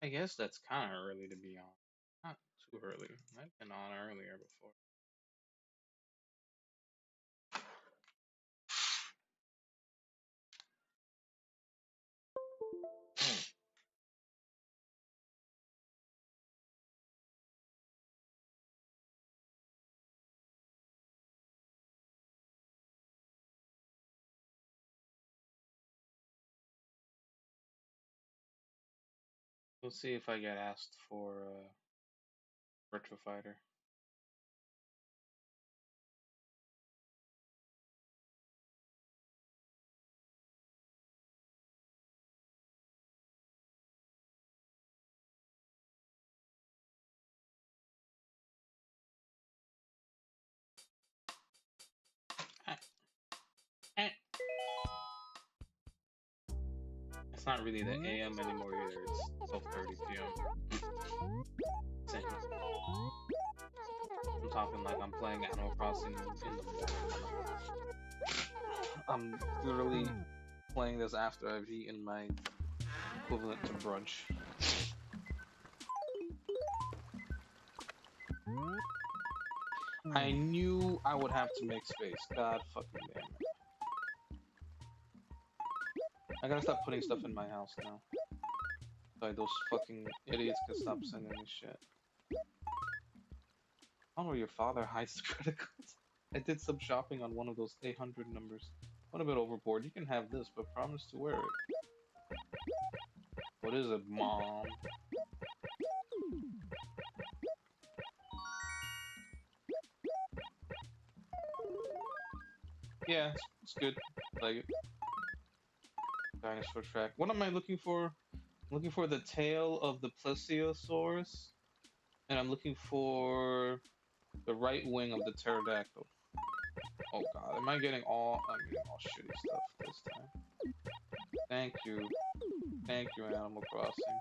I guess that's kind of early to be on. Not too early. I've been on earlier before. We'll see if I get asked for Virtual Fighter. It's not really the AM anymore either. It's 12:30 p.m. Same. I'm talking like I'm playing Animal Crossing in the morning. I'm literally playing this after I've eaten my equivalent to brunch. I knew I would have to make space. God fucking damn it. I gotta stop putting stuff in my house now. So those fucking idiots can stop sending me shit. I don't know where your father hides the credit cards. I did some shopping on one of those 800 numbers. What a bit overboard. You can have this, but promise to wear it. What is it, Mom? Yeah, it's good. Like it. Dinosaur track. What am I looking for? I'm looking for the tail of the plesiosaurus, and I'm looking for the right wing of the pterodactyl. Oh god, am I getting all? I'm getting all shitty stuff this time. Thank you, Animal Crossing.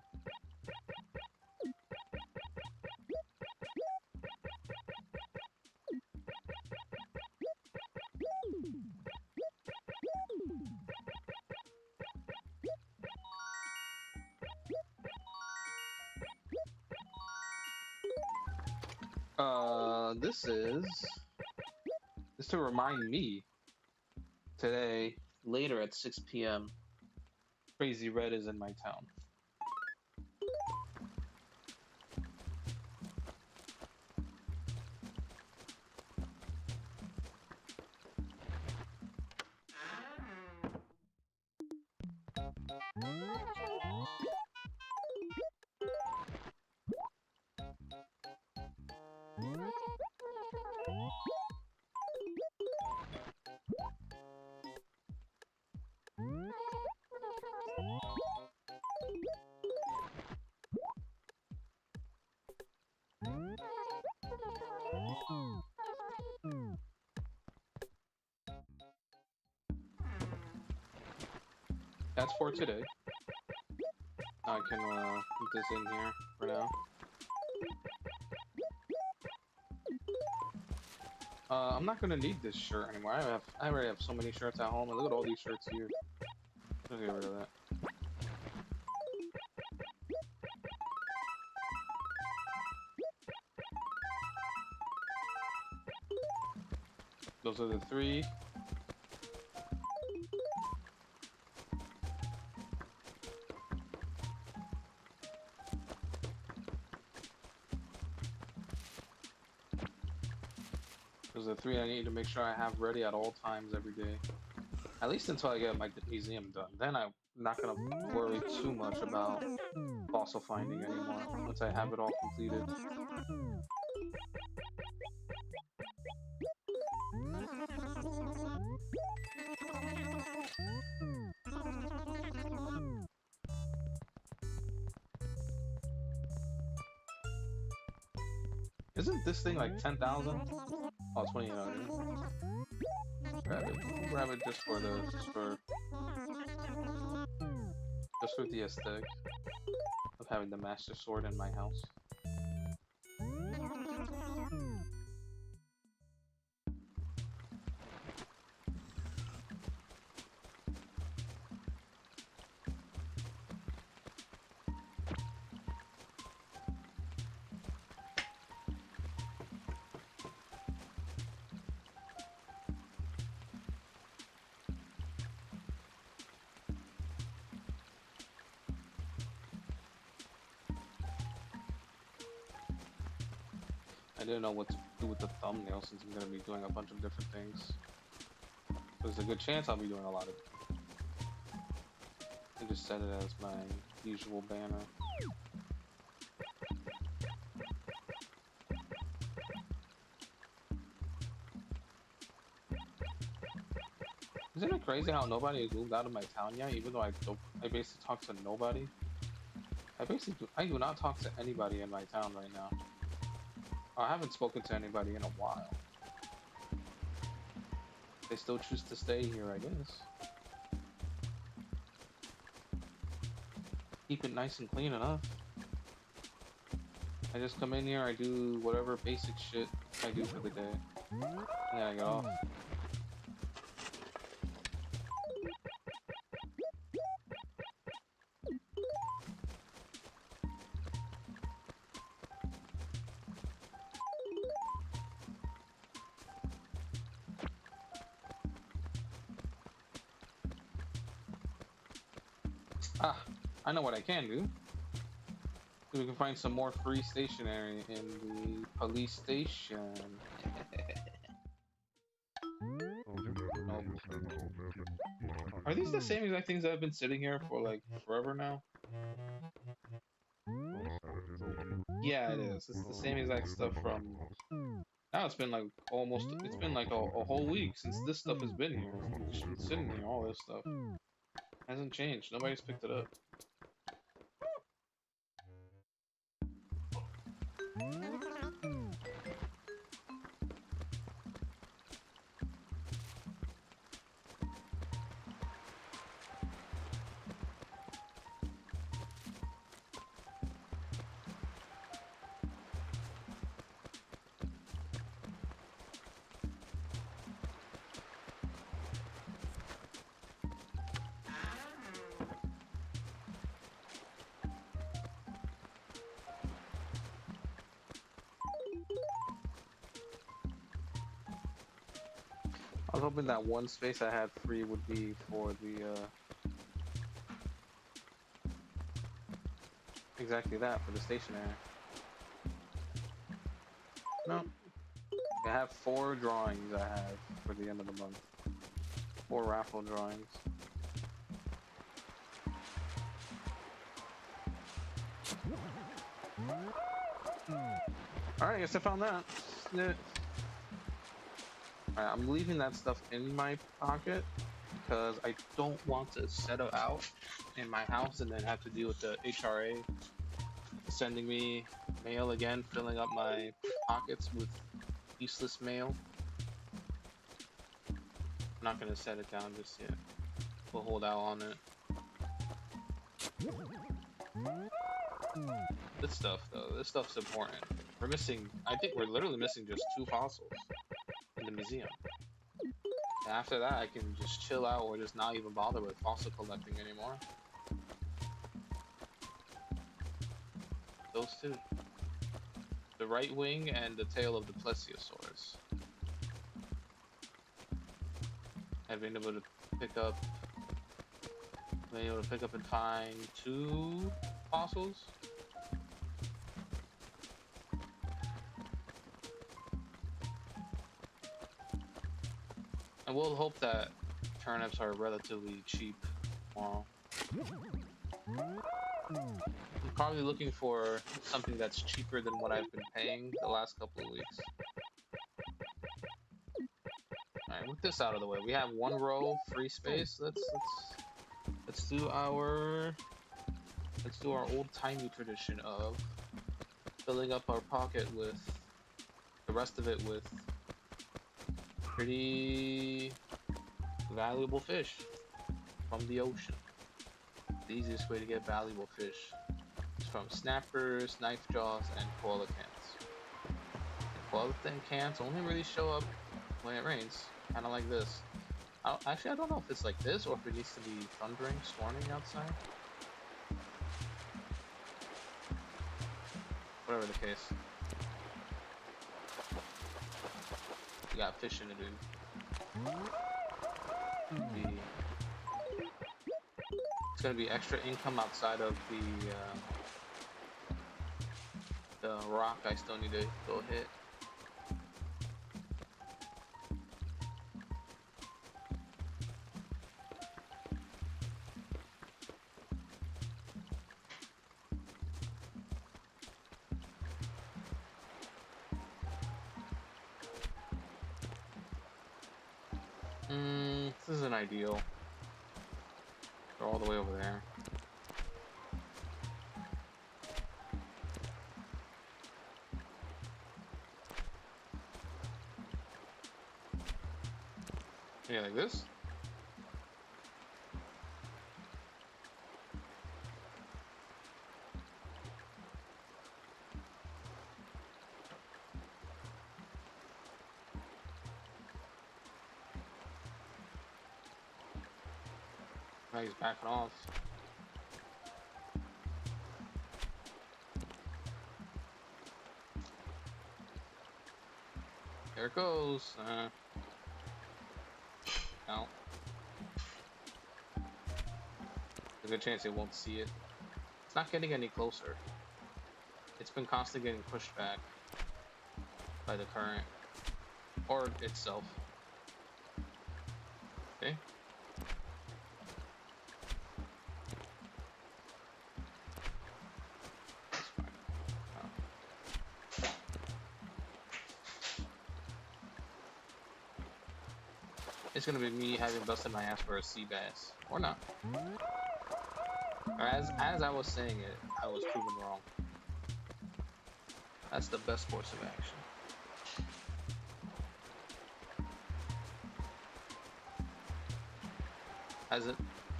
This to remind me today, later at 6 p.m., Crazy Red is in my town. That's for today. I can put this in here for now. I'm not gonna need this shirt anymore. I already have so many shirts at home. And look at all these shirts here. Let's get rid of that. Those are the three. Those are the three I need to make sure I have ready at all times every day. At least until I get my museum done. Then I'm not gonna worry too much about fossil finding anymore once I have it all completed. Isn't this thing like 10,000? Oh, 2,800. Grab it. Grab it just for the aesthetic of having the Master Sword in my house. didn't know what to do with the thumbnail since I'm gonna be doing a bunch of different things. There's a good chance I'll be doing a lot of it. I just set it as my usual banner. Isn't it crazy how nobody has moved out of my town yet, even though I basically talk to nobody? I do not talk to anybody in my town right now. I haven't spoken to anybody in a while. They still choose to stay here, I guess. Keep it nice and clean enough. I just come in here, I do whatever basic shit I do for the day. And then I get off. Ah, I know what I can do. We can find some more free stationery in the police station. Nope. Are these the same exact things that have been sitting here for like forever now? Yeah, it is. It's the same exact stuff from... Now it's been like almost... It's been like a whole week since this stuff has been here. It's been sitting here, all this stuff. Hasn't changed. Nobody's picked it up. I was hoping that one space I had free would be for the, exactly that, for the stationery. No. I have 4 drawings I have for the end of the month. 4 raffle drawings. Alright, I guess I found that. Alright, I'm leaving that stuff in my pocket because I don't want to set it out in my house and then have to deal with the HRA sending me mail again, filling up my pockets with useless mail. I'm not gonna set it down just yet. We'll hold out on it. This stuff though, this stuff's important. We're missing, I think we're literally missing just 2 fossils in the museum. And after that, I can just chill out or just not even bother with fossil collecting anymore. Those 2. The right wing and the tail of the plesiosaurus. I've been able to pick up and find 2 fossils. And we'll hope that turnips are relatively cheap tomorrow. I'm probably looking for something that's cheaper than what I've been paying the last couple of weeks. Alright, with this out of the way, we have 1 row free space. Let's do our old-timey tradition of filling up our pocket with the rest of it with pretty valuable fish from the ocean. The easiest way to get valuable fish is from snappers, knife jaws, and koala cans. And koala cans only really show up when it rains, kind of like this. Actually, I don't know if it's like this or if it needs to be thundering, storming outside. Whatever the case. We got fish in it, dude. It's gonna be extra income outside of the rock I still need to go hit. This isn't ideal. They're all the way over there. Yeah, like this. Now he's backing off. There it goes. No. There's a good chance it won't see it. It's not getting any closer. It's been constantly getting pushed back by the current or itself. Okay. It's gonna be me having busted my ass for a sea bass. Or not. Or as I was saying it, I was proven wrong. That's the best course of action.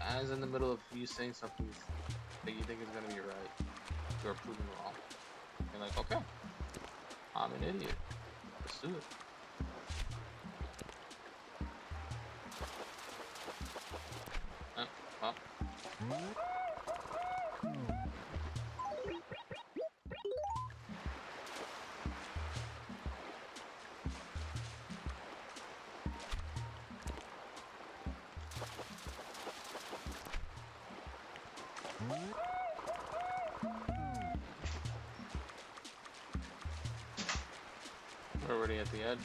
As in the middle of you saying something that you think is gonna be right, you're proven wrong. You're like, okay, I'm an idiot. Let's do it. Well. We're already at the edge.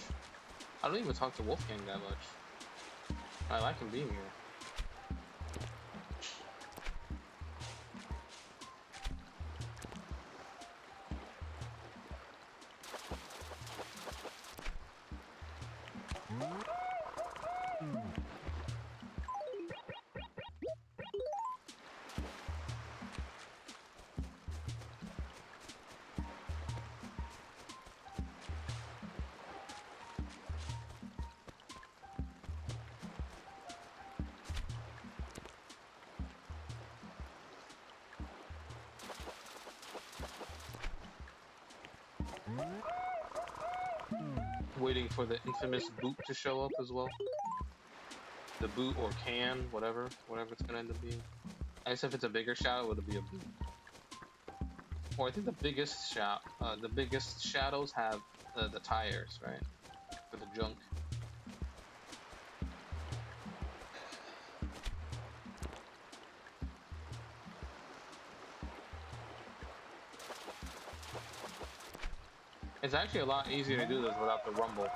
I don't even talk to Wolfgang that much. I like him being here. Waiting for the infamous boot to show up as well. The boot or can, whatever it's gonna end up being. I guess if it's a bigger shadow, it'll be a boot. Or I think the biggest shadows have the tires, right? For the junk. It's actually a lot easier to do this without the rumble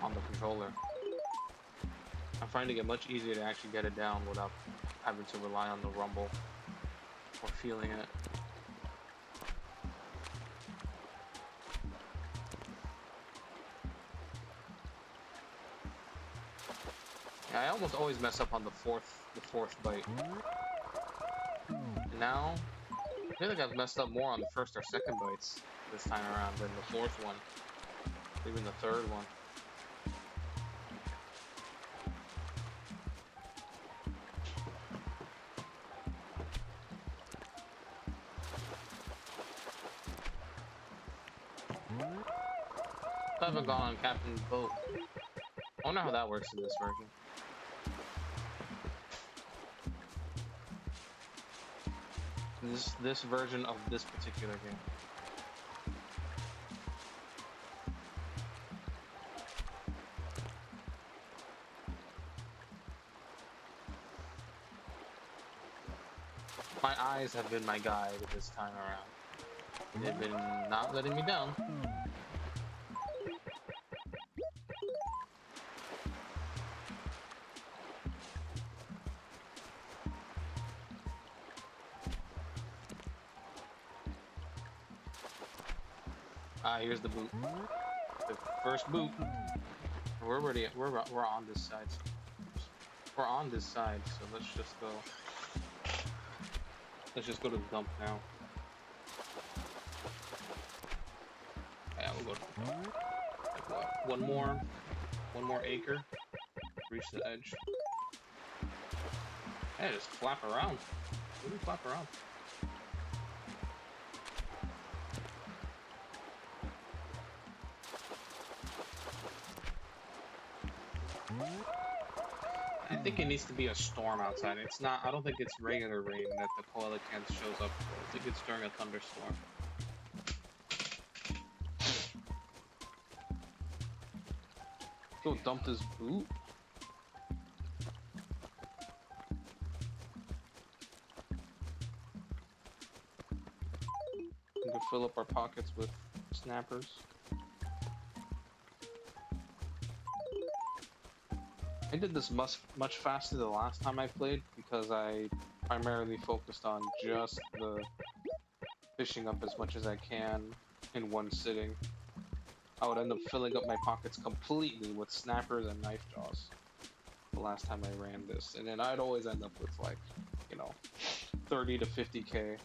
on the controller. I'm finding it much easier to actually get it down without having to rely on the rumble or feeling it. Yeah, I almost always mess up on the fourth bite. And now, I feel like I've messed up more on the first or second bites this time around than the fourth one, even the third one. I haven't gone on Captain's boat. I wonder how that works in this version. This version of this particular game. My eyes have been my guide this time around. They've been not letting me down. Ah, here's the boot. The first boot. We're on this side. We're on this side, so let's just go. Let's just go to the dump now. Yeah, we'll go. Like what? One more acre. Reach the edge. Hey, just flap around. Really flap around. I think it needs to be a storm outside. It's not. I don't think it's regular rain that the Coelacanth shows up for. I think it's during a thunderstorm. Go dump this boot. We can fill up our pockets with snappers. I did this much faster the last time I played because I primarily focused on just the fishing up as much as I can in one sitting. I would end up filling up my pockets completely with snappers and knife jaws the last time I ran this, and then I'd always end up with like, you know, 30 to 50k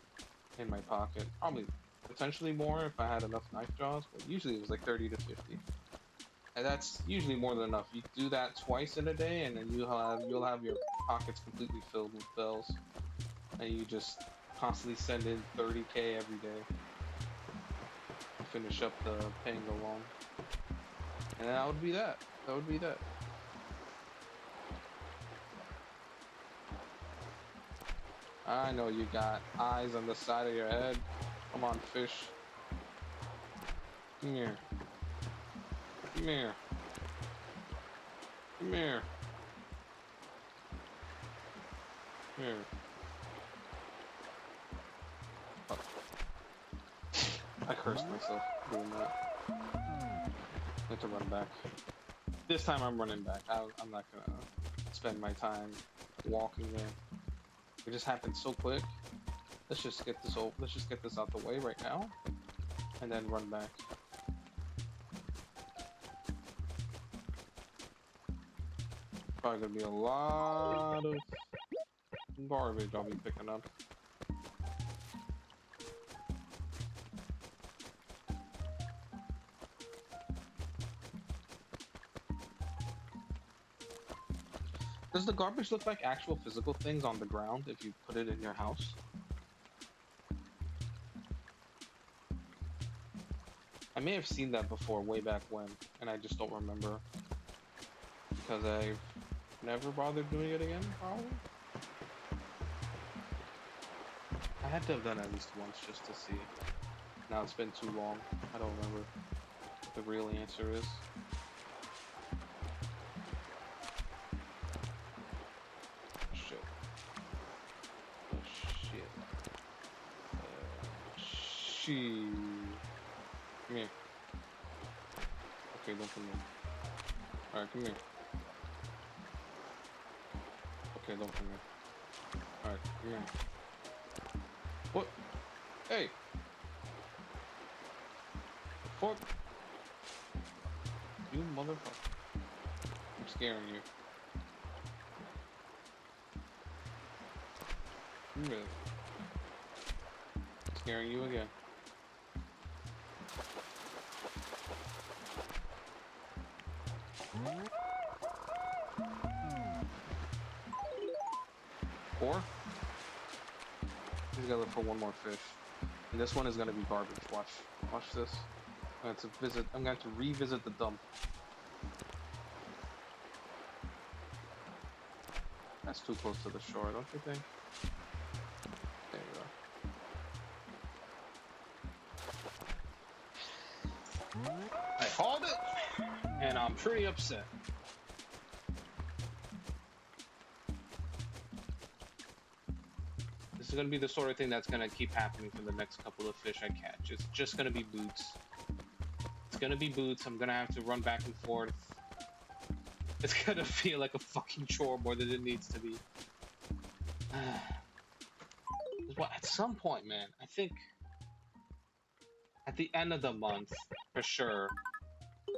in my pocket, probably potentially more if I had enough knife jaws, but usually it was like 30 to 50. And that's usually more than enough. You do that twice in a day, and then you'll have your pockets completely filled with bells, and you just constantly send in 30k every day to finish up the paying the loan. And that would be that. That would be that. I know you got eyes on the side of your head. Come on, fish. Come here. Come here. Come here. Here. Oh. I cursed myself doing that. I have to run back. This time I'm running back. I'm not gonna spend my time walking there. It just happened so quick. Let's just get this out the way right now, and then run back. Probably gonna be a lot of garbage I'll be picking up. Does the garbage look like actual physical things on the ground if you put it in your house? I may have seen that before way back when, and I just don't remember. Because I've never bothered doing it again, probably? I had to have done it at least once just to see. Now it's been too long. I don't remember what the real answer is. Come here. Okay, don't come here. Alright, come here. Okay, don't come here. Alright, come here. What? Hey! Fuck! You motherfucker. I'm scaring you. Really? Scaring you again. Four? He's gotta look for one more fish. And this one is gonna be garbage. Watch this. I'm going to revisit the dump. That's too close to the shore, don't you think? There you go. I hauled it, and I'm pretty upset. This is going to be the sort of thing that's going to keep happening for the next couple of fish I catch. It's just going to be boots. It's going to be boots. I'm going to have to run back and forth. It's going to feel like a fucking chore more than it needs to be. At some point, man, I think at the end of the month, for sure,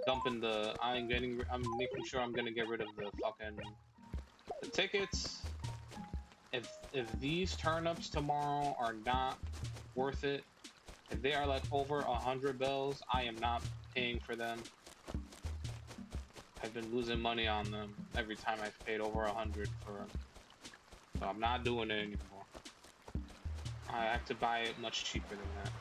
dumping the. I'm making sure I'm gonna get rid of the fucking the tickets. If these turnips tomorrow are not worth it, if they are like over 100 bells, I am not paying for them. I've been losing money on them every time I've paid over 100 for them, so I'm not doing it anymore. I have to buy it much cheaper than that.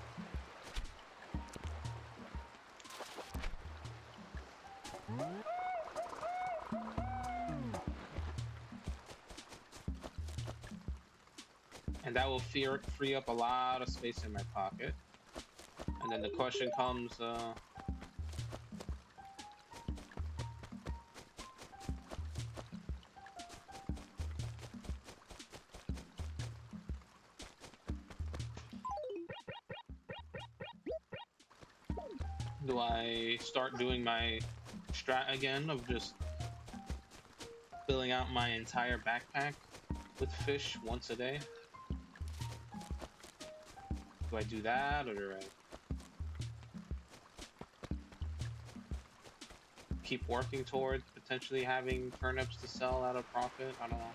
And that will free up a lot of space in my pocket. And then the question comes, do I start doing my strat again of just filling out my entire backpack with fish once a day? Do I do that, or do I keep working towards potentially having turnips to sell at a profit? I don't know.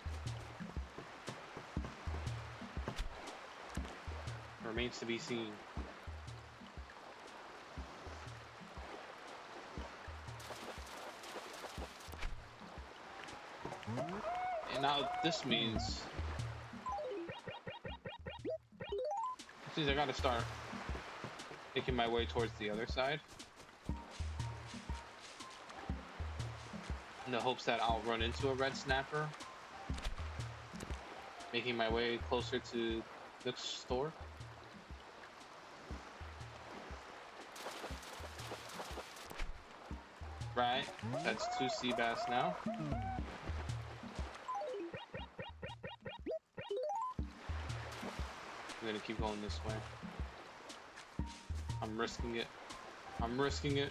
Remains to be seen. And now this means I gotta start making my way towards the other side in the hopes that I'll run into a red snapper, making my way closer to the store. Right, that's 2 sea bass now. I'm gonna keep going this way. I'm risking it. I'm risking it.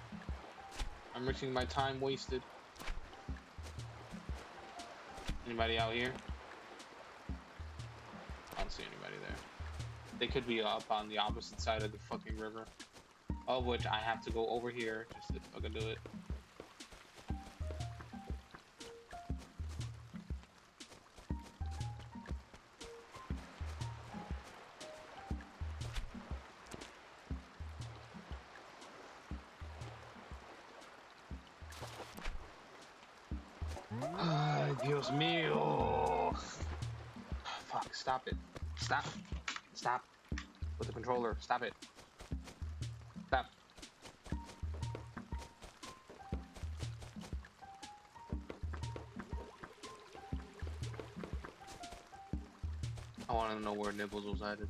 I'm risking my time wasted. Anybody out here? I don't see anybody there. They could be up on the opposite side of the fucking river. Of which I have to go over here just to fucking do it. Dios mío. Fuck, stop it. Stop. Stop. With the controller. Stop it. Stop. I want to know where Nibbles was headed.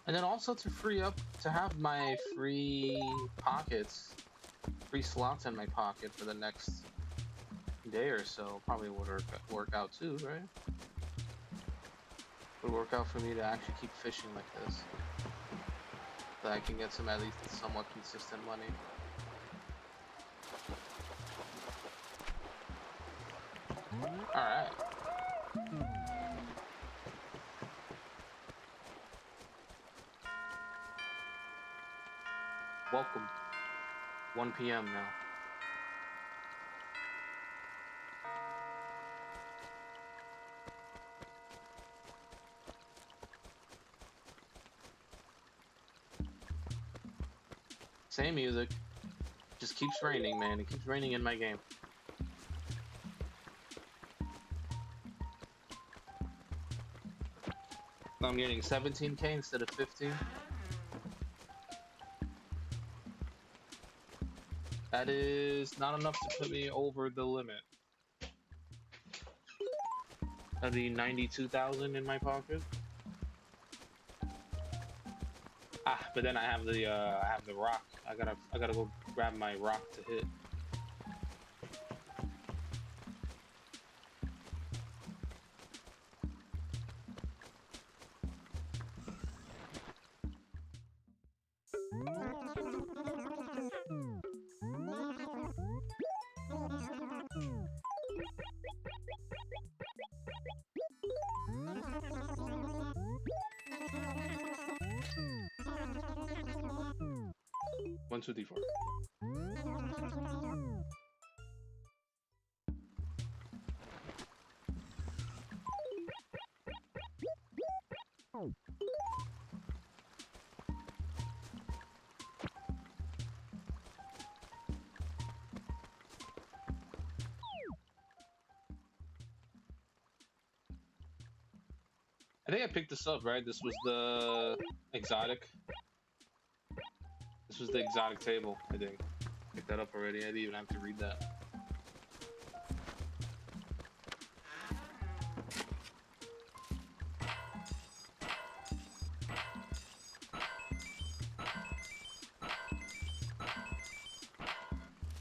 And then also to free up, to have my free pockets, free slots in my pocket for the next day or so, probably would work out too, right? Would work out for me to actually keep fishing like this. So I can get some at least somewhat consistent money. Alright. Welcome. 1 p.m. now. Same music. Just keeps raining, man. It keeps raining in my game. I'm getting 17k instead of 15. That is not enough to put me over the limit. That'd be 92,000 in my pocket. Ah, but then I have the rock. I gotta go grab my rock to hit. 1, 2, 3, 4. I think I picked this up, right? This was the exotic. This was the exotic table, I think. Picked that up already. I didn't even have to read that.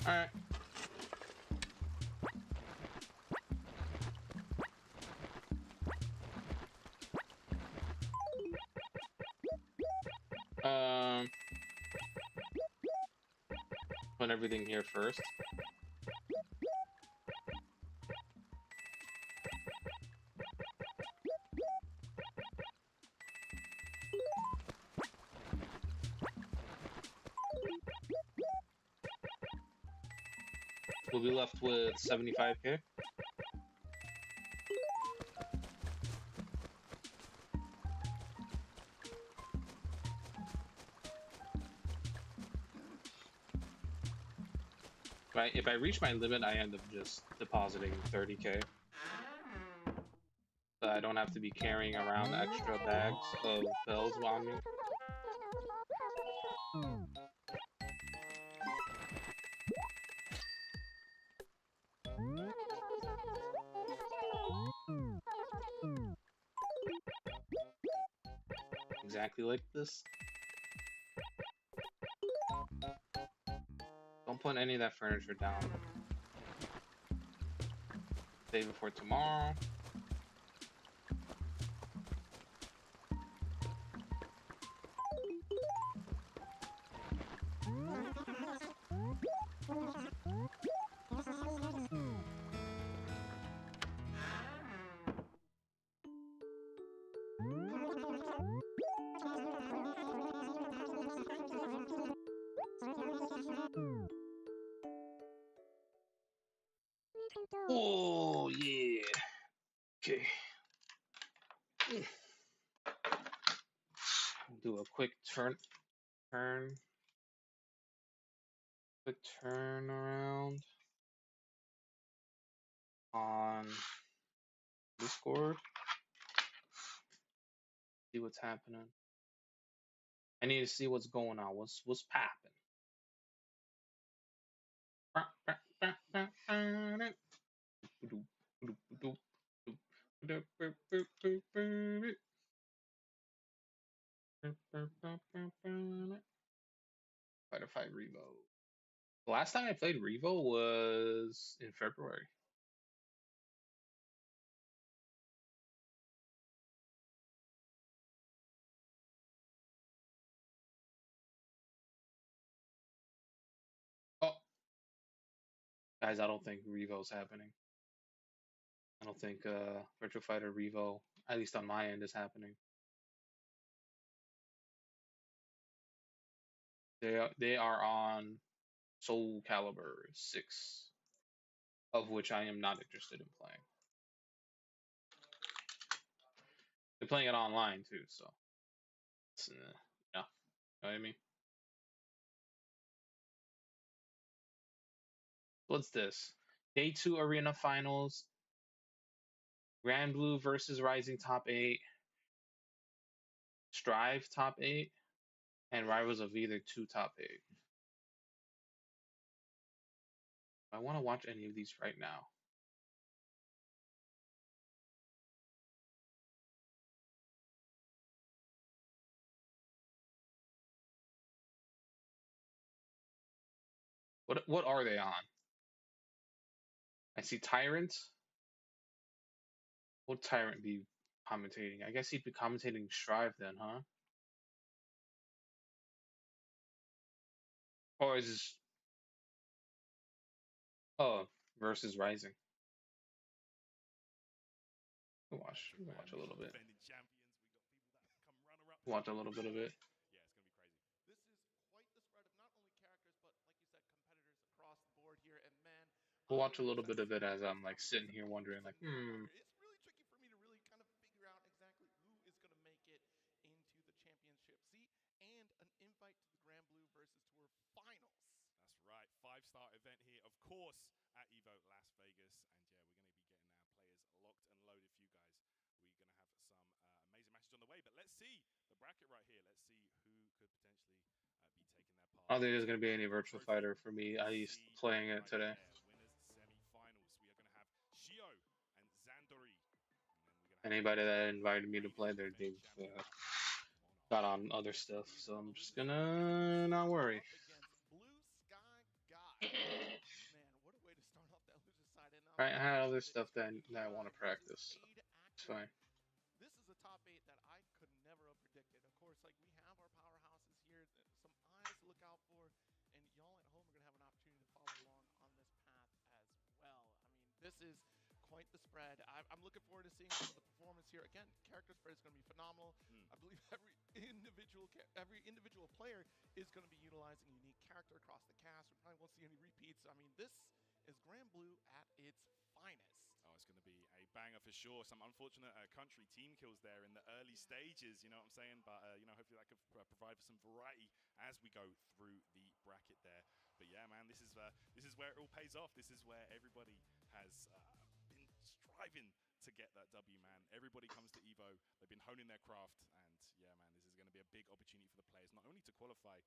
Alright. Put everything here first. We'll be left with 75K. Right, if I reach my limit, I end up just depositing 30K. So I don't have to be carrying around extra bags of bells on me. Exactly like this. Don't put any of that furniture down. Save it for tomorrow. Oh, yeah. Okay. Do a quick quick turn around on Discord. See what's happening. I need to see what's going on. What's popping? Fighter 5 REVO. The last time I played REVO was in February. Oh, guys, I don't think REVO's happening. I don't think Virtua Fighter REVO, at least on my end, is happening. They are on Soul Calibur 6, of which I am not interested in playing. They're playing it online too, so it's, yeah, you know what I mean. What's this? Day 2 Arena Finals. Grand Blue versus Rising Top 8. Strive Top 8. And Rivals of Either 2 Top 8. I want to watch any of these right now. What are they on? I see Tyrant. Would Tyrant be commentating? I guess he'd be commentating Strive then, huh? Or is this versus Rising? We'll watch a little bit. Watch a little bit of it. We'll watch a others little that bit of seem it to as be I'm like promising sitting to here make it wondering, to like, near fire. It's really tricky for me to really kind of figure out exactly who is going to make it into the championship seat and an invite to the Grand Blue versus Tour finals. That's right, 5-star event here, of course, at EVO Las Vegas. And yeah, we're going to be getting our players locked and loaded for you guys. We're going to have some amazing matches on the way. But let's see the bracket right here. Let's see who could potentially be taking their I path don't think there's to gonna be any the virtual trophy. fighter for me. I Let's used see playing it right today. there, winners semi-finals. We are going to have Shio and Zandori. And then we're going to have Anybody that Luigi, invited me to Raiden, play, defending they've champion, on got Honor. on other Yes, stuff, indeed. so And on I'm the just loser side, we have gonna not Shio worry. up against Blue Sky God. Man, what a way to start off that loser side. And on Right, the I other had side other of it, stuff it's going to be that I want EI to versus practice. Aid It's Actor. fine. This is a top 8 that I could never have predicted. Of course, like we have our powerhouses here, some eyes to look out for, and y'all at home are going to have an opportunity to follow along on this path as well. I mean, this is quite the spread. I'm looking forward to seeing some of the performance here. Again, character spread is going to be phenomenal. I believe every individual player is going to be utilizing a unique character across the cast. We probably won't see any repeats. I mean, this is Grand Blue at its finest. Oh, it's going to be a banger for sure. Some unfortunate country team kills there in the early stages, you know what I'm saying? But, you know, hopefully that could provide for some variety as we go through the bracket there. But, yeah, man, this is where it all pays off. This is where everybody has been striving to get that W, man. Everybody comes to EVO. They've been honing their craft. And, yeah, man, this is going to be a big opportunity for the players, not only to qualify,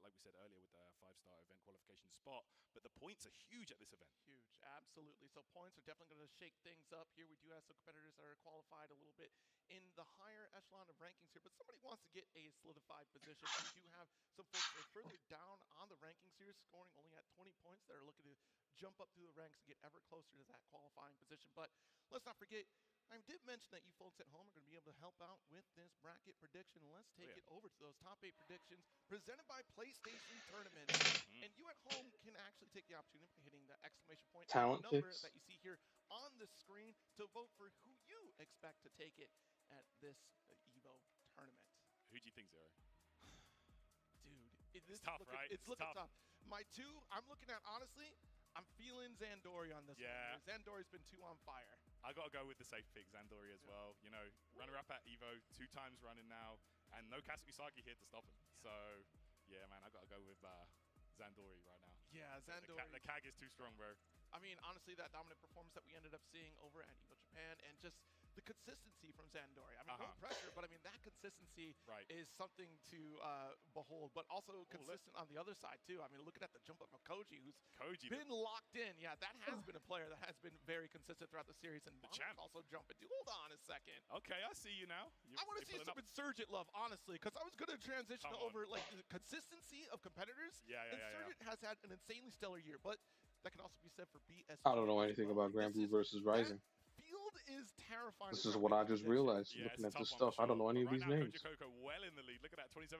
like we said earlier, with the 5-star event qualification spot, but the points are huge at this event. Huge, absolutely. So points are definitely going to shake things up here. We do have some competitors that are qualified a little bit in the higher echelon of rankings here, but somebody wants to get a solidified position. We do have some folks that are further down on the rankings here, scoring only at 20 points, that are looking to jump up through the ranks and get ever closer to that qualifying position. But let's not forget, I did mention that you folks at home are going to be able to help out with this bracket prediction. Let's take it over to those top 8 predictions presented by PlayStation Tournaments. And you at home can actually take the opportunity by hitting the exclamation point Talent number picks. that you see here on the screen to vote for who you expect to take it at this EVO tournament. Who do you think, Zero? Dude, it's tough, looking, right? It's looking tough. My 2, I'm looking at, honestly, I'm feeling Zandori on this one. Zandori's been too on fire. I got to go with the safe pick, Zandori as well. You know, runner-up at EVO, 2 times running now, and no Kasugisaki here to stop him. So, yeah, man, I got to go with Zandori right now. Yeah, Zandori. The CAG is too strong, bro. I mean, honestly, that dominant performance that we ended up seeing over at EVO Japan, and just the consistency from Zandori. I mean, no pressure, but I mean, that consistency is something to behold, but also consistent on the other side, too. I mean, looking at the jump up of Koji, who's been locked in. Yeah, that has been a player that has been very consistent throughout the series, and Monarch also jumping. Dude, hold on a second. Okay, I see you now. I want to see some Insurgent love, honestly, because I was going to transition over, like, the consistency of competitors. Insurgent has had an insanely stellar year, but that can also be said for BS. I don't know anything about Grand Blue versus Rising. Field is terrifying. This is what I just realized looking at this stuff. I don't know any of these names. Koji Coco well in the lead. Look at that, 27%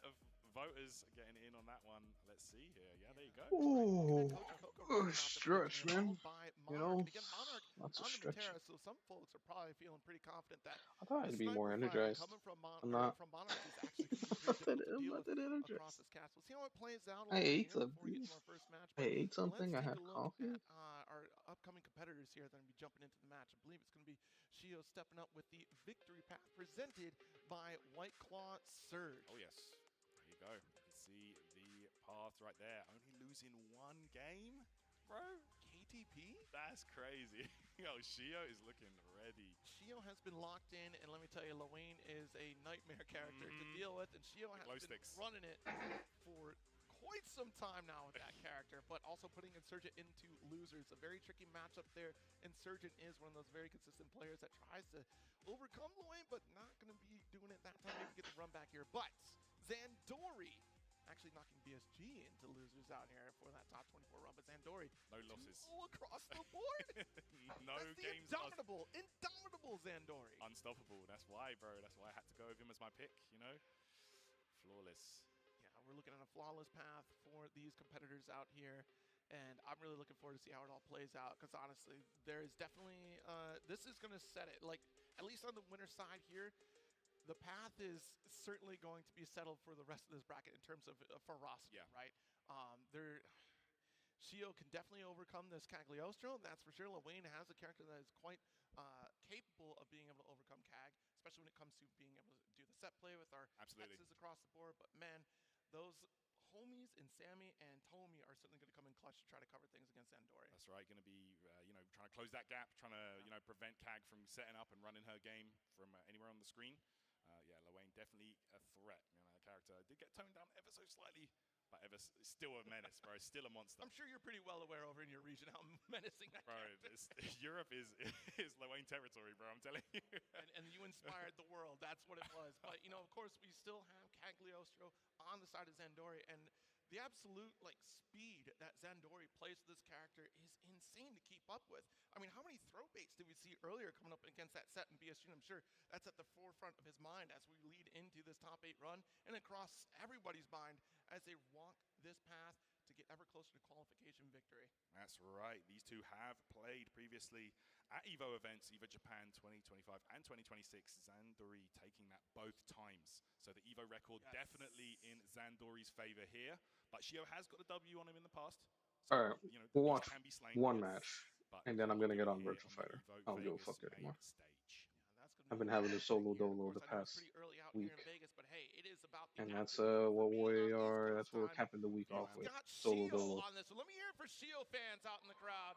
of voters getting in on that one. Let's see here. Yeah, there you go. Ooh, stretch, man. You know, lots of stretching. So some folks are probably feeling pretty confident that I thought I'd be more energized. I'm not. I'm not that energized. We'll see how it plays out. I ate something. I ate something. I had coffee. Our upcoming competitors here that are going to be jumping into the match. I believe it's going to be Shio stepping up with the victory path presented by White Claw Surge. Oh, yes. There you go. You can see the path right there. Only losing 1 game, bro. KTP? That's crazy. Yo, Shio is looking ready. Shio has been locked in, and let me tell you, Lowain is a nightmare character to deal with, and Shio has been running it for quite some time now with that character, but also putting Insurgent into losers. A very tricky matchup there. Insurgent is one of those very consistent players that tries to overcome Lowain, but not going to be doing it that time. Maybe get the run back here. But Zandori actually knocking BSG into losers out here for that top 24 run. But Zandori, no losses all across the board. No That's the games. Indomitable Zandori. Unstoppable. That's why, bro. That's why I had to go with him as my pick, you know? Flawless. Yeah, we're looking at a flawless path for these competitors out here, and I'm really looking forward to see how it all plays out, because honestly, there is definitely, this is going to set it, like, at least on the winner side here, the path is certainly going to be settled for the rest of this bracket in terms of ferocity, right? Shio can definitely overcome this Cagliostro, that's for sure. Lewayne has a character that is quite capable of being able to overcome Cag, especially when it comes to being able to do the set play with our X's across the board. But man, those homies in Sammy and Tomi are certainly going to come in clutch to try to cover things against Zandori. That's right, going to be, trying to close that gap, trying to, prevent Cag from setting up and running her game from anywhere on the screen. Yeah, Lewayne definitely a threat. The character did get toned down ever so slightly, but still a menace, bro. Still a monster. I'm sure you're pretty well aware over in your region how menacing that Europe is Lewayne territory, bro. I'm telling you. and you inspired the world. That's what it was. But, of course, we still have Cagliostro on the side of Zandori, and the absolute speed that Zandori plays with this character is insane to keep up with. I mean, how many throw baits did we see earlier coming up against that set in BSG? I'm sure that's at the forefront of his mind as we lead into this top 8 run and across everybody's mind as they walk this path to get ever closer to qualification victory. That's right. These two have played previously at EVO events, EVO Japan 2025 and 2026. Zandori taking that both times. So the EVO record definitely in Zandori's favor here. But Shio has got a W on him in the past. So, All right, we'll watch one match, and then I'm going to get on Virtual Fighter. I don't give a fuck anymore. I've been having a solo dolo the past week, but hey, it is about and that's what we are. That's what we're capping the week off with. Solo dolo. On this. So let me hear it for Shio fans out in the crowd.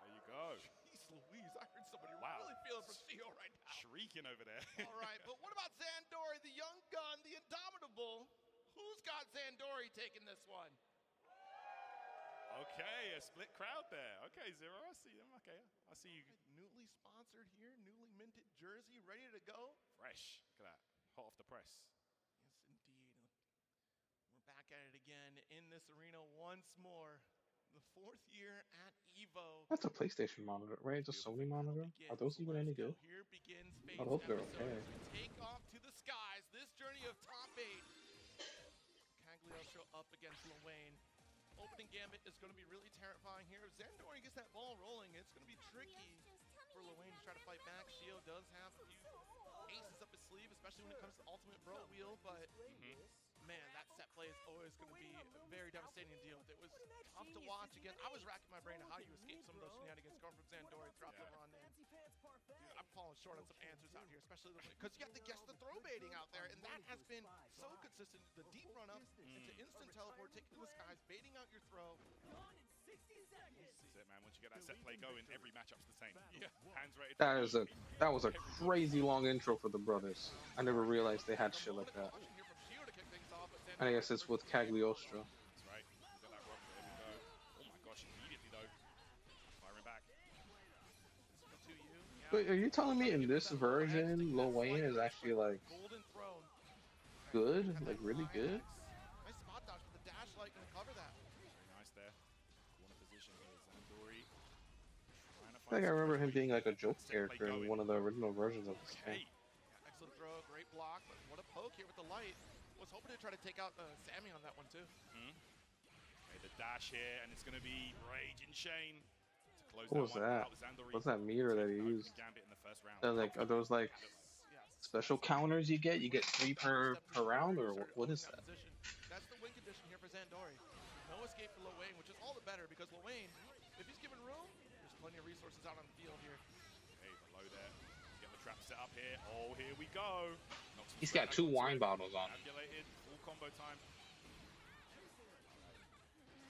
There you go. Jeez Louise, I heard somebody really feeling for Shio right now. Shrieking over there. All right, but what about Zandori, the young gun, the indomitable? Who's got Zandori taking this one? Okay, a split crowd there. Okay, Zero, I see them. Okay, I see you. Newly sponsored here, newly minted jersey, ready to go. Fresh. Look at that. Hot off the press. Yes, indeed. We're back at it again in this arena once more. The 4th year at EVO. That's a PlayStation monitor, right? It's a Sony monitor. Are those even any good? Here begins phase I hope they're okay. Take off to the skies. This journey of top 8. Cagliostro up against Lewayne. Opening gambit is going to be really terrifying here. If Zandori gets that ball rolling, it's going to be tricky for Lewayne to try to fight back. Shio does have a few aces up his sleeve, especially when it comes to ultimate bro wheel, but man, that set play is always going to be very devastating to deal with. It was tough to watch again. I was racking my brain on how you escape some of those shenanigans going from Zandori throughout the run. Dude, I'm falling short on some answers out here, especially because you have to guess the throw baiting out there, and that has been so consistent. The deep run up into instant teleport, taking to the skies, baiting out your throw. That's it, man. Once you get that set play going, every matchup's the same. Yeah. Hands rated. That was a crazy long intro for the brothers. I never realized they had shit like that. And I guess it's with Cagliostro. That's right. We got that rock. There we go. Oh my gosh! Immediately though, firing back. Wait, are you telling me in this version, Lewayne is actually like good, like really good? Nice spot dodge with the dash light gonna cover that. Very nice there. Corner position here, Zandori. I think I remember him being like a joke character in one of the original versions of this game. Excellent throw, great block, but what a poke here with the light. Was hoping to try to take out Sammy on that one too. Okay, the dash here, and it's going to be Rage and Shane to close what was that? What's that meter that he used? Gambit in the first round. Like, are those like special counters you get? You get 3 per round, or what is that? That's the win condition here for Zandori. No escape for Lewayne, which is all the better because Lewayne, if he's given room, there's plenty of resources out on the field here. Okay, below there. Get the trap set up here. Oh, here we go. He's got 2 wine bottles on him. Calculated, full combo time.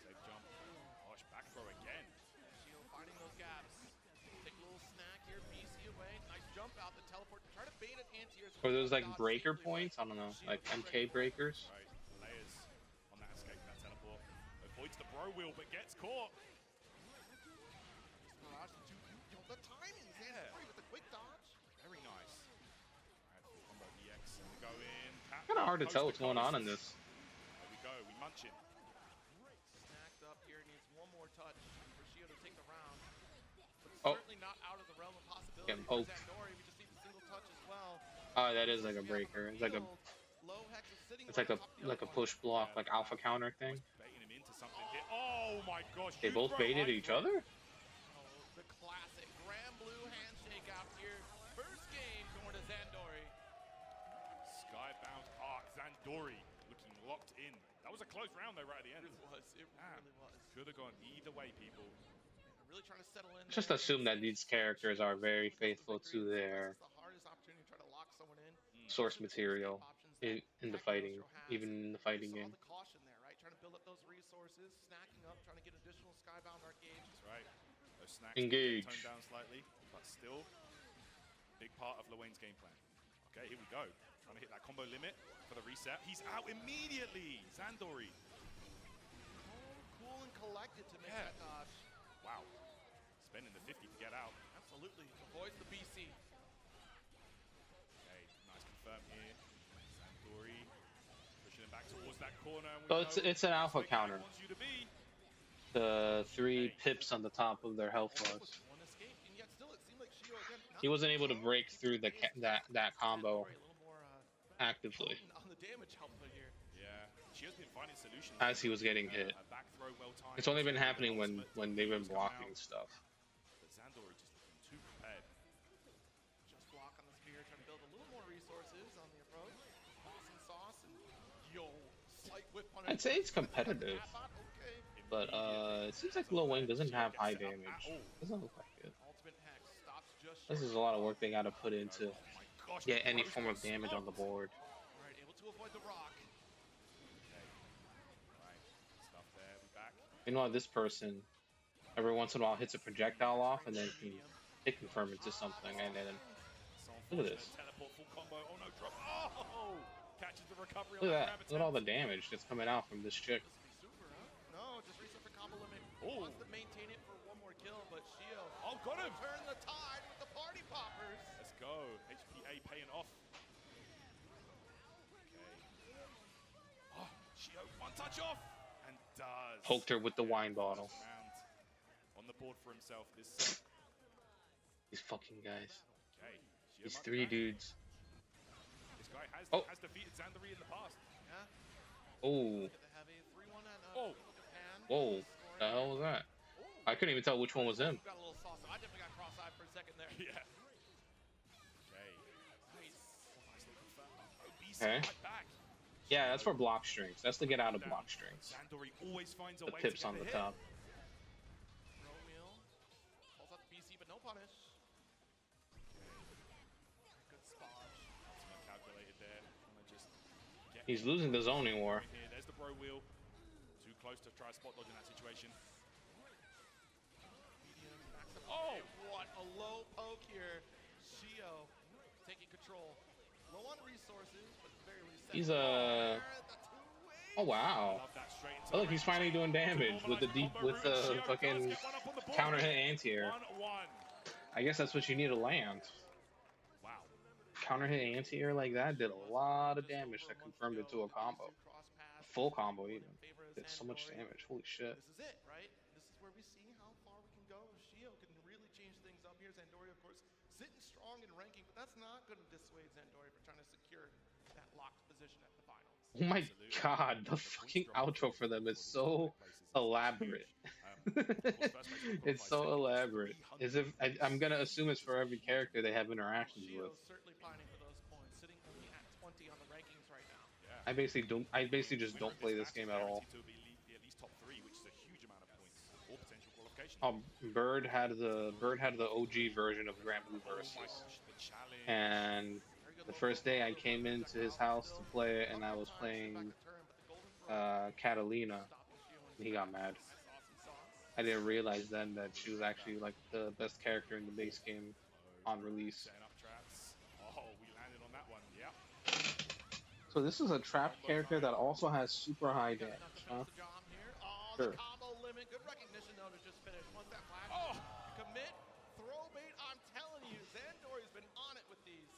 Safe jump. Gosh, back throw again. Shio finding those gaps. Take a little snack here, BC away. Nice jump out the teleport. Try to bait it anti-airs. Are those like breaker points? I don't know, like MK breakers? Right, layers on that escape, that teleport. Avoids the bro wheel, but gets caught. The timing, Zandori with the quick dodge. Very nice. Combo EX and we go in. Kind of hard to tell what's going on in this. There we go, we munch it. Snacked up here, needs one more touch for Shio to take the round. But certainly not out of the realm of possibility. Getting poked. Zandori, we just need a single touch as well. Oh, that is like a breaker. It's like a push block, like alpha counter thing. Baiting him into something here. Oh my gosh. They both baited each other? The classic Grand Blue handshake out here. First game going to Zandori. Skybound Arc. Zandori looking locked in. That was a close round though, right at the end. It was. It really was. Could have gone either way, people. Yeah, really trying to settle in. Just assume that these characters are very faithful to their The hardest opportunity to try to lock someone in. source material in the fighting, even in the fighting game. The caution there, right? Trying to build up those resources, snacking up, trying to get additional skybound arcades. That's right. Those snacks Engage. toned down slightly, but still big part of Lewayne's game plan. Okay, here we go. Trying to hit that combo limit for the reset. He's out immediately. Zandori. Cool and collected to make that dodge. Wow. Spending the 50 to get out. Absolutely. Avoids the BC. Okay, nice confirm here. Zandori pushing him back towards that corner. So it's an alpha counter. The 3 pips on the top of their health bars. He wasn't able to break through that combo actively as he was getting hit. It's only been happening when they've been blocking stuff. But Zandori just looking too prepared. Just block on the spear, trying to build a little more resources on the approach. Awesome sauce and slight whip on it. I'd say it's competitive, but it seems like Lil Wayne doesn't have high damage. Doesn't look like it. This is a lot of work they got to put in to get any form of damage on the board. Alright, able to avoid the rock. Stuff there, we back. Meanwhile, this person, every once in a while, hits a projectile off and then can hit confirm into something. And then look at this. Teleport full combo. Oh no, drop. Oh! Catches the recovery. Look at that. Look at all the damage that's coming out from this chick. Super, huh? No, just reset the combo limit. Oh. Wants to maintain it for one more kill, but Shio. Oh, got him! Turn the tide with the party poppers. Let's go. HPA paying off. Okay. Oh, Shio, one touch off! And does. Poked her with the wine bottle. Round on the board for himself. This. These fucking guys. Okay. Shio These might 3 be back. dudes. This guy has defeated Zandori in the past. Yeah. Oh. Get the heavy 3-1 at Japan. Whoa. What the hell was that? I couldn't even tell which one was him. Got a little sauce. I definitely got cross-eyed for a second there. Yeah. Okay. Nice. Nice little confirm. BC Okay. right back. Yeah, that's for block strings. That's to get out of block strings. Zandori always finds a The way pips to get on the hit. top. Romeo pulls out the BC, but no punish. Good spot. Ultimate calculated there. Trying to just get He's losing the zoning war. here. There's the bro wheel. Too close to try spot dodge in that situation. Medium, max up. Oh! What a low poke here. Shio taking control. Low on resources, but at the very least. He's a. Oh wow! Love that straight into Oh look, the he's range. finally doing damage with the deep, with the Shio fucking does get one up on the board. counter hit anti-air. 1-1. I guess that's what you need to land. Wow. Counter hit anti-air like that did a lot of damage that confirmed it to a combo. A full combo even. Did so much damage. Holy shit. This is it, right? This is where we see how far we can go. Shio can really change things up here. Zandori, of course, sitting strong in ranking, but that's not going to dissuade Zandori from trying to secure that locked position at the finals. Oh my god, the fucking outro for them is so elaborate. It's so elaborate. As if I'm gonna assume it's for every character they have interactions with. Shio's certainly pining for those points, sitting only at 20 on the rankings right now. Yeah. I basically just don't play this game at all. To be at least top 3, which is a huge amount of points or potential qualification. Bird had the OG version of Grand Blue Versus, The challenge. and the first day I came into his house to play it, and I was playing Catalina, and he got mad. I didn't realize then that she was actually like the best character in the base game on release. Setting up traps. Oh, we landed on that one. Yeah. So this is a trap character that also has super high damage, huh? Sure. The combo limit. Good recognition though to just finish. Once that flash commit, throw bait. I'm telling you, Zandori's been on it with these.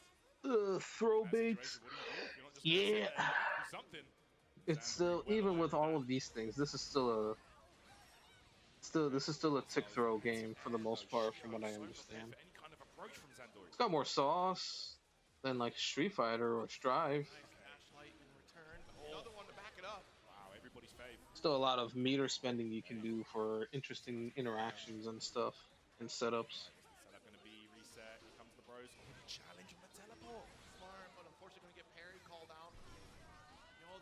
Throw baits. Yeah. Something. It's still, even with all of these things, this is still a tick throw game for the most part, from what I understand. Any kind of approach from Zandori. It's got more sauce than like Street Fighter or Strive. Flashlight in return. Another one to back it up. Wow, everybody's fave. Still a lot of meter spending you can do for interesting interactions and stuff and setups. Setup going to be reset. Here comes the bros. Challenge on the teleport. Smart, but unfortunately going to get parry called out.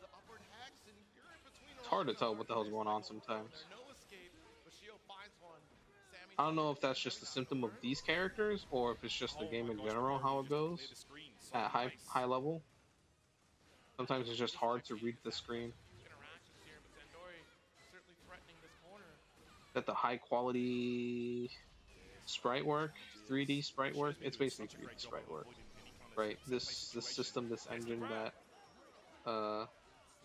The upward hex, and you're in between hard to tell what the hell's going on sometimes. No escape, but Shio finds one. Sammy I don't know if dominates that's just a every down the symptom of court. these characters or if it's just the Oh game my in gosh, general, bro, how you it just cleared goes the screen so at nice. high level. Sometimes it's just This hard might to be read the exactly screen. interactions here, but Zandori certainly threatening this corner. That the high quality sprite work, 3D sprite work, Shio's been it's doing basically such a 3D great job sprite of work, avoiding any kind of right? set play This situations. system, this There's the engine grab. that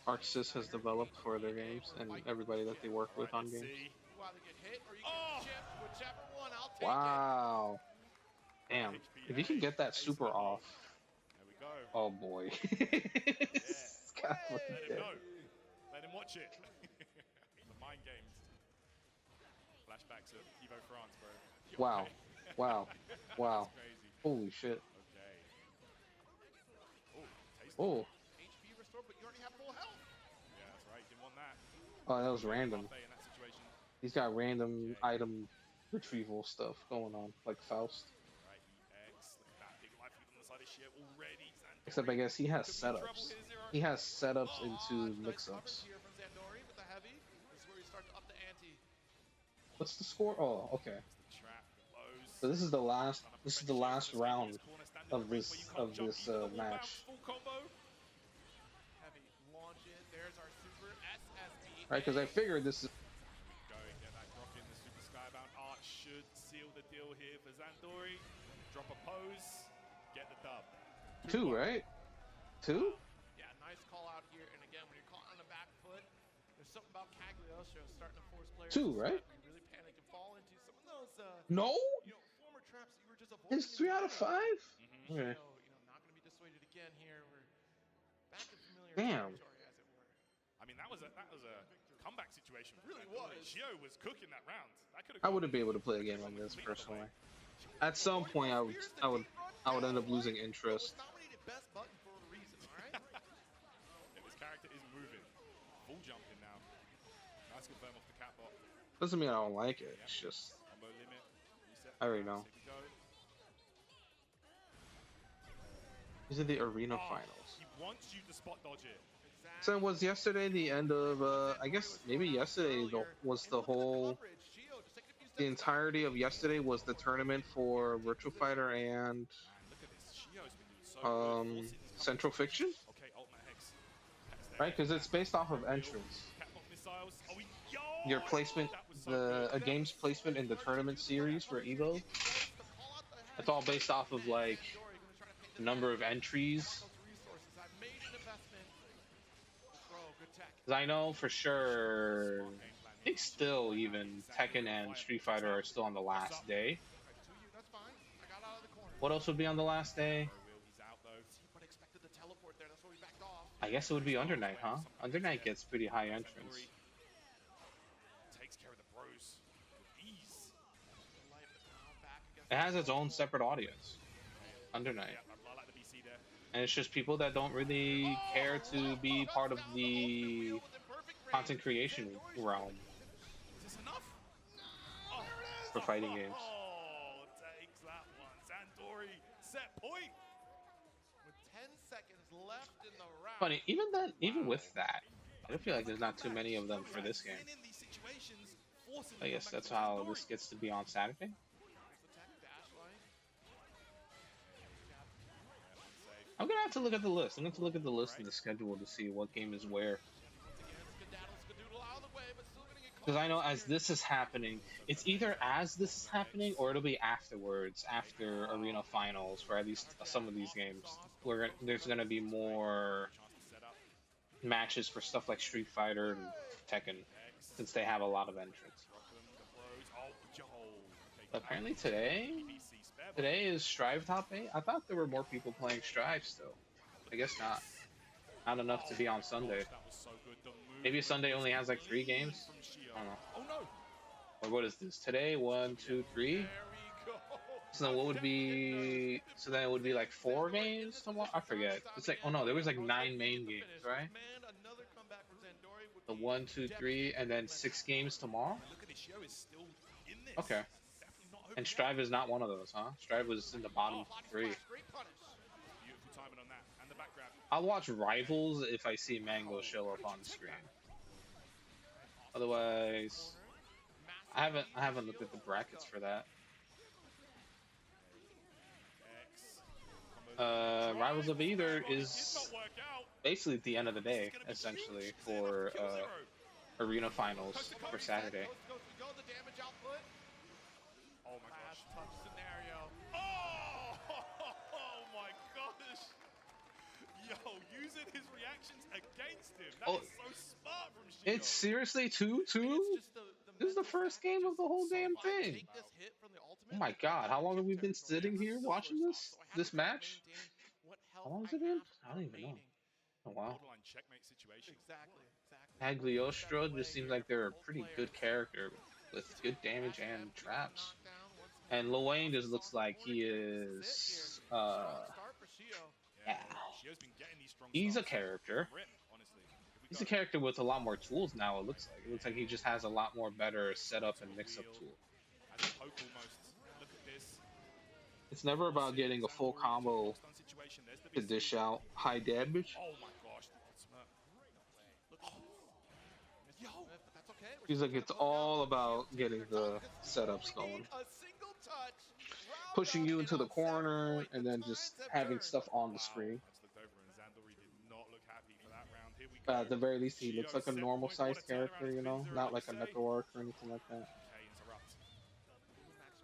ArcSys has developed for their games and everybody that they work with Alright, on let's games. see. You either get hit or you Oh! get chipped. Whichever one, I'll take it. Wow. Damn. If you can get that super off. There we go. Oh boy. This guy fucking Let him dead. know. Let him watch it. The mind games. Flashbacks of EVO France, bro. You Wow. okay? Wow. Wow. That's crazy. Holy shit. Okay. Oh, tasty. Oh. HP restored, but you already have full health. Yeah, that's right. Didn't want that. Oh, that was random. Buffet in that situation. He's got random item retrieval stuff going on, like Faust. Right, EX. Look at that big life lead on the side of Shio already. Zandori Except I guess he has could be in trouble setups. here, Zero. He has setups into Nice coverage mix-ups. here from Zandori with the heavy. This is where you start to up the ante. What's the score? Oh, okay. It's the trap, the lows. So this is the last. Kind of This is the French last shape, just round this corner stand in of the ring this where you can't jump, even the wall match. bounce, full combo. Heavy launch in. There's our super SSB. Right, because I figured this is Go and get that Grok in. The super skybound art should seal the deal here for Zandori. Drop a pose, get the dub. 2, right? 2? Yeah, nice call out here. And again, when you're caught on the back foot, there's something about Cagliostro starting to force players 2, to right? sweat. You really panic and fall into some of those, No. former traps that you were just avoiding. It's 3 out of 5. Okay. Not going to be dissuaded again here. We're back in familiar Damn. territory, as it were. I mean, that was a comeback situation. For Really Zandori. was. Shio was cooking that round. That could have. I wouldn't be able to play a game like this personally. At some point, I would end up losing interest. Was nominated best button for a reason, all right? Yeah, this character is moving. Full jumping now. Nice confirm off the catbot. Doesn't mean I don't like it. It's just Combo limit. Reset. I already know. Here we go. These are the arena Oh, finals. he wants you to spot dodge it. So was yesterday the end of? I guess maybe yesterday was the whole. The entirety of yesterday was the tournament for Virtual Fighter and Man, look at this. Shio's been doing so good. Forcing this Central comeback. Fiction, Okay, Ultimate Hex. Hex there. right? Because it's based off of entrance. Catbot missiles. Oh, yo! Your placement, That was so a good. game's placement in the tournament series for EVO. It's all based off of like the number of entries. Because I know for sure, I think still even Tekken and Street Fighter are still on the last day. What else would be on the last day? He's out though. I guess it would be Under Night, huh? Under Night gets pretty high entrance. Takes care of the bros with ease. It has its own separate audience. Under Night. Yeah, I like the BC there. And it's just people that don't really care to be part of the content creation realm Is this enough? Oh, for fighting games. Oh, takes that one. Zandori, set point. With 10 seconds left in the round. Funny, even with that, I don't feel like there's not too many of them for this game. In these situations, forcing I the guess comeback that's to how Zandori. this gets to be on Saturday. I'm gonna have to look at the list. I'm gonna have to look at the list and the schedule to see what game is where. Because I know as this is happening, it's either as this is happening or it'll be afterwards, after Arena Finals for at least some of these games. Where there's gonna be more matches for stuff like Street Fighter and Tekken, since they have a lot of entrants. But apparently today is Strive top 8. I thought there were more people playing Strive still. I guess not. Not enough to be on Sunday. Maybe Sunday only has like 3 games. I don't know. Oh no! Or what is this? Today, 1, 2, 3. So then what would be? So then it would be like 4 games tomorrow. I forget. It's like, oh no, there was like 9 main games, right? The 1, 2, 3, and then 6 games tomorrow. Okay. And Strive is not one of those, huh? Strive was in the bottom 3. Beautiful timing on that. And the back grab. I'll watch Rivals if I see Mango show up on screen. Otherwise, I haven't looked at the brackets for that. Rivals of Either is basically at the end of the day, essentially, for arena finals for Saturday. Oh my Last gosh. touch scenario. Oh my gosh. Yo, using his reactions against him. That Oh, is so smart from Shio. it's seriously 2-2? This is the first game of the whole damn thing. Oh my god, how long have we been sitting here watching this match? How long has it been? I don't even know. Oh wow. Borderline checkmate situation. Exactly. Cagliostro just seems like they're a pretty good character with good damage and traps. And Luane just looks like he is yeah. Shio's been getting these strong He's a starts character. from rip, honestly. He's a character with a lot more tools now, it looks like. It looks like he just has a lot more better setup and mix-up tool. As a poke almost. Look at this. It's never about getting a full combo to dish out high damage. Oh my gosh, the ultimate. Yo! He's like, it's all about getting the setups going. Pushing you into the corner and then just having stuff on the screen. But at the very least, he looks like a normal sized character, you know, not like a Necroarch or anything like that. Max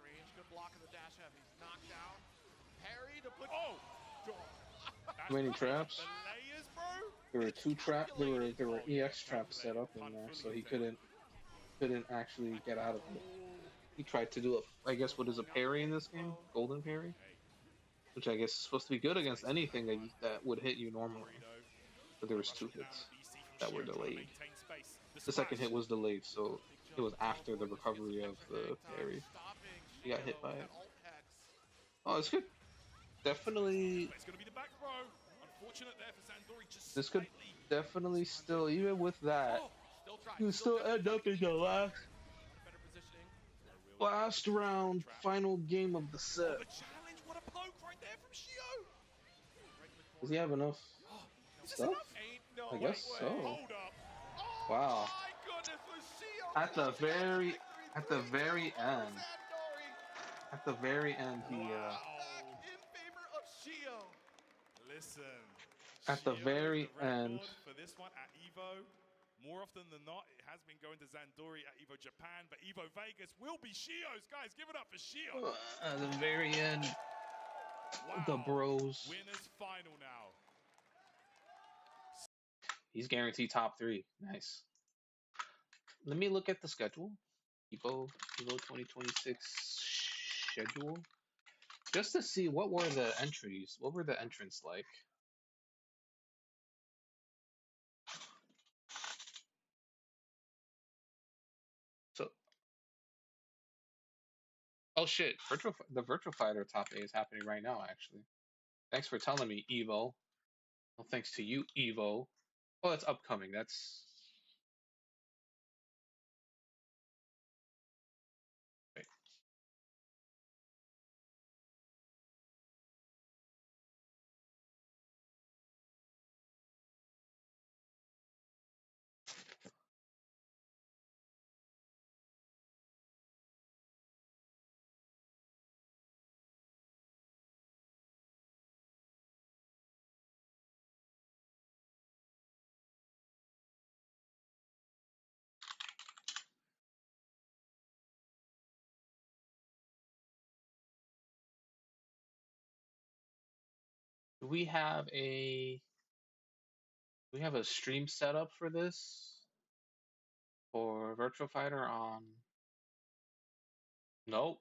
range, good block in the dash heavy. He's knocked down. Parry to put. Oh! Too many traps. There were there were EX traps set up in there, so he couldn't actually get out of it. He tried to do I guess what is a parry in this game, golden parry, which I guess is supposed to be good against anything that would hit you normally. But there was 2 hits that were delayed. The second hit was delayed, so it was after the recovery of the parry. He got hit by it. Oh, this could definitely. This could definitely still, even with that, you still end up in the last round, final game of the set. Does he have enough stuff? I guess so. Wow. At the very end. At the very end, he Listen. At the very end. For this one at EVO. More often than not, it has been going to Zandori at EVO Japan, but EVO Vegas will be Shio's. Guys, give it up for Shio. At the very end. Wow. The bros. Winners final now. He's guaranteed top 3. Nice. Let me look at the schedule. EVO 2026 schedule. Just to see what were the entries. What were the entrants like? So, oh shit! The Virtual Fighter top 8 is happening right now. Actually, thanks for telling me, EVO. Well, thanks to you, EVO. Oh, that's upcoming. That's. Wait. Do we have a stream setup for this? For Virtual Fighter on. Nope.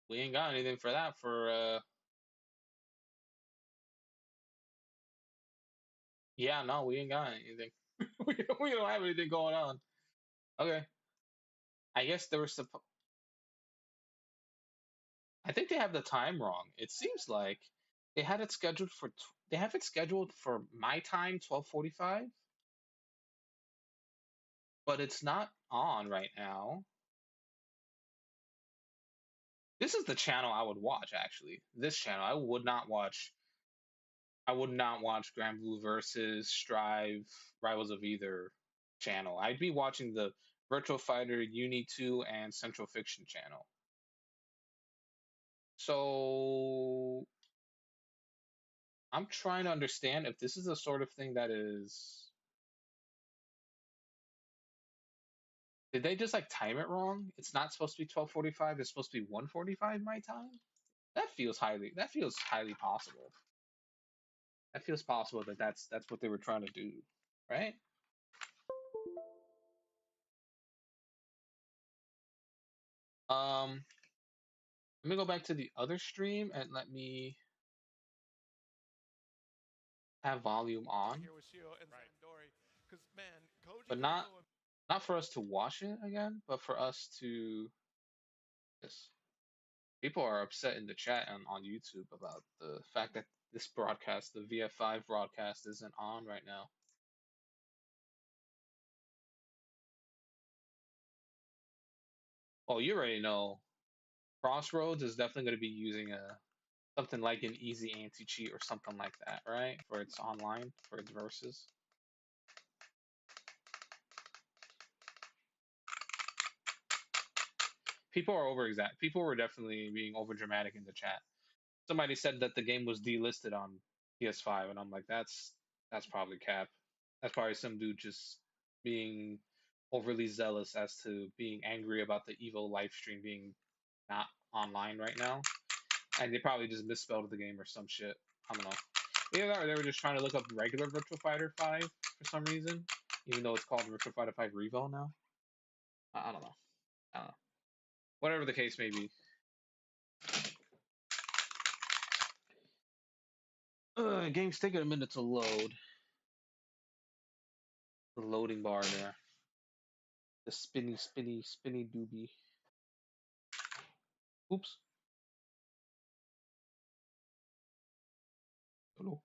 We ain't got anything for that for yeah, no, we ain't got anything. we don't have anything going on. Okay. I guess there was I think they have the time wrong. It seems like they had it scheduled for they have it scheduled for my time 12:45, but it's not on right now. This is the channel I would watch actually. This channel I would not watch. I would not watch Grand Blue versus Strive Rivals of Either channel. I'd be watching the Virtual Fighter Uni 2 and Central Fiction channel. So I'm trying to understand if this is the sort of thing that is. Did they just like time it wrong? It's not supposed to be 12:45. It's supposed to be 1:45 my time. That feels highly possible. That feels possible that that's what they were trying to do, right? Let me go back to the other stream and let me have volume on, Here with Shio and Sandori, because man, Koji but gonna go not for us to watch it again, but for us to. Yes, people are upset in the chat and on YouTube about the fact that this broadcast, the VF5 broadcast, isn't on right now. Oh, you already know. Crossroads is definitely going to be using something like an easy anti-cheat or something like that, right? For its online, for its verses. People were definitely being over dramatic in the chat. Somebody said that the game was delisted on PS5, and I'm like, that's probably cap. That's probably some dude just being overly zealous as to being angry about the EVO live stream being not online right now. And they probably just misspelled the game or some shit. I don't know. Either that or they were just trying to look up regular Virtual Fighter 5 for some reason, even though it's called Virtual Fighter 5 REVO now. I don't know. Whatever the case may be. Game's taking a minute to load. The loading bar there. The spinny doobie. Oops. Hello.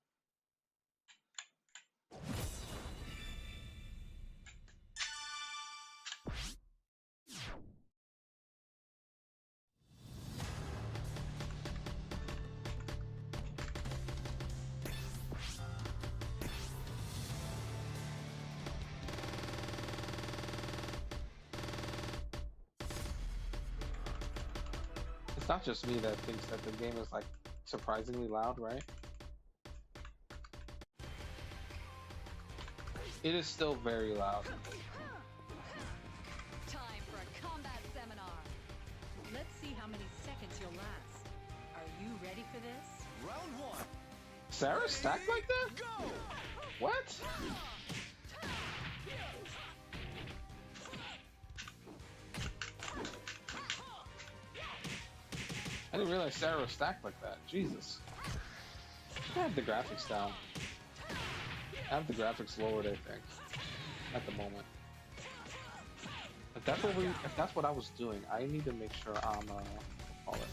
It's not just me that thinks that the game is like surprisingly loud, right? It is still very loud. Time for a combat seminar. Let's see how many seconds you'll last. Are you ready for this? Round one. Sarah stacked like that? Go! What? I didn't realize Sarah was stacked like that. Jesus. I have the graphics down. I have the graphics lowered, I think, at the moment. If that's what I was doing, I need to make sure I'm call it.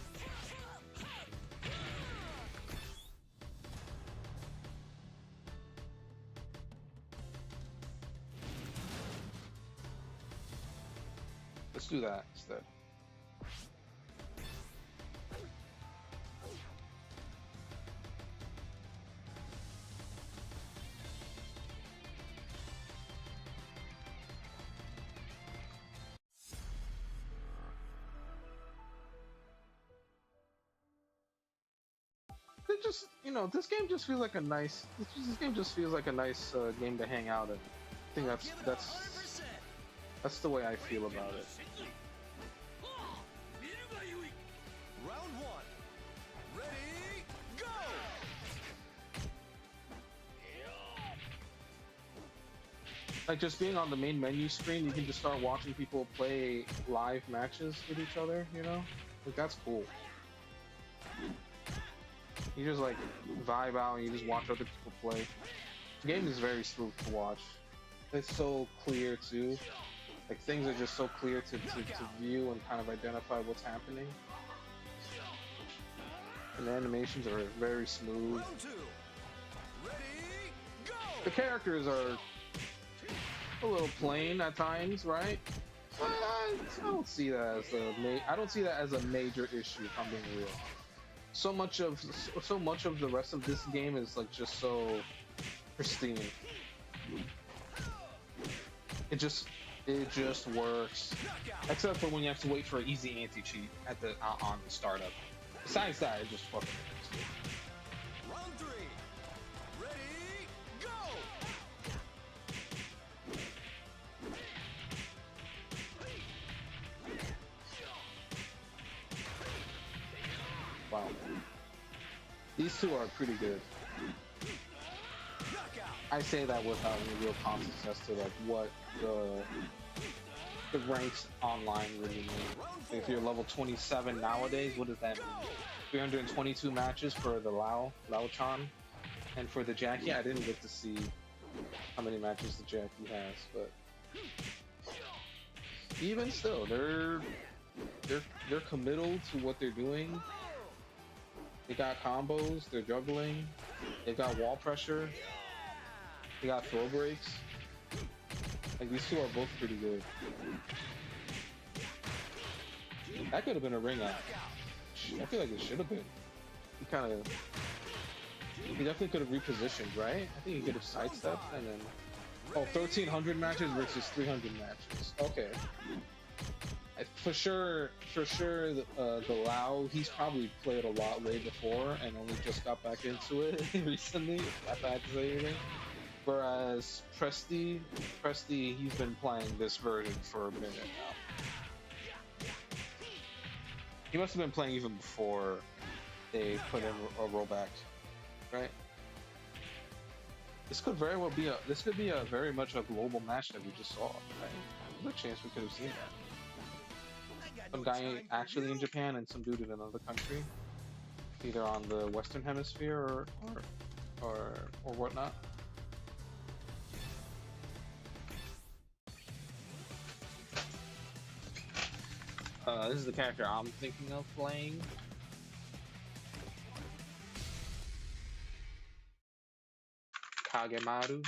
Let's do that instead. It just, this game just feels like a nice. This game just feels like a nice game to hang out in. I think that's the way I feel about it. Round one. Ready, go! Like just being on the main menu screen, you can just start watching people play live matches with each other. Like that's cool. You just like vibe out and you just watch other people play. The game is very smooth to watch. It's so clear too. Like things are just so clear to view and kind of identify what's happening. And the animations are very smooth. Round two. Ready, go! The characters are a little plain at times, right? But I don't see that as a major issue, if I'm being real. So much of the rest of this game is like just so pristine. it just works. Except for when you have to wait for an easy anti-cheat at the on the startup. Besides that, it just fucking works. Round 3. Ready, go! Wow. These two are pretty good. I say that without any real context as to like what the ranks online really mean. If you're level 27 nowadays, what does that mean? 322 matches for the Lao-chan, and for the Jackie, I didn't get to see how many matches the Jackie has, but even still, they're committal to what they're doing. They got combos, they're juggling, they got wall pressure, they got throw breaks. Like, these two are both pretty good. That could have been a ring out. I feel like it should have been. He definitely could have repositioned, right? I think he could have sidestepped and then... Oh, 1,300 matches versus 300 matches. Okay. For sure, the Lao, he's probably played a lot way before and only just got back into it recently, if I had to say anything. Whereas Presti, he's been playing this version for a minute now. He must have been playing even before they put in a rollback, right? This could very well be a very much a global match that we just saw, right? There's a chance we could have seen that. Some guy actually in Japan and some dude in another country, either on the Western Hemisphere or whatnot. This is the character I'm thinking of playing. Kagemaru.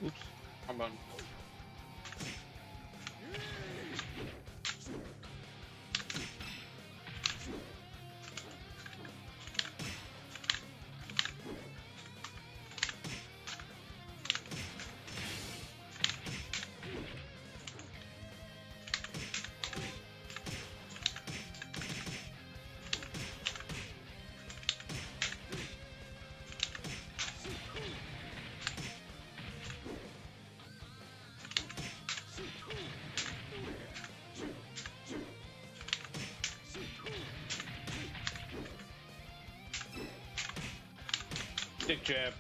Oops, I'm on. Stick jab.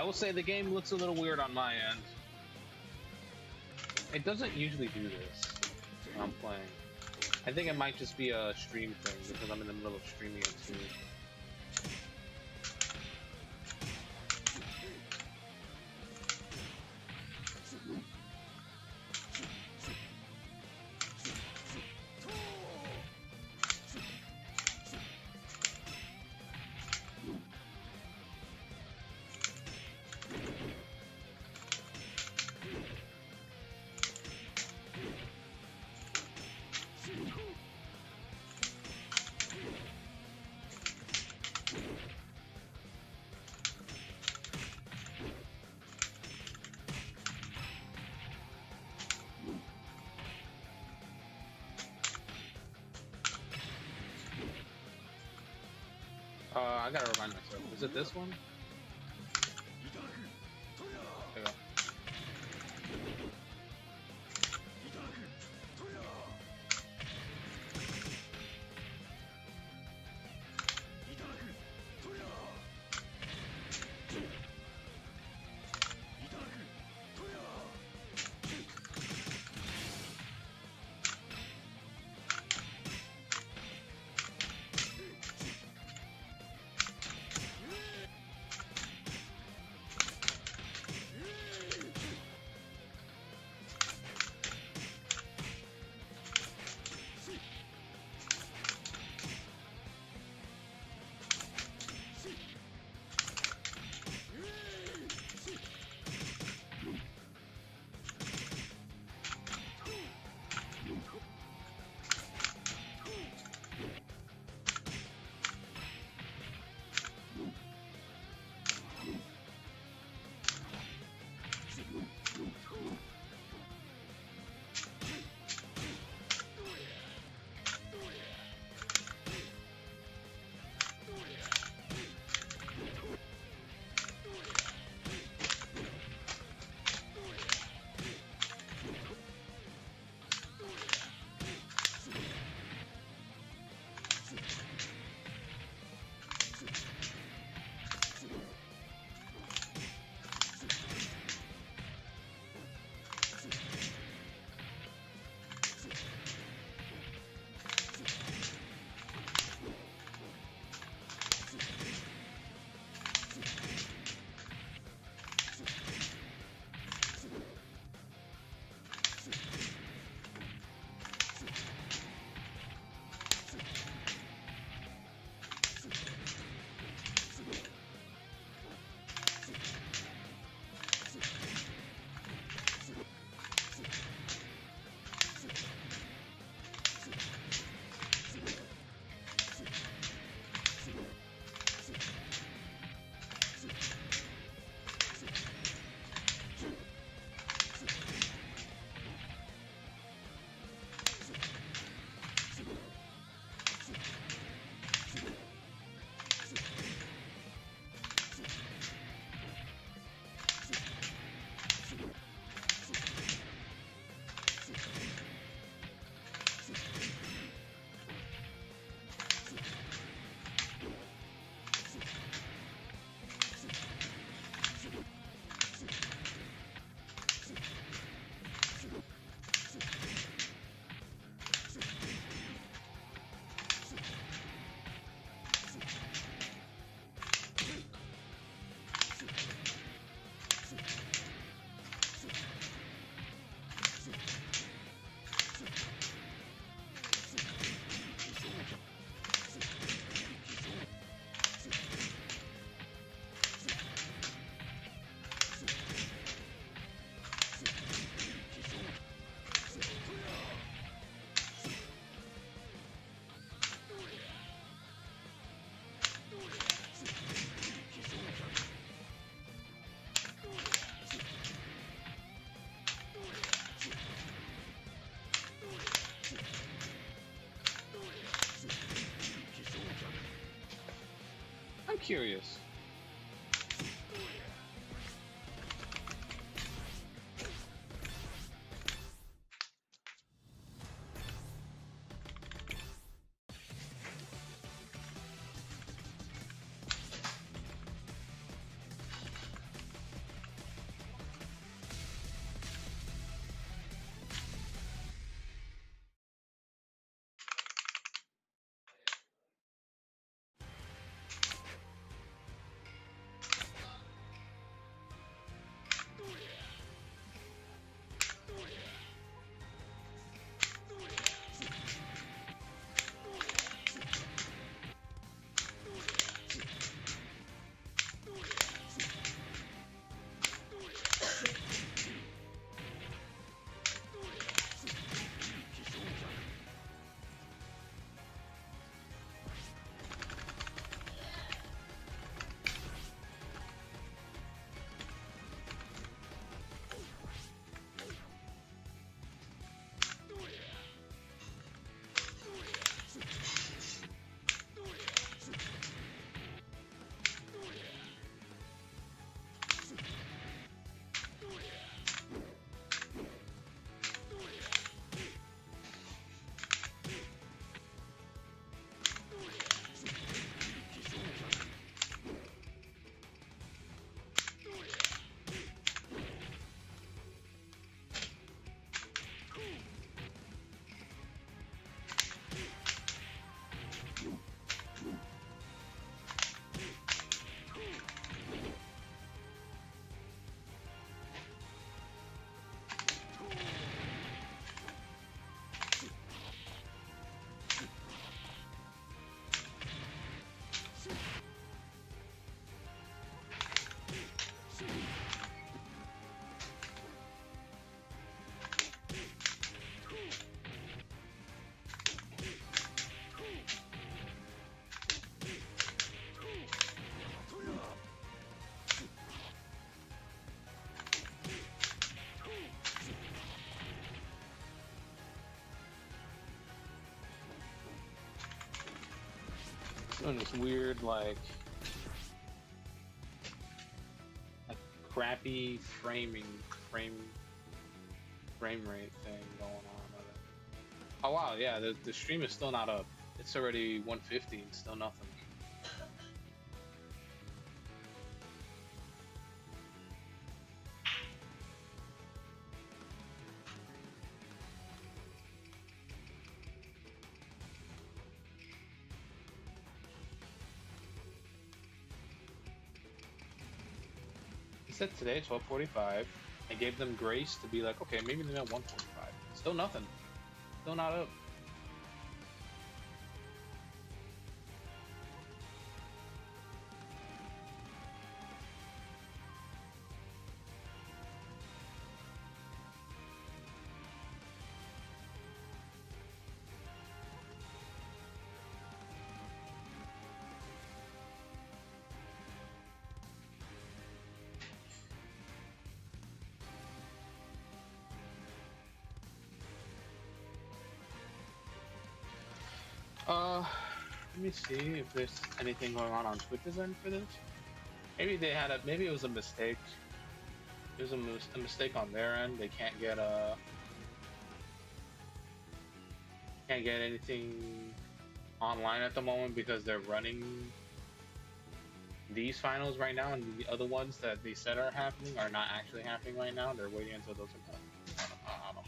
I will say the game looks a little weird on my end. It doesn't usually do this when I'm playing. I think it might just be a stream thing because I'm in the middle of streaming it too. I gotta remind myself. Is it this one? There we go. Curious. Doing this weird like crappy frame rate thing going on with it. Oh wow, yeah, the stream is still not up. It's already 150 and still nothing. He said today 12:45. I gave them grace to be like, okay, maybe they're at 145. Still nothing. Still not up. Let me see if there's anything going on Twitch's end for this. Maybe they had maybe it was a mistake. It was a mistake on their end. They can't get anything online at the moment because they're running these finals right now, and the other ones that they said are happening are not actually happening right now. They're waiting until those are done. I don't know.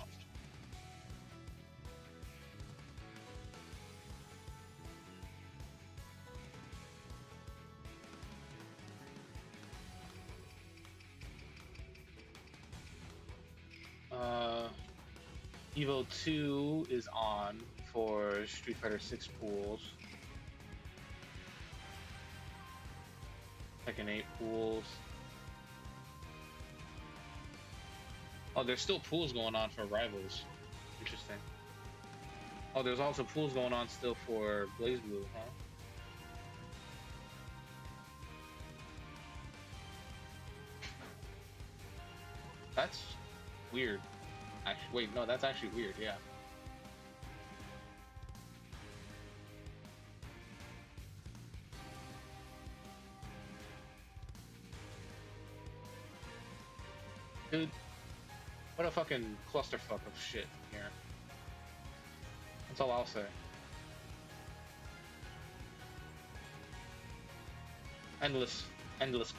EVO 2 is on for Street Fighter 6 pools. Tekken 8 pools. Oh, there's still pools going on for Rivals. Interesting. Oh, there's also pools going on still for Blaze Blue, huh? That's weird. Actually, wait, no, that's actually weird, yeah. Dude, what a fucking clusterfuck of shit here. That's all I'll say. Endless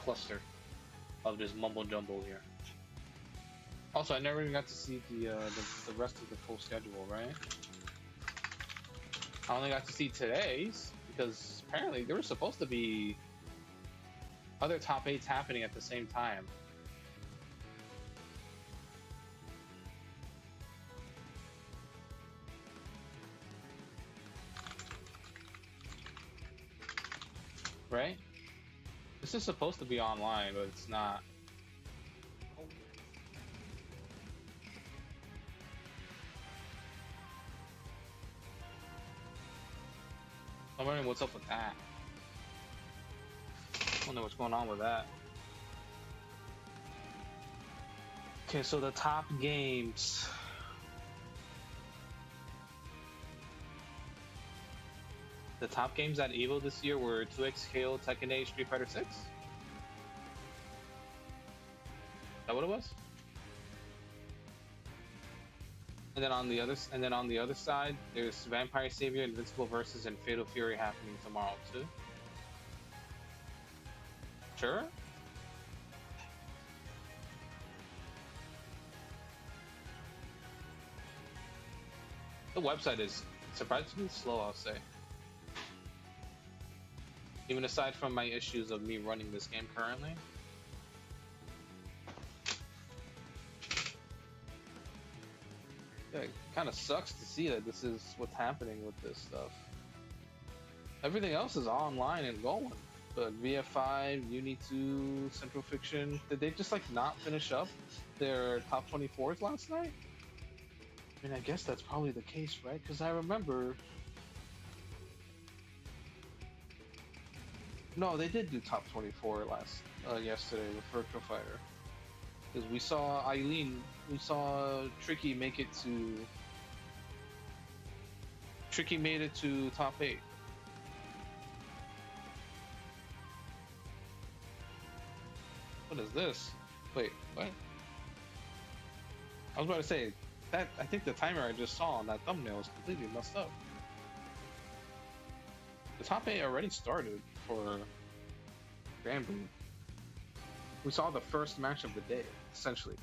cluster of just mumble jumble here. Also, I never even got to see the rest of the full schedule, right? I only got to see today's because apparently there were supposed to be other top 8s happening at the same time. Right? This is supposed to be online, but it's not. I'm wondering what's up with that. I wonder what's going on with that. Okay, so the top games. The top games at EVO this year were 2X KO, Tekken 8, Street Fighter 6? Is that what it was? And then on the other side, there's Vampire Savior, Invincible Versus, and Fatal Fury happening tomorrow too. Sure. The website is surprisingly slow, I'll say. Even aside from my issues of me running this game currently. Yeah, it kind of sucks to see that this is what's happening with this stuff. Everything else is online and going. But VF5, Uni 2, Central Fiction, did they just like not finish up their top 24s last night? I mean, I guess that's probably the case, right? Because I remember... No, they did do top 24 yesterday with Virtual Fighter. Because we saw Tricky make it to... Tricky made it to top 8. What is this? Wait, what? I was about to say that I think the timer I just saw on that thumbnail is completely messed up. The top 8 already started for Grand Blue. We saw the first match of the day, essentially.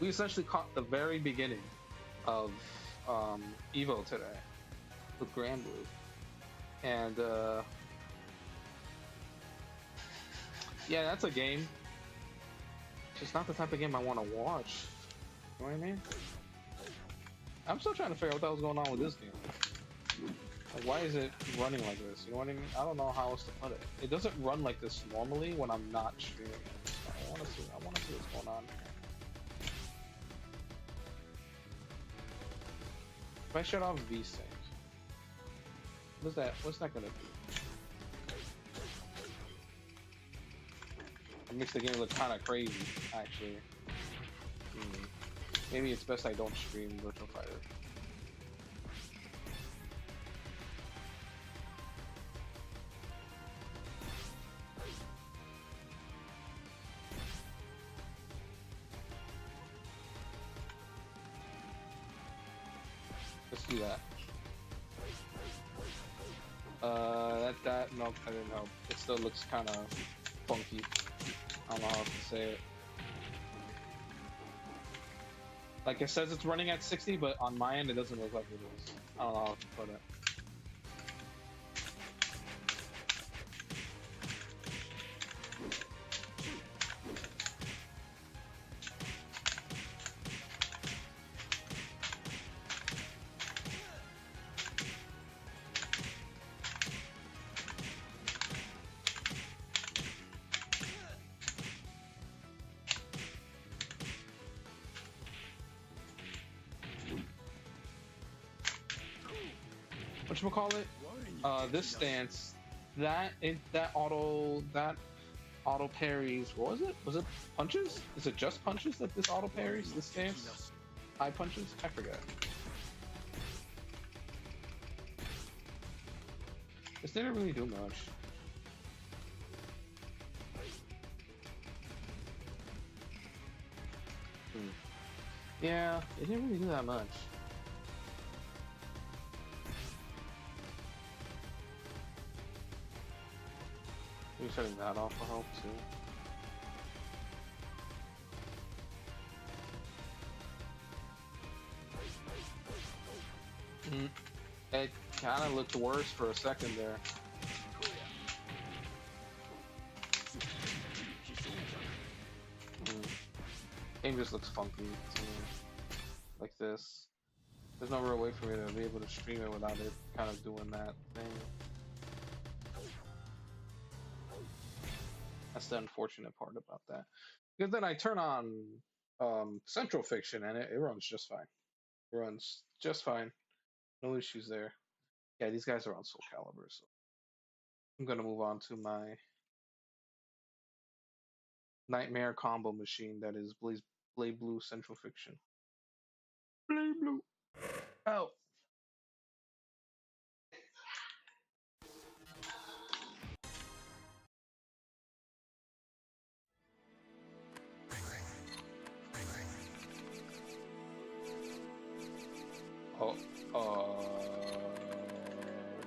We essentially caught the very beginning of EVO today with Grand Blue. And yeah, that's a game. It's just not the type of game I want to watch. You know what I mean? I'm still trying to figure out what the hell's going on with this game. Like, why is it running like this? You know what I mean? I don't know how else to put it. It doesn't run like this normally when I'm not streaming it. So I want to see what's going on here. If I shut off VSync, what's that gonna do? It makes the game look kind of crazy, actually. Maybe it's best I don't stream Virtual Fighter. Let's do that. Nope, that didn't help. It still looks kind of funky. I don't know how to say it. Like, it says it's running at 60, but on my end it doesn't look like it is. I don't know how to put it. Whatchamacallit? This stance, that auto parries. What was it? Was it punches? Is it just punches that this auto parries? This stance, high punches? I forget. This didn't really do much. Yeah, it didn't really do that much. Maybe shutting that off will help too. It kind of looked worse for a second there. Game just looks funky to me. Like this. There's no real way for me to be able to stream it without it kind of doing that thing. That's the unfortunate part about that. Because then I turn on Central Fiction and it runs just fine. It runs just fine. No issues there. Yeah, these guys are on Soul Calibur, so I'm gonna move on to my nightmare combo machine that is Blade Blue Central Fiction. Blade Blue. Oh.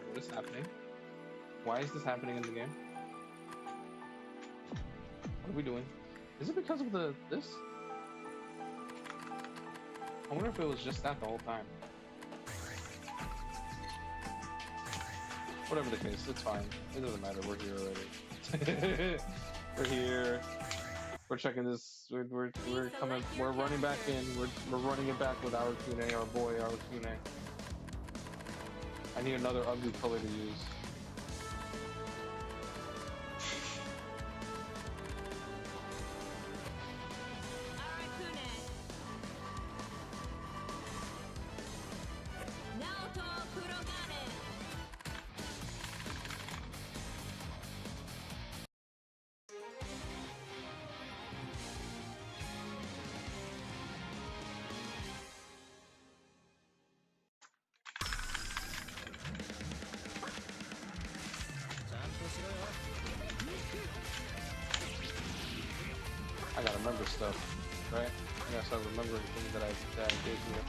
What is happening? Why is this happening in the game? What are we doing? Is it because of this? I wonder if it was just that the whole time. Whatever the case, it's fine. It doesn't matter. We're here already. We're here. We're checking this. We're coming. We're running back in. We're running it back with Arakune, our boy Arakune. I need another ugly color to use. remember stuff, right? I gotta start remembering things that I did here.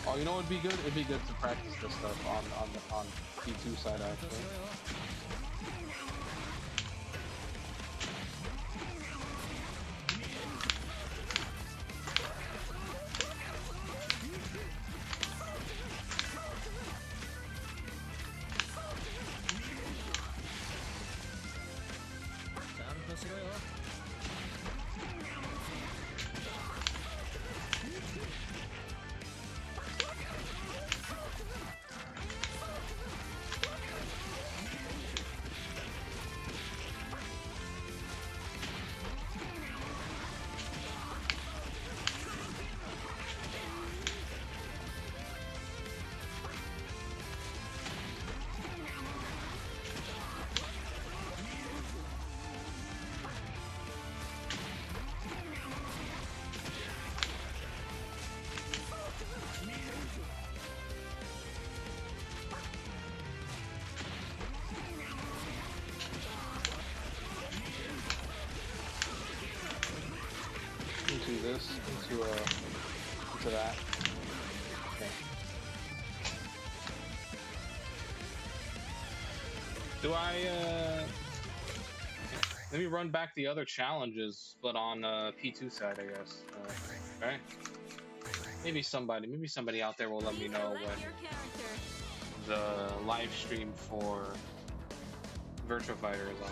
Oh, you know what'd be good? It'd be good to practice this stuff on P2 side actually. Into this, into that. Okay. Do I let me run back the other challenges, but on P2 side, I guess. Okay. Maybe somebody out there will let me know when the live stream for Virtua Fighter is on.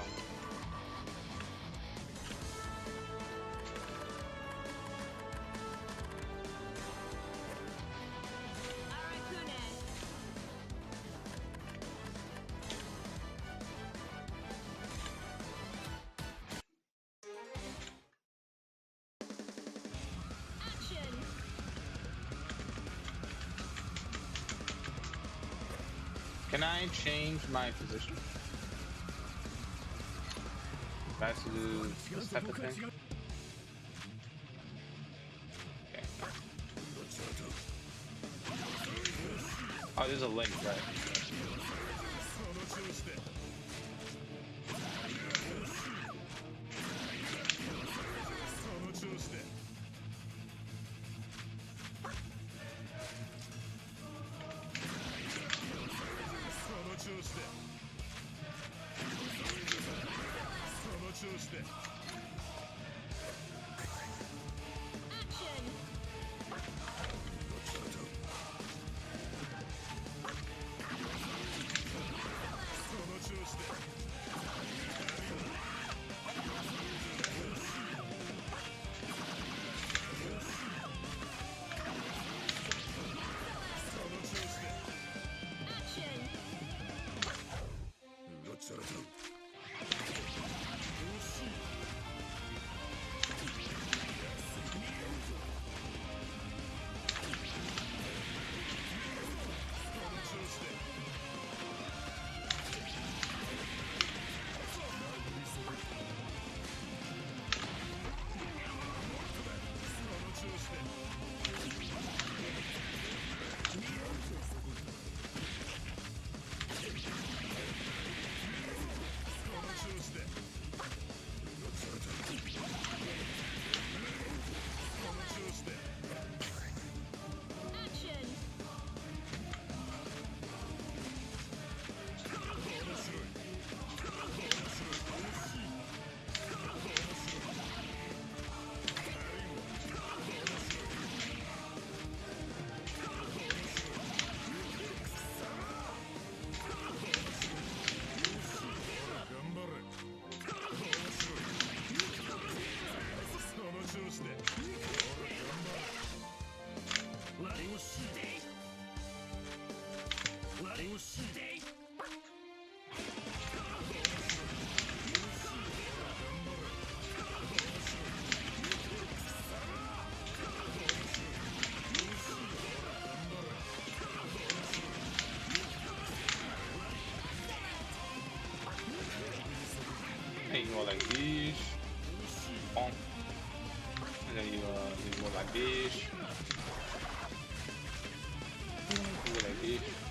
Can I change my position? Do I have to do this type of thing? Okay. Oh, there's a link, right? Hey, you go like this. Bonk. And then you go like this. Yeesh.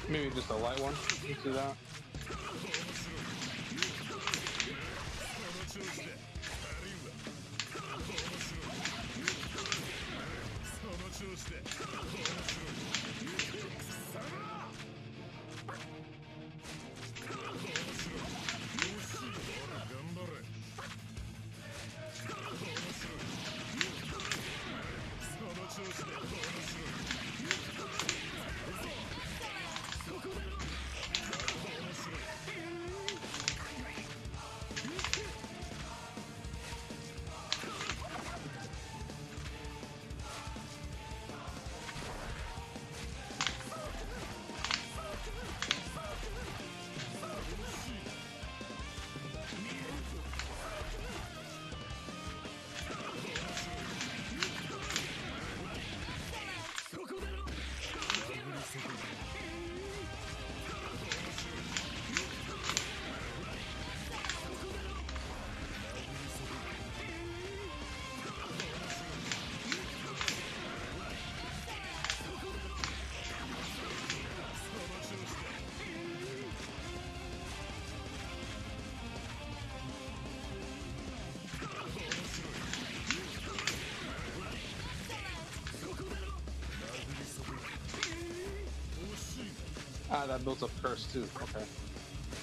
Maybe just a light one. You see that? Ah, that builds up curse too. Okay.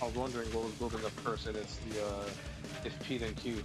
I was wondering what was building up curse, and it's the if P then Q.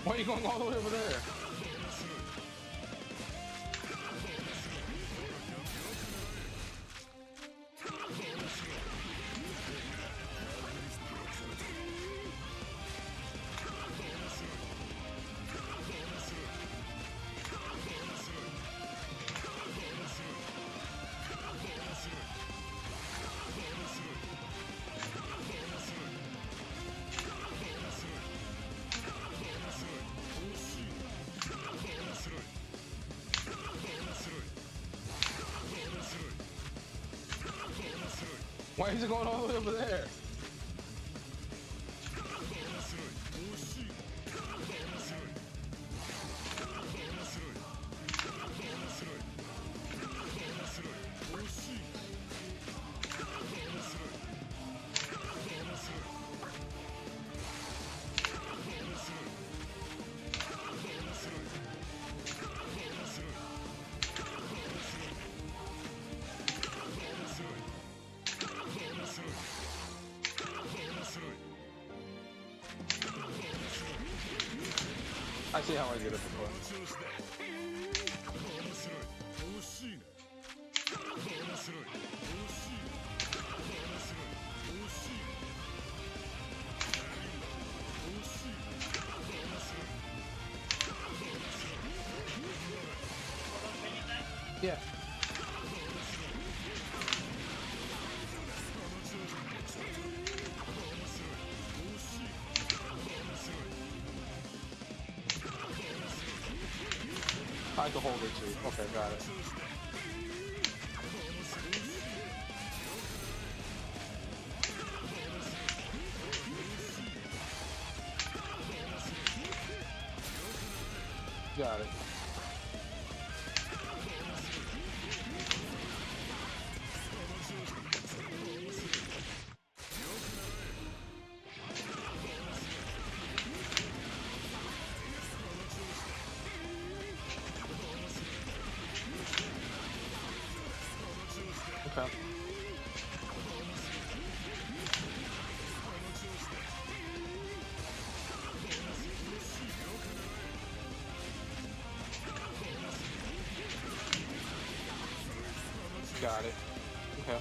Why are you going all the way over there? Why is it going all the way over there? I see how I did it before. Yeah. I can hold it too. Okay, got it. Got it. Okay. Got it. Okay.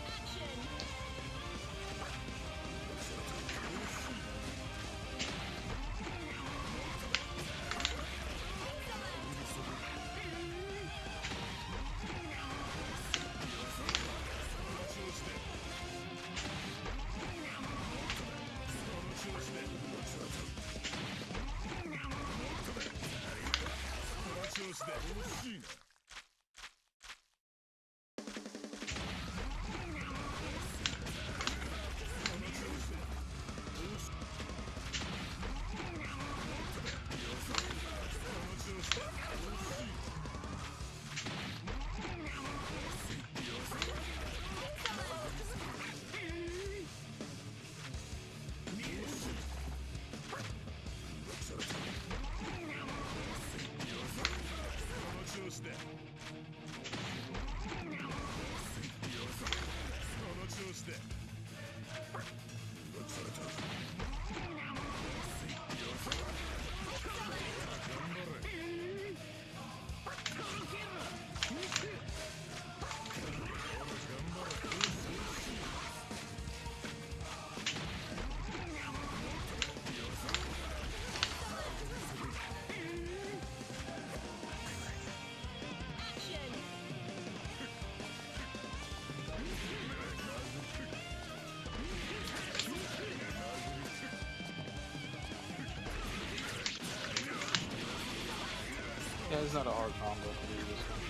is not a hard combo for me this one.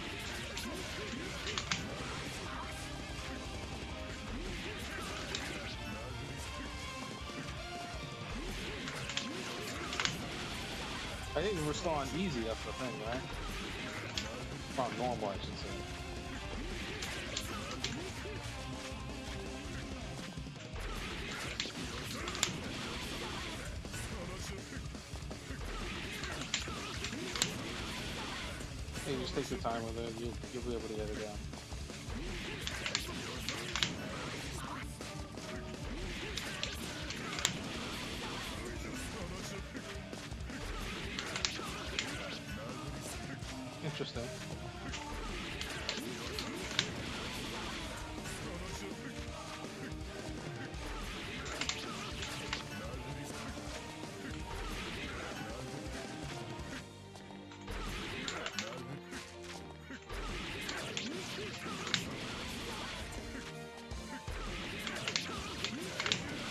I think we're still on easy, that's the thing, right? Or on normal, I should say. Hey, just take your time with it. You'll be able to get it down. Interesting.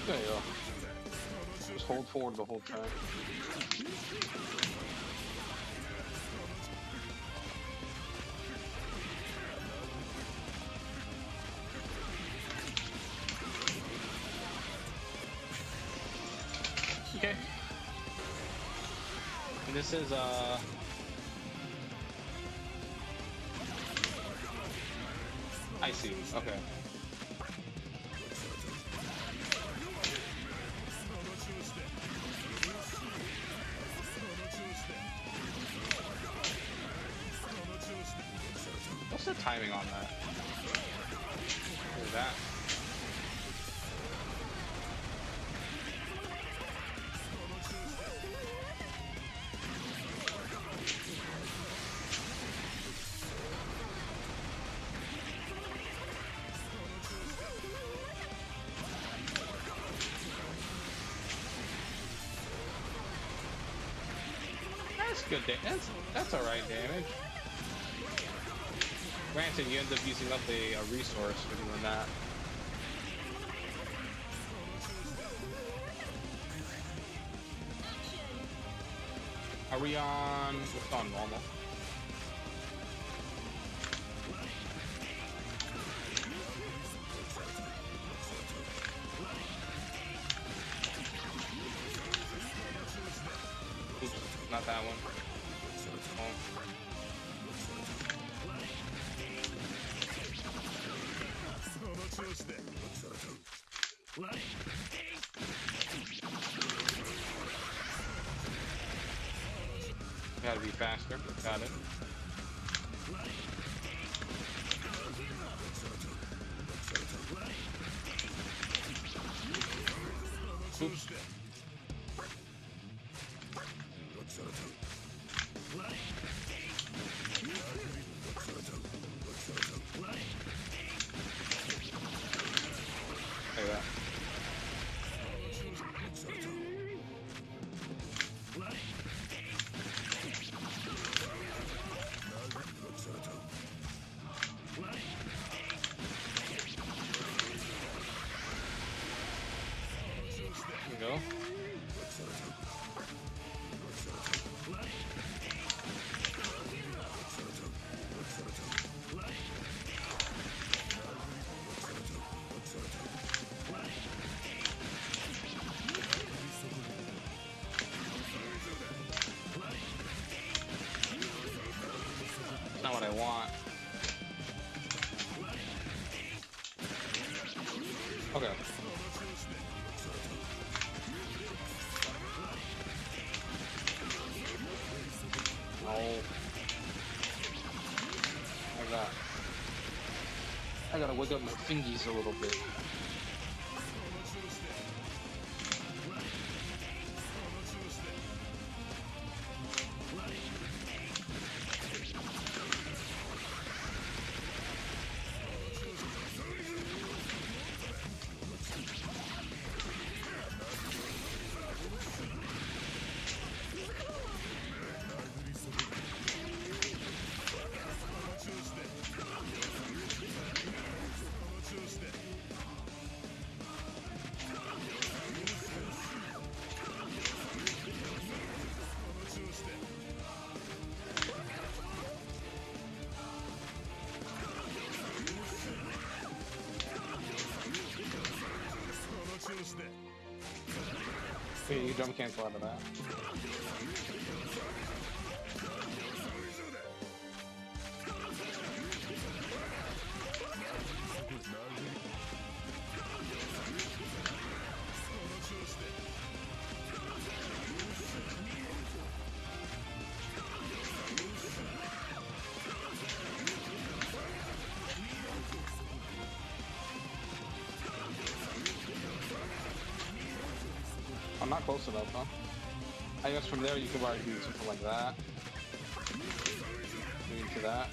There you go. Just hold forward the whole time. Okay. And this is I see. Okay. What's the timing on that? What is that? That's good. That's alright damage. Granted, you end up using up a resource for doing that. Are we on? What's on normal? Oops, not that one. Oh. Gotta be faster. Got it. Oops. Like that. There we go. Not what I want. Okay. No. I gotta wiggle my fingies a little bit. Yeah, you jump cancel out of that. I'm not close enough, huh? I guess from there you could probably do something like that. Maybe to that.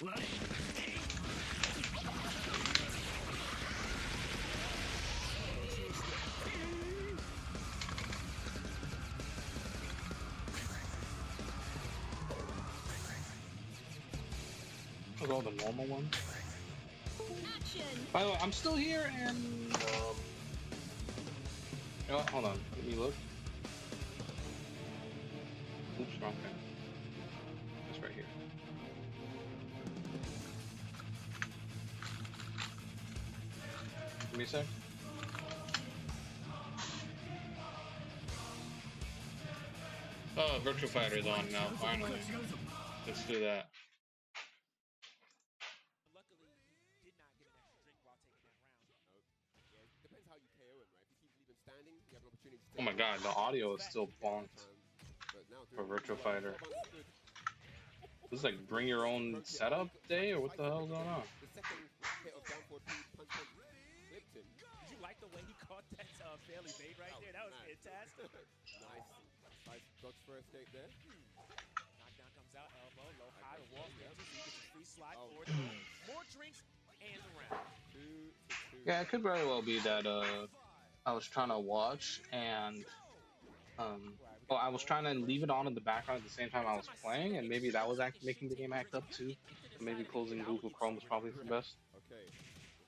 Was all the normal ones. Action! By the way, I'm still here, and you know what? Hold on. Let me look. Oops, wrong thing. It's right here. Give me a sec. Oh, Virtual Fighter's on now, finally. Let's do that. Luckily, he did not get an extra drink while taking that round. Yeah, depends how you KO him, right? If you keep leaving standing, you have an opportunity to Oh my god, the audio is still bonked But now for doing Virtual really well. Fighter. Well understood. This is like bring your own setup day, or what the hell's going on? The second hit of down forward punch flipped him. Did you like the way he caught that fairly made right there? That was Nice. fantastic. Nice dodge for escape there. Knockdown comes out, elbow, low high, the wall Yeah. catches, he gets a free slide Oh. forward. More drinks and the round. 2-2. Yeah, it could very well be that I was trying to watch and well, I was trying to leave it on in the background at the same time I was playing, and maybe that was making the game act up too. So maybe closing Google Chrome was probably for the best. Okay,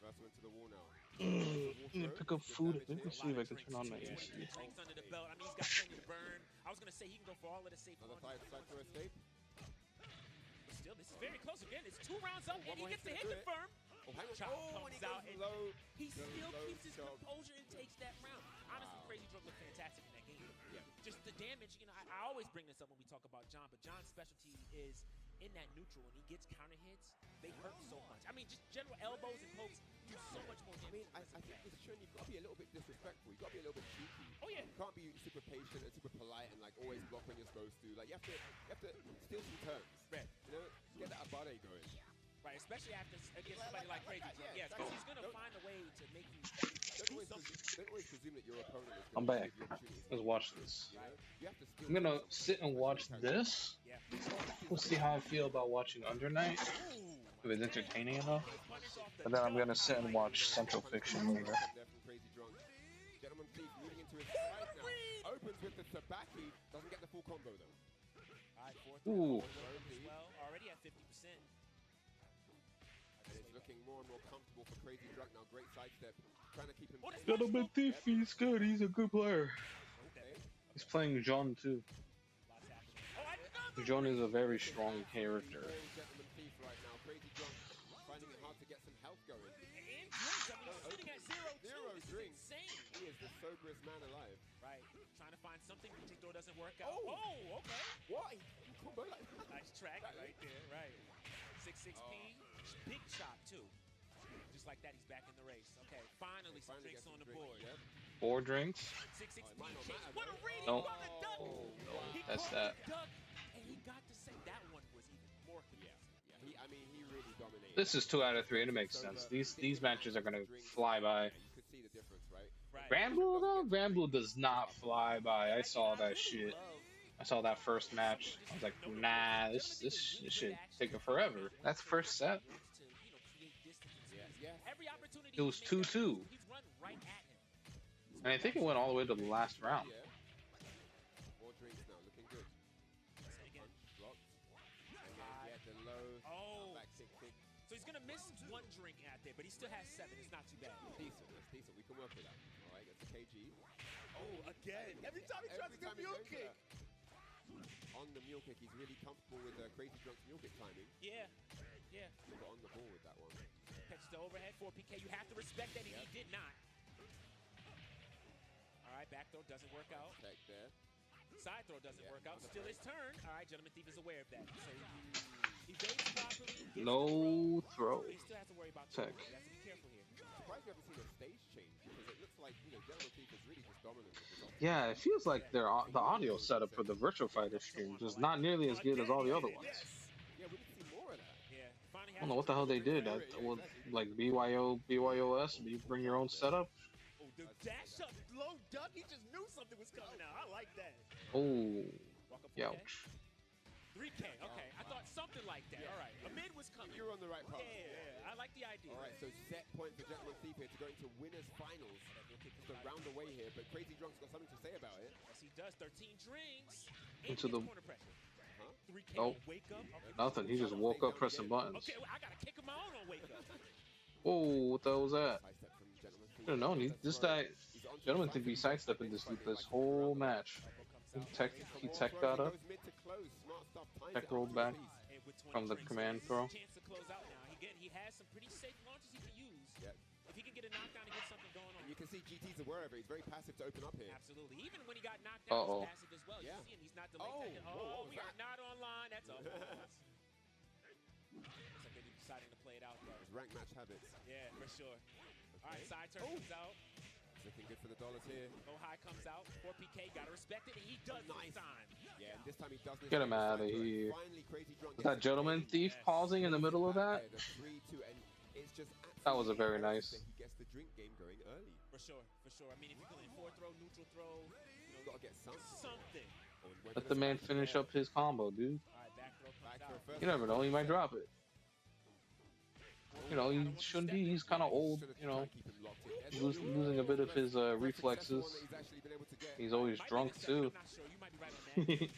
reversal into the wall now. Let me pick up food. Let me see if I can turn on my AC. Drinks under the belt. I mean, he's got plenty to burn. I was going to say he can go for all of the safe Another points. side for escape. But still, this is very close. Again, it's 2 rounds up, and he more gets the hit's hit gonna do it. confirmed. Oh, hang on. Chop Oh, and he comes out, goes and low. he still low keeps his shove. composure and takes that round. Honestly, Wow. Crazy Drug looked fantastic in that game. Yeah. Just the damage, you know, I always bring this up when we talk about John, but John's specialty is in that neutral. When he gets counter hits, they hurt so much. I mean, just general elbows and pokes do so much more I damage. mean, I think with Chun, you've got to be a little bit disrespectful. You've got to be a little bit cheeky. Oh, yeah. You can't be super patient and super polite and like always block when you're supposed to. Like you have to steal some turns. Right. You know, get that abade going. Right, especially after against somebody like Crazy that, Drug. yeah, Yes, because exactly. he's going to Don't- find a way to make you Don't do always, something. don't always presume that your opponent is I'm going to back. give you opportunities. Let's watch this. You know, you have to steal I'm gonna something. sit and watch this. Yeah. We'll see how I feel about watching Under Night. If it's entertaining enough. Punish off the And then I'm jump. gonna sit and watch Central Fiction later. There from Crazy Drunk. Gentleman Thief moving into his stride now. Opens with the Sabaki. Doesn't get the full combo though. All right, fourth Ooh. round as well. Already at 50%. And it's looking more and more comfortable for Crazy Drunk now. Great sidestep. Trying to keep him. Oh, that's Gentleman Thief, he's good. He's a good player. Okay. He's playing Jean too. Lots happening. Oh, another Jean is a very strong character. Gentleman Thief right now. Crazy Drunk finding it hard to get some health going. and drinks. I mean, he's sitting at 0-2. Zero This drinks. is insane. He is the soberest man alive. Right. Trying to find something. Neutral throw doesn't work out. Oh. Oh, okay. What? He combo like that. Nice track right there. Right. 6-6P. Big chop, too. Just like that, he's back in the race. Okay, finally some Finally drinks gets on the some board. drinks, 4 drinks. 6-6P. Oh, it might not Chase. matter, What a though. read! He Nope. caught the duck. He That's caught that. the duck, and he got to say that one was even more convincing. Yeah, he really dominated. This is 2 out of 3, and it makes sense. These matches are gonna fly by. Yeah, you could see the difference, right? Right. Granblue though? Granblue does not fly by. I saw that shit. I saw that first match. I was like, nah, this should take it forever. That's first set. Yeah. It was 2-2. He's run right at him. And I think it went all the way to the last round. Yeah. More drinks now, looking good. Say again. Blocked. And then get the low. Oh. Back kick. So he's gonna miss one drink out there, but he still has 7. It's not too bad. Decent. That's decent. We can work with that. All right, gets the KG. Oh, again. Every time he tries to do mule kick. On the mule kick, he's really comfortable with Crazy Drunk's mule kick timing. Yeah. He got on the ball with that one. Catches the overhead for PK. You have to respect that, and he did not. All right, back throw doesn't work out. Tech there. Side throw doesn't Yeah, work out. another Still break. his turn. All right, Gentleman Thief is aware of that. So he evades properly. gets the No throw. But he still has to worry about Tech. throwing. He has to be careful here. Surprised we haven't seen a stage change because it looks like Gentleman Thief is really just dominant with this offense. Yeah, it feels like the audio setup for the Virtual Fighter streams is not nearly as good as all the other ones. Yeah, we need to see more of that. Yeah. Finally I don't know what the hell they did. With like BYOS, you bring your own setup. Oh, the dash up low duck. He just knew something was coming out. I like that. Oh, Walk up 4K. ouch. 3K. Okay, I thought something like that. All right. A mid was coming. You're on the right path. Yeah. I like the idea. All right, so set point for Gentleman Thief here to go into winners finals. Just a round away here, but Crazy Drunk's got something to say about it. Yes, he does. 13 drinks. Into the corner pressure. 3K Oh. on wake up. Okay, Nothing. He just woke up pressing buttons. Okay, well, I gotta kick him out on wake up. Whoa, what the hell was that? Sidestep from Gentleman Thief. I don't know. This guy, He's onto Gentleman the think be side. sidestepping this whole match. He tech got up, Goes mid to close. Smart stuff. Times tech it. rolled back And with 20 from the drinks, command this is throw. his chance to close out now. Again, he has some pretty safe launches he can use. Yeah. If he can get a knockdown and get something going on. And you can see GT's aware of it. He's very passive to open up here. Absolutely. Even when he got knocked down, Uh-oh. he's passive as well. Yeah. You see him, he's not delayed. Oh, Second. what was We are that? not online. That's a pause. Looks like they're deciding to play it out, though. His rank match habits. Yeah, for sure. All right, Okay. side turn comes out. It's looking good for the dollars here. Low high comes out. 4PK, gotta respect it, and he does Nice. this time. Yeah, and this time he doesn't. Get him outta here. Finally, Crazy Drunk. Was that Gentleman Thief pausing in the middle of that? The 3-2, and it's just That was a very absolutely nice. that he gets the drink game going early. For sure, for sure. I mean, if you can forward throw, neutral throw, You've got to get something. something. Oh, and went Let to the man side. finish up his combo, dude. All right, back throw Back comes for a out. first. You never know. He might drop it. You know, he shouldn't be. He's kind of old. Should've You know, tried to keep him locked in. losing a bit of his First reflexes. successful one that he's actually been able to get. He's always Might be drunk the second, too. I'm not sure. You might be right on that. Okay,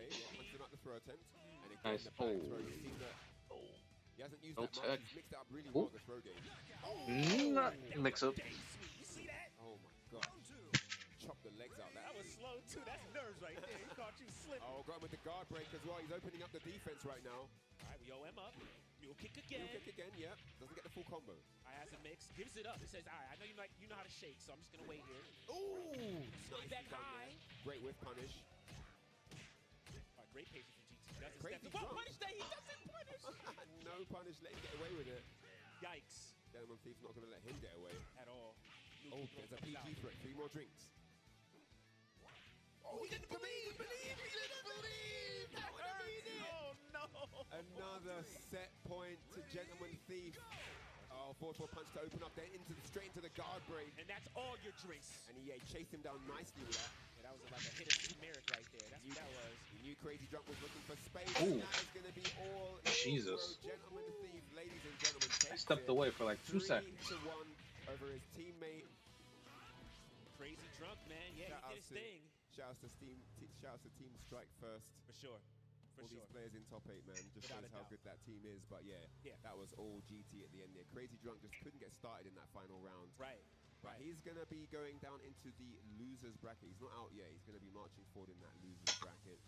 yeah, punched him out the throw attempt. And again, Nice. the back Oh. throw. You've seen that. He hasn't used No that much. tech. He's mixed it up really Oh. well, the throw game. Mix up. Dang sweet. You see that? Oh my god. Chop the legs out That was slow, too. That's nerves right there. He caught you slipping. Oh, got him with the guard break as well. He's opening up the defense right now. All right, we owe him up. Mule kick Heel again. kick again, yep. Doesn't get the full combo. I has a mix, gives it up. He says, all right, I know you know how to shake, so I'm just going to wait here. Ooh! Swing back high. Great whiff punish. All right, great patience from GT. Doesn't Crazy step. Well, drunk. punish that. He doesn't punish. No punish, let him get away with it. Yikes. Gentleman Thief's not going to let him get away. At all. Oh, there's a PG for it. 3 more drinks. Oh, he didn't believe! He didn't believe! That would have been it! Oh, no. Another set point to Gentleman Thief. Oh, 4-4 punch to open up, then straight into the guard break. And that's all your drinks. And he chased him down nicely with that. Yeah, that was like a hit of turmeric right there. That's what that was. He knew Crazy Drunk was looking for space. Ooh. That is going to be all. Jesus. So Gentleman Thief, ladies and gentlemen, I takes stepped it away for like 2 seconds. 3-1 over his teammate. Crazy drunk, man. Yeah, he did his thing. Shouts to Team Strike first. For sure. For All sure. these players in top 8, man. Just Without shows a how doubt. good that team is. But yeah, Yeah. that was all GT at the end there. Crazy Drunk just couldn't get started in that final round. Right. But he's going to be going down into the losers bracket. He's not out yet. He's going to be marching forward in that losers bracket.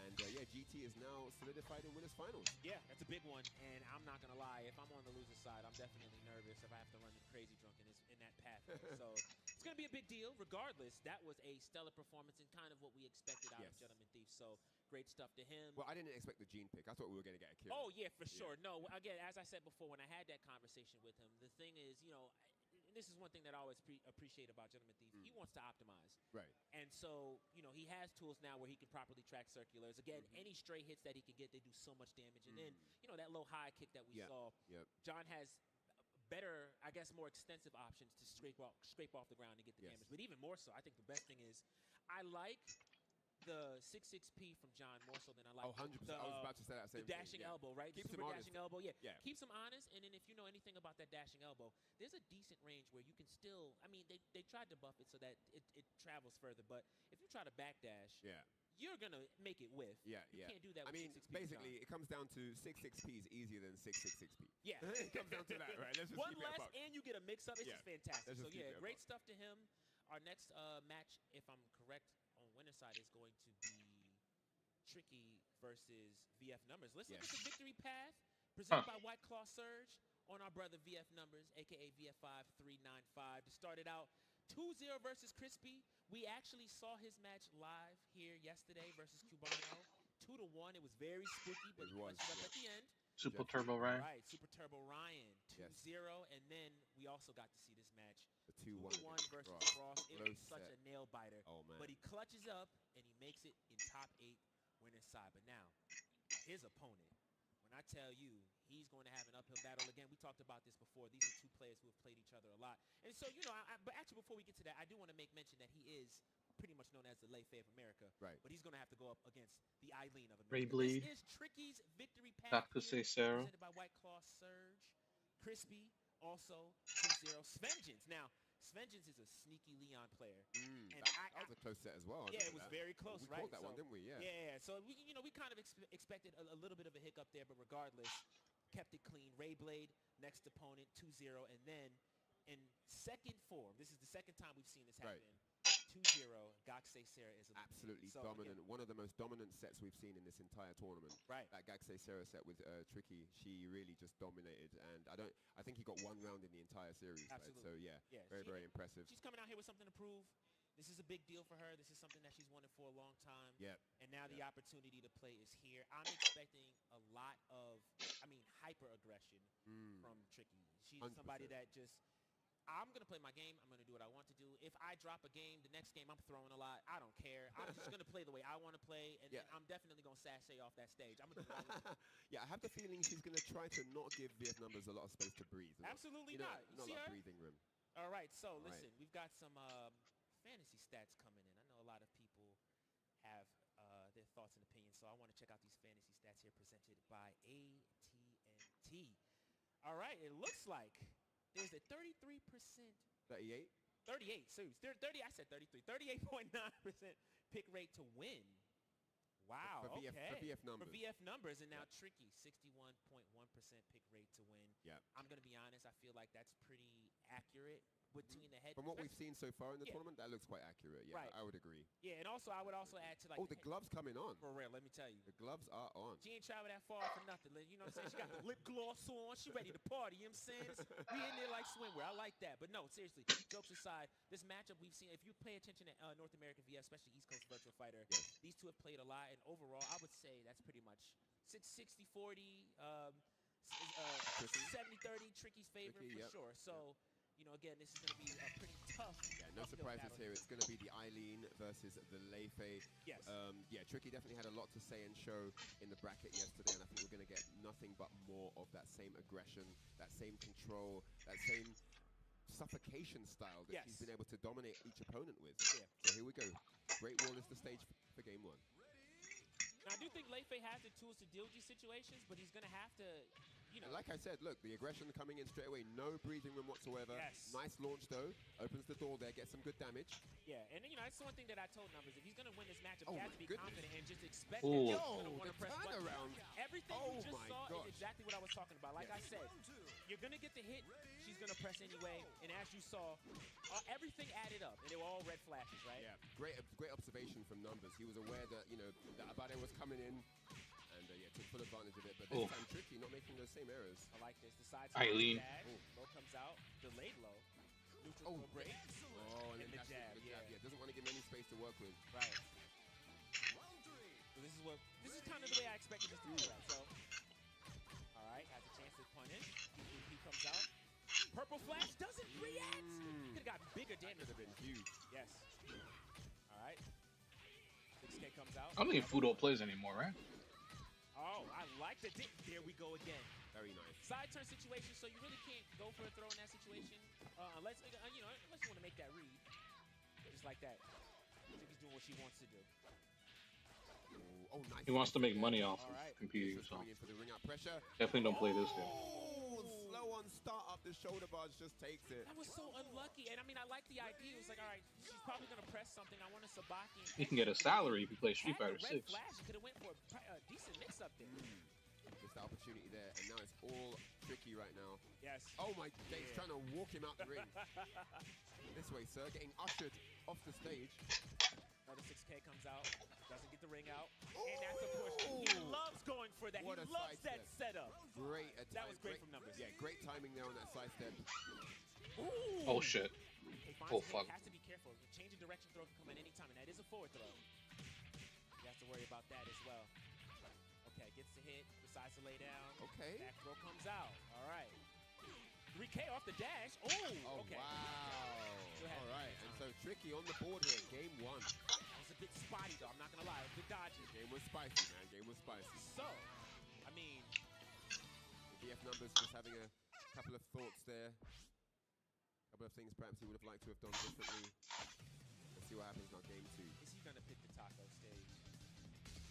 And yeah, GT is now solidified in winners finals. Yeah, that's a big one. And I'm not going to lie. If I'm on the loser side, I'm definitely nervous if I have to run the Crazy Drunk in that path. So it's going to be a big deal. Regardless, that was a stellar performance and kind of what we expected out of Yes. Gentleman Thief. So great stuff to him. Well, I didn't expect the Gene pick. I thought we were going to get a kill. Oh, yeah, for sure. No, again, as I said before, when I had that conversation with him, the thing is, this is one thing that I always appreciate about Gentleman Thief. He wants to optimize. Right. And so, he has tools now where he can properly track circulars. Again, any stray hits that he can get, they do so much damage. And then, that low high kick that we saw, Yep. John has better, I guess, more extensive options to scrape off the ground and get the Yes. damage. But even more so, I think the best thing is I like the 6-6P from John more so than I like Oh, 100%. the, I was about to say that the same thing. dashing Yeah. elbow, right? Keeps Super him honest. dashing elbow, yeah. Yeah. Keeps him honest, and then if you know anything about that dashing elbow, there's a decent range where you can still, they tried to buff it so that it travels further, but if you try to backdash, Yeah. you're going to make it whiff. Yeah, You yeah. can't do that I with mean, 6-6P. basically, it comes down to 6-6P is easier than 6-6-6P. Yeah. It comes down to that, right? Let's just One keep it a less, buck. and you get a mix-up. It's Yeah. just fantastic. Let's So, just keep yeah, it a great buck. stuff to him. Our next match, if I'm correct, on winner's side is going to be Tricky versus VF Numbers. Let's look at the victory path presented by White Claw Surge on our brother VF Numbers, a.k.a. VF5 395. To start it out, 2-0 versus Crispy. We actually saw his match live here yesterday versus Cubano. 2-1. It was very spooky, but he clutched it up at the end. Super Turbo Ryan. Right, Super Turbo Ryan, 2-0, and then we also got to see this match. The 2-1 versus Frost. Frost. It Close was such set. a nail biter. Oh, man. But he clutches up and he makes it in top 8 winner's side. But now, his opponent, when I tell you he's going to have an uphill battle again, we talked about this before. These are two players who have played each other a lot. And so, but actually before we get to that, I do want to make mention that he is pretty much known as the Lei Fei of America. Right. But he's going to have to go up against the Eileen of America. Ray Bleed. This is Tricky's victory path Takusei here, Sarah. presented by White Claw Surge. Crispy, also 2-0. Svengeance. Now, Svengeance is a sneaky Leon player. That was a close set as well. Yeah, it was very close, we right? called that one, didn't we? Yeah. Yeah. So we, we kind of expected a little bit of a hiccup there, but regardless, kept it clean. Rayblade, next opponent, 2-0, and then in second form, this is the second time we've seen this happen. 2-0, Gakusei Sarah is absolutely so dominant. Again, one of the most dominant sets we've seen in this entire tournament. Right. That Gakusei Sarah set with Tricky, she really just dominated, and I think he got one round in the entire series. Absolutely. Right? So yeah, very impressive. She's coming out here with something to prove. This is a big deal for her. This is something that she's wanted for a long time. Yep. And now the opportunity to play is here. I'm expecting a lot of, hyper aggression from Tricky. She's 100%. somebody that just, I'm going to play my game. I'm going to do what I want to do. If I drop a game, the next game I'm throwing a lot. I don't care. I'm just going to play the way I want to play, and then I'm definitely going to sashay off that stage. I'm going to do what I want. Yeah, I have the feeling she's going to try to not give VF Numbers a lot of space to breathe. Absolutely not. Not a lot of breathing room. All right, so listen, we've got some fantasy stats coming in. I know a lot of people have their thoughts and opinions, so I want to check out these fantasy stats here presented by AT&T. All right, it looks like there's a 33%. 38? 38, so 30, I said 33. 38.9% pick rate to win. Wow, for VF Numbers. For VF Numbers, and now Tricky, 61.1% pick rate to win. Yeah. I'm going to be honest, I feel like that's pretty accurate between the head. From what we've seen so far in the tournament, that looks quite accurate. Yeah, right. I would agree. Yeah, and also I would also add to like. Oh, the gloves coming on. For real, let me tell you. The gloves are on. She ain't traveled that far for nothing. You know what I'm saying? She got the lip gloss on. She ready to party. You know what I'm saying? We in there like swimwear. I like that. But no, seriously, jokes aside, this matchup we've seen, if you pay attention to North American VF, especially East Coast Virtual Fighter, these two have played a lot. And overall, I would say that's pretty much 60-40, 70-30, Tricky's favor for sure. So. Again, this is going to be a pretty tough. Yeah, no surprises here. It's going to be the Eileen versus the Leifei. Yes. Tricky definitely had a lot to say and show in the bracket yesterday, and I think we're going to get nothing but more of that same aggression, that same control, that same suffocation style that she's been able to dominate each opponent with. Yeah. So here we go. Great Wall is the stage for game one. Now, I do think Leifei has the tools to deal with these situations, but he's going to have to, Like I said, look, the aggression coming in straight away, no breathing room whatsoever. Yes. Nice launch, though. Opens the door there, gets some good damage. Yeah, and that's the one thing that I told Numbers. If he's going to win this matchup, he has to be confident and just expect that Yo, he's going to want to press turnaround. Everything you just saw is exactly what I was talking about. Like I said, you're going to get the hit. She's going to press anyway. And as you saw, everything added up. And they were all red flashes, right? Yeah, great observation from Numbers. He was aware that, that Abade was coming in. And took full advantage of it, but this time Tricky not making those same errors. I like this. The side Eileen. Low comes out, delayed low. Neutral break. And then the jab. Yeah, doesn't want to give him any space to work with. Right. So this is kind of the way I expected this to play out. So, all right, has a chance to punish. He comes out. Purple flash doesn't react. Could have got bigger damage. Could have been huge. Yes. All right. 6K comes out. I don't think Fudo plays anymore, right? Oh, I like the dip. There we go again. Very nice. Side turn situation, so you really can't go for a throw in that situation, unless you want to make that read. Just like that. Tricky's doing what she wants to do. Oh, nice. He wants to make money off of competing, so For the ring out pressure. definitely don't play this game. Slow on start up, the shoulder bars just takes it. That was so unlucky, and I mean, I like the idea. It was like, all right, she's probably gonna press something. I want a Sabaki. He can get a salary if he plays Street Fighter 6. Flash, you could have went for a decent mix up there. Just the opportunity there, and now it's all Tricky right now. Yes. Oh my days, trying to walk him out the ring. This way, sir, getting ushered off the stage. Another 6K comes out, doesn't get the ring out, and that's a push. He loves going for that. What he a loves that setup. Great attack. That was great from Numbers. Yeah, great timing there on that side step. Ooh. Oh shit. Oh fuck. Has to be careful. The change of direction throw can come at any time, and that is a forward throw. You have to worry about that as well. Okay, gets the hit, decides to lay down. Okay. Back throw comes out. All right. 3K off the dash. Oh, okay. Wow. All right, and so Tricky on the board here, game one. That was a bit spotty, though. I'm not going to lie. It was a bit dodgy. Game was spicy, man. Game was spicy. So, I mean, the VF Numbers just having a couple of thoughts there. A couple of things perhaps he would have liked to have done differently. Let's see what happens now, game two. is he going to pick the taco stage?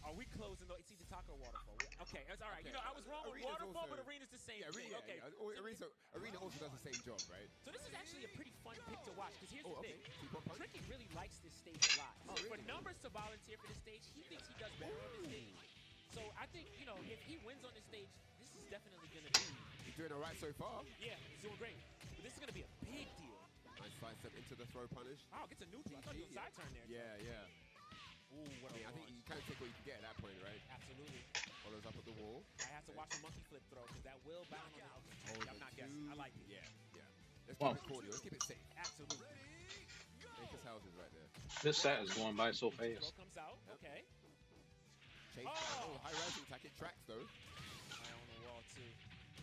Are we closing though? It's either taco or waterfall. Okay, that's all right. Okay. You know, I was wrong with Arena's waterfall, also- but arena's the same Yeah, thing. Arena, Okay. Arena also does the same job, right? So this is actually a pretty fun pick to watch because here's the okay. thing. Two-point punch? Tricky really likes this stage a lot. Oh, For really? numbers to volunteer for this stage, he thinks he does better on this stage. So I think, you know, if he wins on this stage, this is definitely going to be. He's doing all right so far. Yeah, he's doing great. But this is going to be a big deal. Nice side step into the throw punish. Wow, gets a neutral. I thought he was side turn there. Yeah, yeah. Ooh, what I mean, I think you kind of take what you can get at that point, right? Absolutely. Follows up at the wall. I have to watch the monkey flip throw because that will bound on the Oh, yeah, I'm not guessing. I like it. Yeah, yeah. Let's Wow. keep it cordial. Let's keep it safe. Absolutely. Safest houses right there. This set is going by so Throw fast. comes out. Okay. Chase Oh! high rising attack. It tracks though. Eye on the wall too.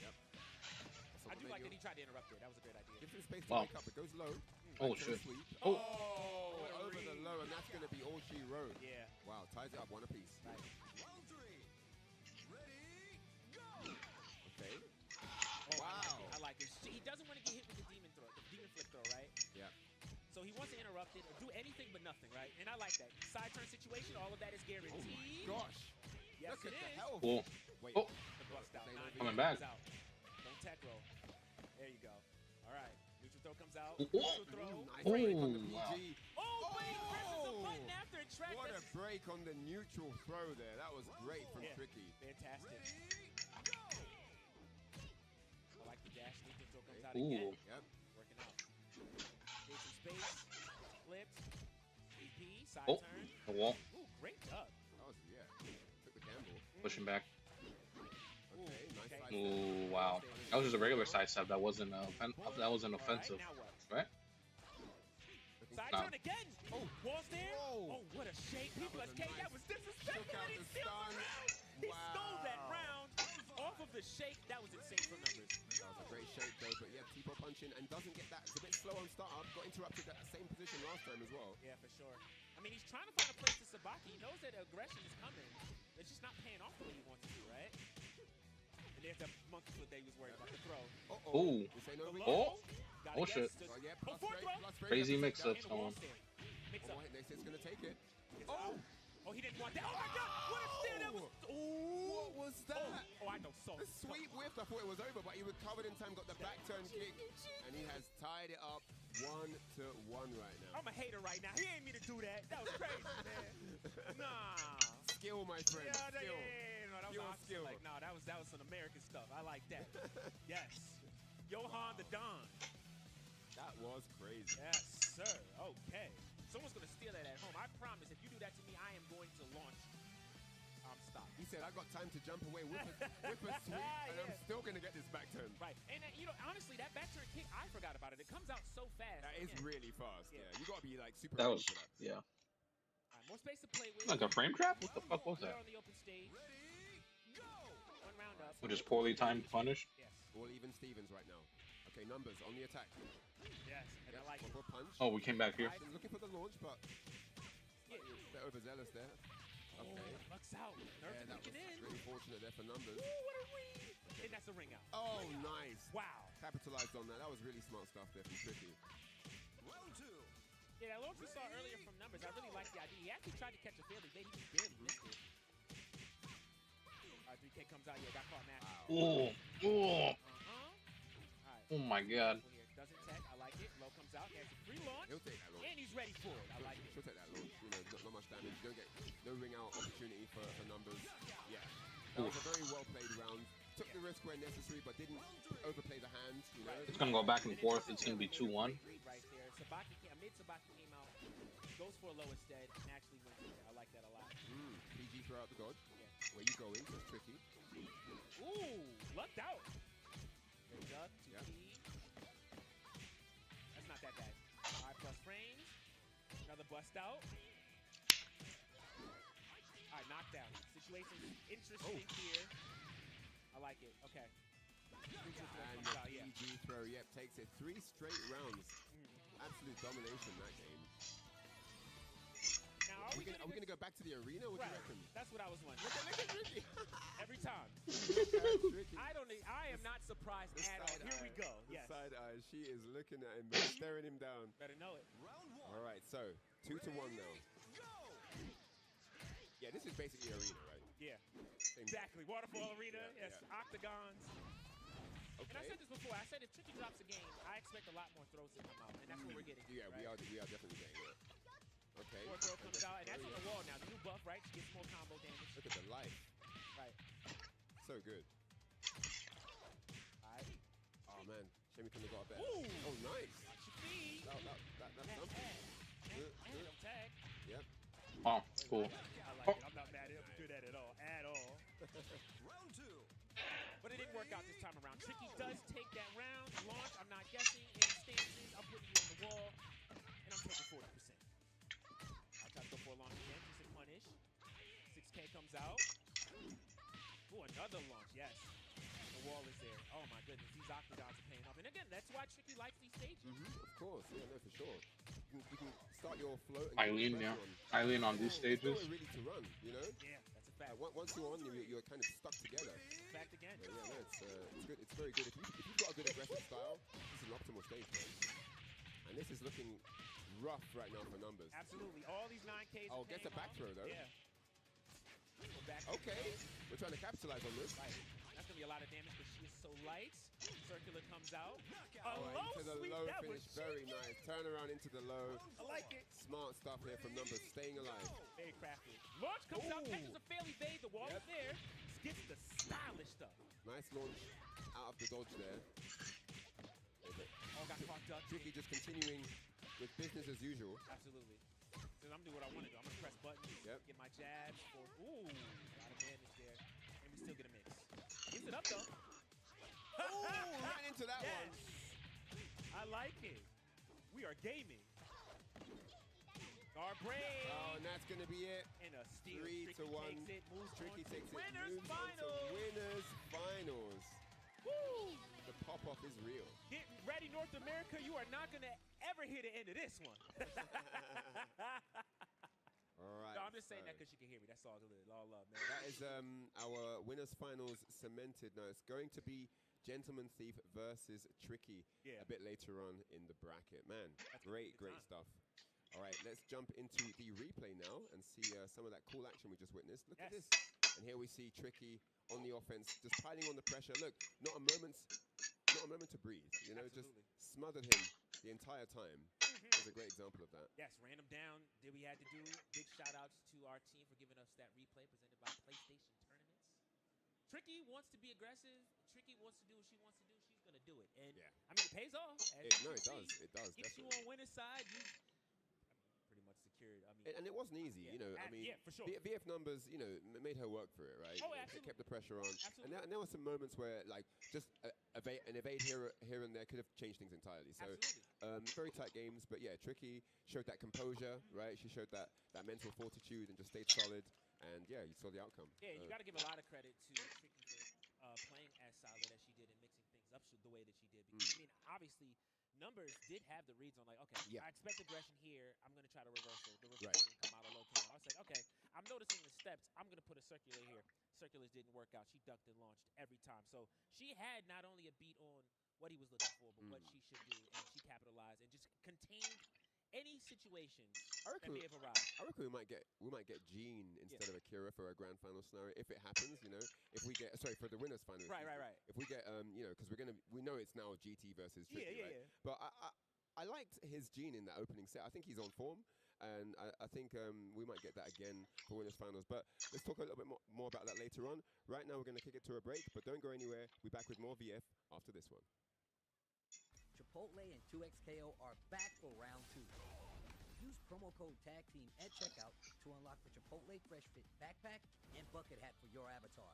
Yep. I do like that he tried to interrupt there. That was a great idea. Gives him space to Wow. wake up. It goes low. Oh, Back to the shit. sweep. Oh. What a Over the read. low, and that's going to be all she wrote. Yeah. Wow, ties it up one apiece. Right. Okay. Oh, Wow. I like it. He doesn't want to get hit with the demon throw, the demon flip throw, right? Yeah. So he wants to interrupt it or do anything but nothing, right? And I like that. Side turn situation, all of that is Oh guaranteed. my gosh. Yes, Look it at the is. health. Cool. Wait. Oh. The bust out. Staying Nine over Coming comes back. out. Don't tech roll. There you go. All right. Neutral throw comes out. Ooh. Neutral throw. Nice Oh, break on the wow. PG. Oh, but he presses the Oh! button after it track. What a That's break on the neutral throw there. That was great from Yeah. Tricky. fantastic. I like the dash. Neutral throw comes out Ooh. again. Yep. Working out. Gave some space. Flipped. EP. Side Oh. turn. The wall. Ooh, great job. That was, yeah. Took the gamble. Pushing back. Okay, nice okay. side Ooh, step. wow. That was just a regular side step. That wasn't that wasn't All right, offensive, now what? right? Side No. turn again. Oh, walls there. Whoa. Oh, what a shake. People was as a K, nice- that was shook disrespectful. out And he the steals the stun. round. He stole that Wow. round off of the shake. That was insane for numbers. That was a great shake though, but yeah, T-pop punching and doesn't get that. It's a bit slow on startup. Got interrupted at that same position last time as well. Yeah, for sure. I mean, he's trying to find a place to Sabaki. He knows that aggression is coming. It's just not paying off the way he wants it to, right? And there's that monkey flip that he was worried about. The throw. Uh-oh. Ooh. This ain't The no low. Oh. Gotta Oh, get shit. stood- Oh, yeah, Oh, plus forward break, throw. plus break. Crazy That's mix-ups And the going wall on. stand. Mix Oh, up. wait, next it's gonna take it. Gets Oh. out. Oh, he didn't want that. Oh my God! What a stand that was! What was that? Oh, I know so. The sweep whiff, I thought it was over, but he recovered in time, got the back turn kick, and he has tied it up 1-1 right now. I'm a hater right now. He ain't mean to do that. That was crazy, man. Nah. Skill, my friend, Yeah, skill. no, that was Pure awesome. skill. Like, no, that was some American stuff. I like that. Yes. Johan the Don. That was crazy. Yes, sir. Okay. Someone's gonna steal that at home. I promise. If you do that to me, I am going to launch. Stop. He said, I got time to jump away, whip a sweep, and I'm Yeah. still going to get this back turn. Right. And you know, honestly, that back turn kick, I forgot about it. It comes out so fast. That is Again. really fast, Yeah. yeah. You got to be like super That ready was for that. yeah. All right, more space to play with. Like a frame trap? What the fuck was Here that? on the open stage. One round up. Which is poorly timed punish. Yes. All even Stevens right now. Okay, numbers on the attack. Yes. And I like it. Proper punch. Oh, we came back here. Been looking for the launch, but Yeah. they're overzealous there. Okay. Oh, Lux out. Nerf Yeah, that was kicking in. really fortunate there for numbers. Ooh, what a read. And that's a ring out. Oh, nice. Wow. Capitalized on that. That was really smart stuff there from Tricky. Yeah, that launch we saw earlier from numbers, I really like the idea. He actually tried to catch a fairly late. He just barely missed it. All right, 3K comes out. Yeah, got caught match. Oh, oh, All right. oh my God. Here. Doesn't tech. I like it. Low comes out. He has a free launch. He'll take that launch. And he's ready for it. I like it. She'll take that launch. You know, not much damage. You don't get no ring out opportunity for numbers. Yeah. That was a very well played round. Took the risk where necessary, but didn't overplay the hand. You know. It's gonna go back and forth. It's gonna be 2-1. Right there. Sabaki, mid Sabaki came out, goes for a low instead, and actually wins it. I like that a lot. PG throw out the dodge. Yeah. Where you going? That's tricky. Ooh, lucked out. Goes up, 2P. Yeah. That's not that bad. 5+ frames. Another bust out. All right, knockdown. Situation interesting here. I like it. Okay. Neutral throw And comes the out, yeah. PG throw, yep, takes it 3 straight rounds. Absolute domination that game. Now, Are we gonna go back to the arena? What do you Right. reckon? That's what I was wondering. Look at Tricky. Every time. Tricky. I am not surprised The at all. side Here we eye. go. The Yes. side eye. She is looking at him, staring him down. Better know it. All right, so 2-1 now. Yeah, this is basically arena, right? Yeah, Same exactly. Waterfall arena, Yeah, yes, yeah. octagons. Okay. And I said this before. I said if Tricky drops a game, I expect a lot more throws to come out, and that's what we're getting. Yeah, right? we are definitely getting it. Okay. More throw comes out, and that's on the wall now. The new buff, right? She gets more combo damage. Look at the life. Right. So good. All right. Oh man, Shame we couldn't have got a better. Ooh. Oh, nice. Watch your feet. That's something. Don't tag. Yep. Oh, cool. I like it. I'm not mad at it. I'm good at it all. At all. Round 2. But it didn't work out this time around. Tricky does take that round. Launch, I'm not guessing. In stances, I'm putting you on the wall. And I'm taking 40%. I'll try to go for a launch again. Just a punish. 6K comes out. Ooh, another launch. Yes. The wall is there. Oh my goodness. These octagons are paying off. And again, that's why Tricky likes these stages. Of course. Yeah, no, for sure. You can start your float and Eileen, get yeah. pressure on. Eileen on these There's stages. nowhere really to run, you know? Yeah, that's a fact. Once you're on, you're kind of stuck together. Fact again. Yeah, no, it's good. It's very good. If you've got a good aggressive style, this is an optimal stage, man. And this is looking rough right now for numbers. Absolutely. All these 9Ks. Oh, gets a back throw, though. Yeah. Go back. Okay. We're trying to capitalize on this. Right. That's going to be a lot of damage, but she is so light. Circular comes out. Oh, low into the sweep. low That finish. was Very cheeky. nice. Turn around into the low. I like it. Smart stuff here from numbers. Staying alive. Very crafty. Launch comes out, Ooh. catches a fairly evade. The wall is there. Gets the stylish stuff. Nice launch out of the dodge there. All got caught up. Tricky just continuing with business as usual. Absolutely. Because I'm doing what I want to do. I'm going to press buttons, get my jabs. Ooh, a lot of damage there. And we still get a mix. Gives it up, though. Oh, right into that Yes. one. I like it. We are gaming. Guard break. Oh, and that's going to be it. And a steal. 3 to 1. Takes it, moves Tricky on to takes it. winners Moves on to finals. winners finals. Woo. The pop-off is real. Get ready, North America. You are not going to ever hear the end of this one. All right. No, I'm just saying so that because you can hear me. That's all good. All love, man. that is our winners finals cemented. Now it's going to be Gentleman Thief versus Tricky a bit later on in the bracket. Man, great stuff. All right, let's jump into the replay now and see some of that cool action we just witnessed. Look at this. And here we see Tricky on the offense, just piling on the pressure. Look, not a moment to breathe. You know, just smothered him the entire time. That's a great example of that. Yes, ran him down. Did we had to do. Big shout outs to our team for giving us that replay presented by PlayStation Tournaments. Tricky wants to be aggressive. Tricky wants to do what she wants to do. She's gonna do it, and I mean it pays off. It does. It does. Gets you on winner's side. You pretty much secured. I mean, and it wasn't easy, you know. I mean, for sure. VF numbers, you know, made her work for it, right? Oh, They kept the pressure on. Absolutely. And there were some moments where, like, just an evade here and there could have changed things entirely. So, very tight games, but yeah, Tricky showed that composure, right? She showed that mental fortitude and just stayed solid. And yeah, you saw the outcome. Yeah, you got to give a lot of credit to Tricky for playing as solid as she did and mixing things up the way that she did. Because, I mean, obviously, numbers did have the reads on, like, okay, I expect aggression here. I'm going to try to reverse it. The reverse didn't come out of low camo. I was like, okay, I'm noticing the steps. I'm going to put a circular here. Circulars didn't work out. She ducked and launched every time. So she had not only a beat on what he was looking for, but what she should do. And she capitalized and just contained any situation that may have arrived. I reckon we might get Jean instead of Akira for a grand final scenario if it happens. You know, if we get for the winners final. Right. If we get you know, because we know it's now GT versus Tricky, right? But I liked his Jean in that opening set. I think he's on form. And I think we might get that again for winners finals. But let's talk a little bit more about that later on. Right now, we're going to kick it to a break, but don't go anywhere. We'll be back with more VF after this one. Chipotle and 2XKO are back for round 2. Use promo code TAGTEAM at checkout to unlock the Chipotle Fresh Fit backpack and bucket hat for your avatar.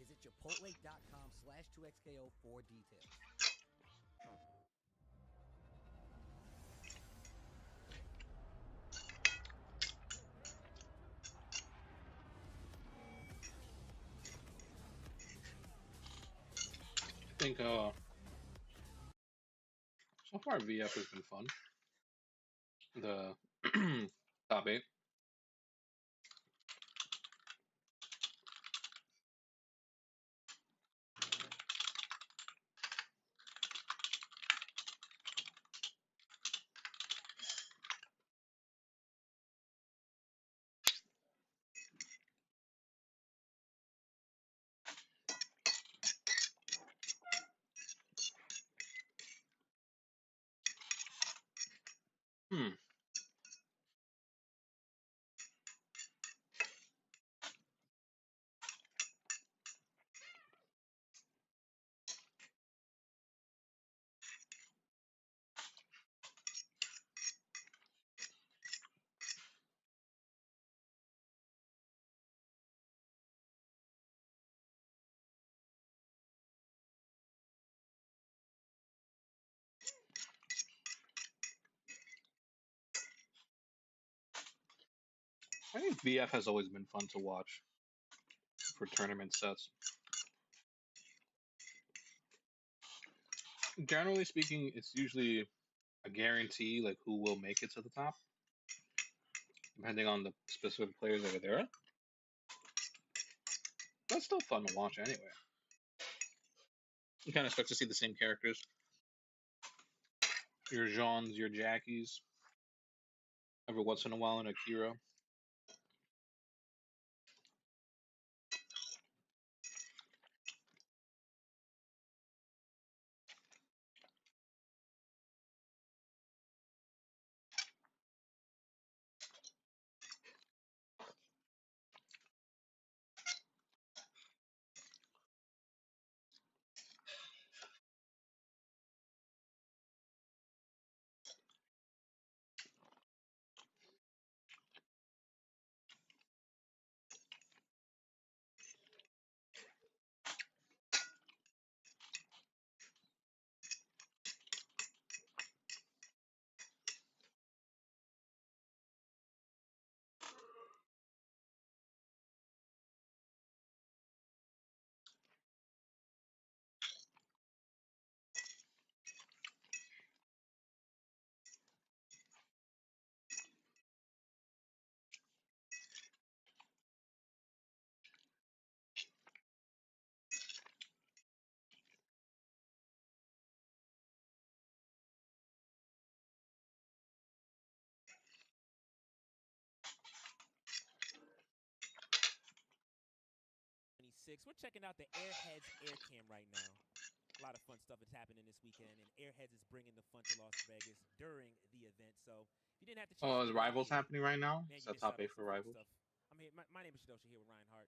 Visit chipotle.com/2XKO for details. I think so far VF has been fun. The top 8. I think VF has always been fun to watch for tournament sets. Generally speaking, it's usually a guarantee, like who will make it to the top, depending on the specific players that are there. That's still fun to watch anyway. You kind of expect to see the same characters. Your Jeans, your Jackies. Every once in a while, an Akira. We're checking out the Airheads Air Cam right now. A lot of fun stuff is happening this weekend, and Airheads is bringing the fun to Las Vegas during the event. So if you didn't have the chance Oh, to is get out Rivals here, happening right now? man, Is you that missed top out on 8 some for fun Rivals? stuff. I'm here. My name is Shadosha here with Reinhardt.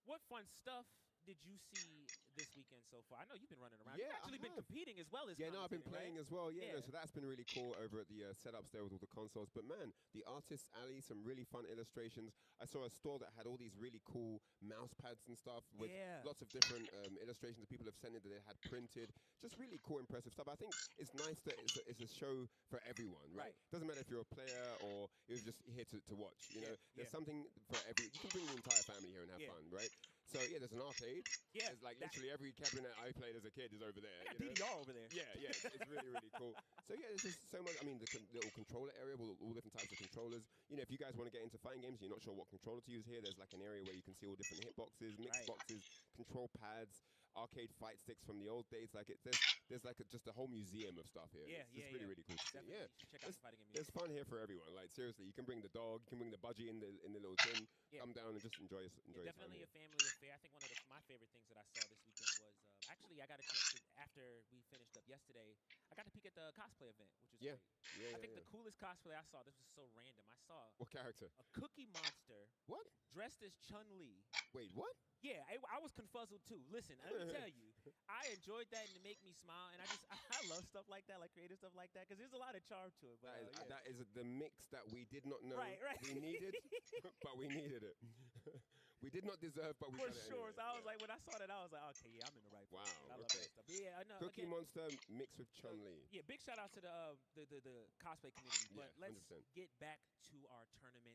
What fun stuff did you see this weekend so far? I know you've been running around. Yeah, You've actually been competing as well as I've been playing right? as well. Yeah. No, so that's been really cool over at the setups there with all the consoles. But man, the Artist's Alley, some really fun illustrations. I saw a store that had all these really cool mouse pads and stuff with lots of different illustrations that people have sent in that they had printed. Just really cool, impressive stuff. I think it's nice that it's a show for everyone, right? Doesn't matter if you're a player or you're just here to watch. You know, there's something for every. You can bring the entire family here and have fun, right? So yeah, there's an arcade. Yeah, there's like literally every cabinet I played as a kid is over there. I got DDR over there. Yeah, it's really, really cool. So yeah, there's just so much. I mean, the little controller area with all different types of controllers. You know, if you guys want to get into fighting games, and you're not sure what controller to use here. There's like an area where you can see all different hitboxes, mix boxes, control pads, arcade fight sticks from the old days. Like there's like just a whole museum of stuff here. It's really, really cool to see. Definitely check out the fighting game. There's fun here for everyone. Like seriously, you can bring the dog, you can bring the budgie in the little tin. Come down and just enjoy definitely a family affair. I think one of my favorite things that I saw this weekend was actually I got a chance to, after we finished up yesterday, I got to peek at the cosplay event, which was great. I think the coolest cosplay I saw, this was so random. I saw what character? A Cookie Monster. What? Dressed as Chun-Li. Wait, what? Yeah, I was confuzzled too. Listen, let me tell you, I enjoyed that and it made me smile. And I love stuff like that, like creative stuff like that, because there's a lot of charm to it. But that is the mix that we did not know we needed, but we needed it. We did not deserve, but we got it sure. anyway. So I was like, when I saw that, I was like, okay, yeah, I'm in the right place. Wow, I love that stuff. But yeah, I know. Cookie Monster mixed with Chun-Li. Yeah, big shout out to the cosplay community. But let's 100%. get back to our tournament.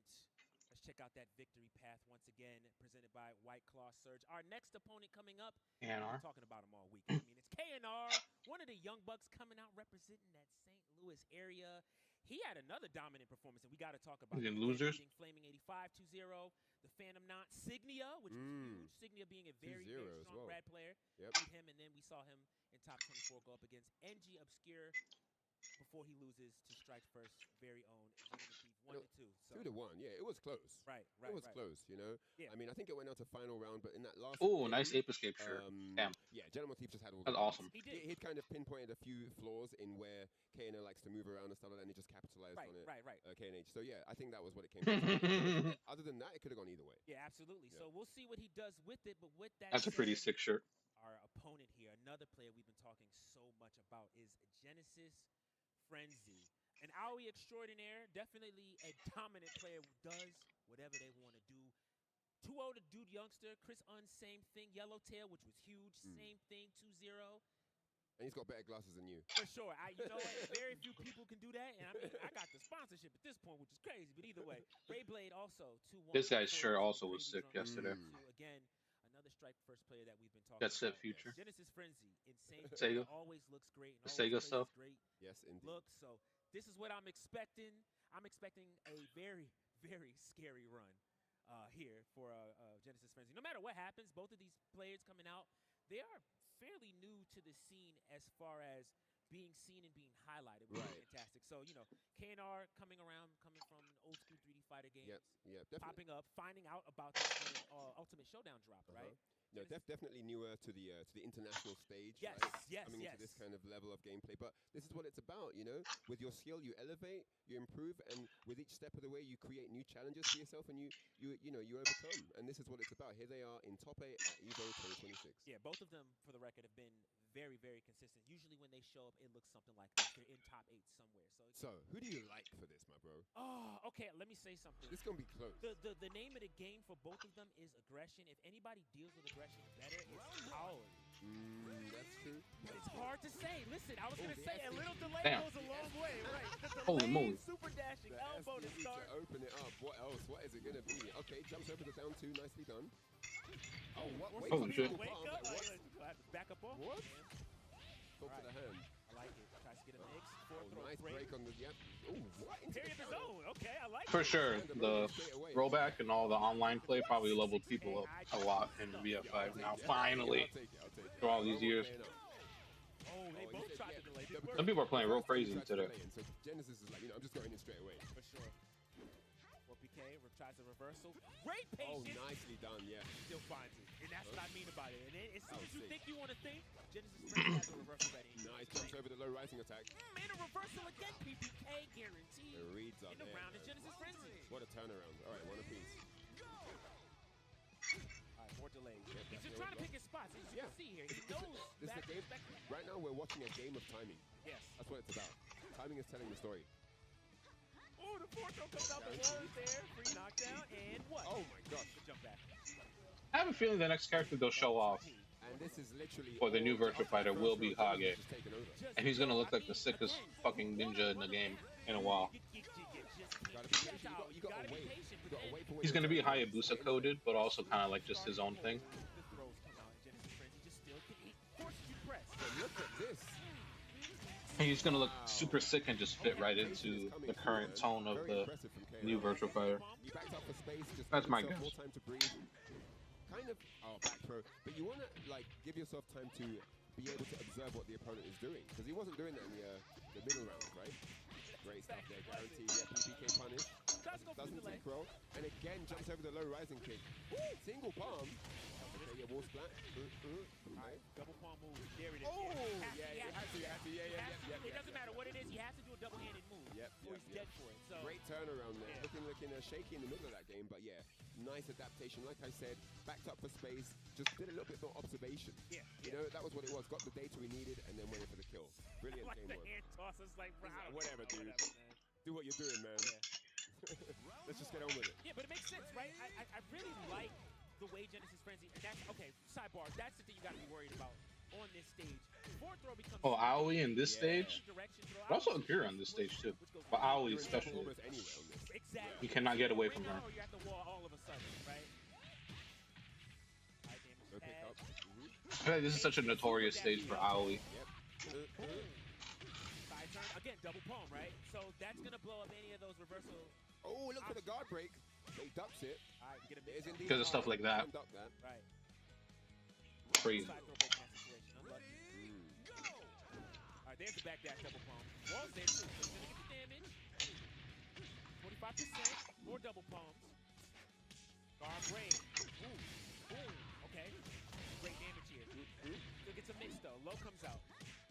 Let's check out that victory path once again, presented by White Claw Surge. Our next opponent coming up, KNR. we're talking about him all week. I mean, it's KNR, one of the young bucks coming out representing that St. Louis area. He had another dominant performance, and we got to talk about it. Losers. Beating Flaming 85 2-0. The Phantom Knot, Signia, which was huge. Signia being a very, very strong Brad player. Beat him, and then we saw him in top 24 go up against NG Obscure. before he loses to Strike First very own Gentleman Thief 1-2. So 2-1. Yeah, it was close. Right. It was close, you know. Yeah. I mean, I think it went out to final round, but in that last Oh, game, nice ape escape shirt. Damn. Yeah, Gentleman Thief just had all That's the awesome. He did. He'd kind of pinpointed a few flaws in where KNO likes to move around and stuff like that, and he just capitalized on it. Right. KNH. So yeah, I think that was what it came down to. Other than that, it could have gone either way. Yeah, absolutely. Yeah. So we'll see what he does with it. But with that, That's a pretty sick shirt. Our opponent here, another player we've been talking so much about, is Genesis Frenzy. An AOE extraordinaire, definitely a dominant player who does whatever they want to do. 2-0 to Dude Youngster. Chris Un, same thing. Yellowtail, which was huge, same thing. 2-0. And he's got better glasses than you. For sure. You know what? Very few people can do that. And I mean, I got the sponsorship at this point, which is crazy. But either way, Rayblade also 2-1. This guy's shirt also was sick yesterday. Again, another Strike First player that we've been talking That's about. it, future. Genesis Frenzy, insane. Sega. Always looks great. And Sega always stuff. Great Yes, indeed. look. So this is what I'm expecting. I'm expecting a very, very scary run here for Genesis Frenzy. No matter what happens, both of these players coming out, they are fairly new to the scene as far as being seen and being highlighted, which is fantastic. So, you know, KNR coming around, coming from old school 3D fighter games, definitely. popping up, finding out about this when Ultimate Showdown dropped, right? No, definitely newer to the international stage. Yes, right? Coming into this kind of level of gameplay, but this is what it's about, you know. With your skill, you elevate, you improve, and with each step of the way, you create new challenges for yourself, and you overcome. And this is what it's about. Here they are in top 8 at EVO 2026. Yeah, both of them, for the record, have been very, very consistent. Usually, when they show up, it looks something like this. They're in top 8 somewhere. So who do you like for this, my bro? Oh, okay. Let me say something. This is gonna be close. The name of the game for both of them is aggression. If anybody deals with aggression better, it's Paul. That's true. It's hard to say. Listen, I was gonna say a little delay Damn. goes a long way, right? The Holy delay, moly. super dashing, elbow to SDE start. to open it up. What else? What is it gonna be? Okay, jumps over the down 2. Nicely done. Oh, what? Wait, Holy shit. Wake palm, up. like, what? Back up off. What? Yeah. Go to the hand. I like it. Tries to get a mix. Oh, Fourth throw nice break. break on the Ooh, what? Into Parry the of the counter. zone. Okay, I like For it. sure, the rollback and all the online play probably leveled people up a lot in VF5 now. Finally, I'll take it. for all these years. Oh, they both said, tried to delay. Didn't work. Some people are playing real crazy today. So Genesis is like, I'm just going in straight away. For sure. 4PK tries a reversal. Great Oh, patience. nicely done, yeah. Still finds it. And that's what I mean about it. And then as soon as you sick. think you want to think, Genesis Frenzy has a reversal ready. Nice, jumps over the low rising attack. And a reversal again. PPK guaranteed. The reads up In the there. round is Genesis Frenzy. What a turnaround. All right, one apiece. All right, more delays. Yep, He's just that's trying to right. pick his spots. As you can see here, he knows This is that a game. Right now, we're watching a game of timing. Yes. That's what it's about. Timing is telling the story. Oh, the fourth throw comes out the walls there. Free knockdown. And what? Oh my gosh. Good jump back. I have a feeling the next character they'll show off And this is literally for the new all- virtual fighter will be Genesis Hage. just taken over. And he's gonna look like the sickest fucking ninja in the game in a while. Gotta be patient. You gotta wait. You gotta wait for when He's your gonna be turn comes. Hayabusa coded, but also kind of like just his own thing. The throws come out. Genesis Frenzy just still he forces you to press. But look at this. And he's gonna look super sick and just fit right into the current tone of the new virtual fighter. He backed up for space, just That's give my himself guess. more time to breathe. Kind of, back throw. But you want to give yourself time to be able to observe what the opponent is doing, because he wasn't doing that in the middle round, right? Great stuff there, guaranteed. Yeah, PPK punish. Doesn't take roll, and again jumps over the low rising kick. Single palm. Okay, yeah, wall splat. Alright, double palm move. There it is. Oh, He yeah, it has to, yeah. It doesn't matter what it is. He has to do a double-handed move. Yep, Or he's dead for it. So Great turnaround there. Yeah. Looking shaky in the middle of that game, but yeah, nice adaptation. Like I said, backed up for space, just did a little bit more observation. Yeah. You know, that was what it was. Got the data we needed, and then went in for the kill. Brilliant like game the work. hand toss is like, bro, I don't Whatever, know, dude. whatever, man. Do what you're doing, man. Yeah. Let's just get on with it. Yeah, but it makes sense, right? I really like the way Genesis Frenzy, and that's, okay, sidebar, that's the thing you got to be worried about on this stage. Fourth throw becomes... Oh, Aoi in this stage? Direction throw. But also Akira on this stage too. But Aoi especially. Almost anywhere on this. Exactly. You cannot get away from her. Or you're at the wall all of a sudden, right? High damage Go pick pad. up. I feel like this is such a notorious stage for Aoi. Yep. Side turn. Again, double palm, right? So that's going to blow up any of those reversal. Oh, look for the guard break. He ducks it. All right, get a It is indeed Because of stuff like that. Duck that. Right. Crazy. Side throw break in that situation. Unlucky. All right, there's the back dash double palm. Wall's there too, so he's gonna get the damage. 45%, more double palms. Guard braid. Ooh, ooh, okay. Great damage here. Still gets a mix though. Low comes out.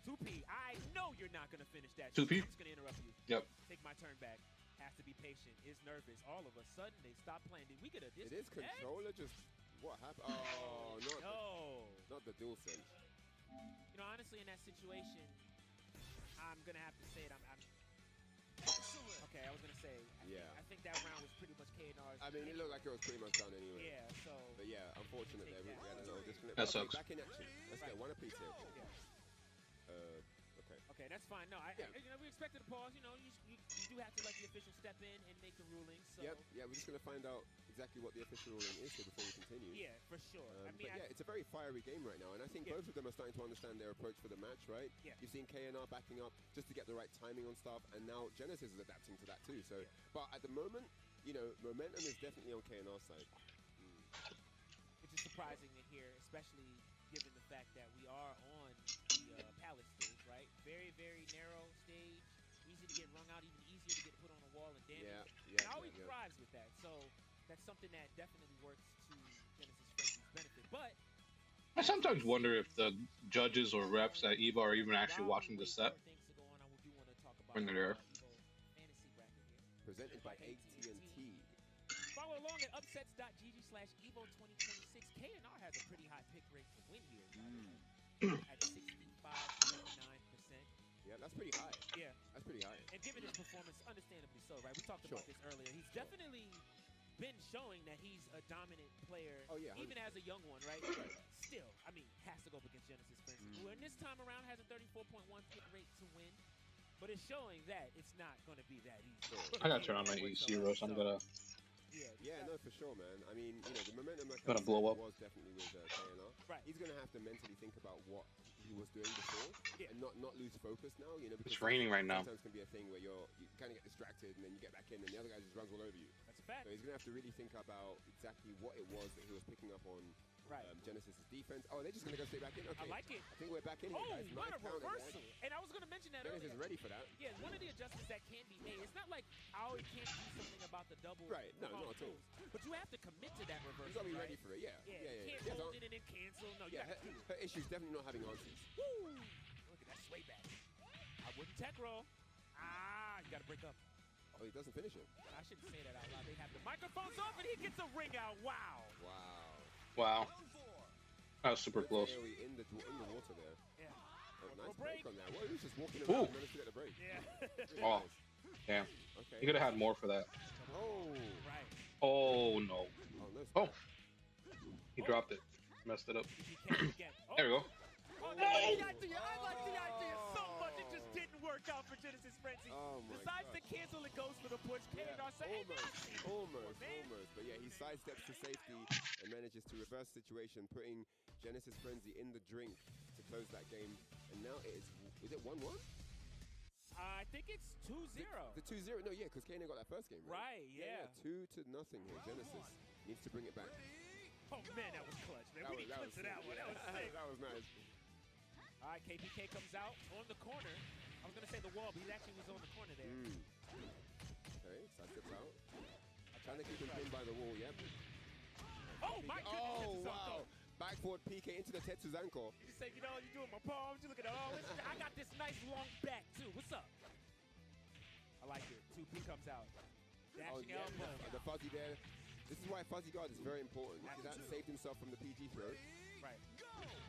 2P, I know you're not gonna finish that. 2P? I'm just gonna interrupt you. Yep. Take my turn back. Has to be patient. Is nervous. All of a sudden they stop playing. Did we get a It is controller just what happened? Oh, not the dual sense. You know, honestly, in that situation, I'm gonna have to say it. Okay, I was gonna say. I think that round was pretty much KNR's. I mean, it looked like it was pretty much done anyway. Yeah. So. But yeah, unfortunate there. We had a little disconnect. That sucks. Back in action. Let's get one apiece here. Yeah. Okay. Okay, that's fine. No, you know, we expected a pause. You know, you do have to let the official step in and make the ruling. So. Yep. Yeah, we're just gonna find out exactly what the official ruling is here before we continue. Yeah, for sure. I mean, but yeah, it's a very fiery game right now, and I think both of them are starting to understand their approach for the match, right? Yeah. You've seen KNR backing up just to get the right timing on stuff, and now Genesis is adapting to that too. So, but at the moment, you know, momentum is definitely on KNR's side. Which is surprising to hear, especially given the fact that we are on the Palace stage, right? Very, very narrow stage, easy to get rung out, even easier to get put on a wall and damage. It always thrives with that, so that's something that definitely works to Genesis Frenzy's benefit. But I sometimes wonder if the judges or refs at EVO are even actually watching the set when they're there. Presented by AT&T. Follow along at upsets.gg/EVO2026. KNR has a pretty high pick rate to win here, at 65.9%. Yeah, that's pretty high. Yeah. That's pretty high. And given his performance, understandably so, right? We talked about this earlier. He's definitely been showing that he's a dominant player, even as a young one, right? Still, I mean, has to go up against Genesis Frenzy, who in this time around has a 34.1 pick rate to win, but it's showing that it's not going to be that easy. I gotta turn on my EC rush. I'm gonna. Yeah, no, for sure, man. I mean, you know, the momentum like gonna blow up. was definitely with KNR. Right. He's gonna have to mentally think about what he was doing before and not lose focus now. You know, because It's raining right now. Sometimes can be a thing where you kind of get distracted and then you get back in and the other guy just runs all over you. That's a fact. So he's gonna have to really think about exactly what it was that he was picking up on. Genesis' defense. Oh, they're just going to go straight back in? Okay. I like it. I think we're back in here, guys. What a reversal. And I was going to mention that Genesis earlier. is ready for that. Yeah, one of the adjustments that can be made. It's not like I always can't do something about the double. Right. No, not at all. But you have to commit to that reversal. You got to be ready for it. Yeah. You can't hold it and then cancel. No, you got to do it. Her issue is definitely not having answers. Woo! Look at that sway back. I wouldn't tech roll. You got to break up. Oh, he doesn't finish it. I shouldn't say that out loud. They have the microphones off and he gets a ring out. Wow. Wow. That was super close. In the water there. Yeah. Nice break on that. Well, he was just walking around and managed to get the break. Yeah. Oh, damn. Okay. You could have had more for that. Oh. Right. Oh, no. Oh. He dropped it. Messed it up. There we go. Oh, I like the idea so much. It just didn't work out for Genesis Frenzy. Oh my Decides to cancel it, goes for the push. KNR saying almost. But yeah, he sidesteps to safety and manages to reverse the situation, putting Genesis Frenzy in the drink to close that game. And now is it 1-1? I think it's 2-0. The 2-0, no, yeah, because KNR got that first game, right? Yeah. 2-0 here. Genesis needs to bring it back. Oh man, that was clutch, man. We need clips of that one. That was sick. That was nice. All right, KPK comes out on the corner. I was going to say the wall, but he actually was on the corner there. Okay, sidesteps out. Trying to keep him pinned by the wall, yep. Oh, my goodness. Oh, wow. Back forward PK into the Tetsuzanko. You say, you know, you're doing my palms. You look at it. I got this nice long back, too. What's up? I like it. 2P comes out. Dashing elbow. The fuzzy there. This is why fuzzy guard is very important. Because that saved himself from the PG throw. Right.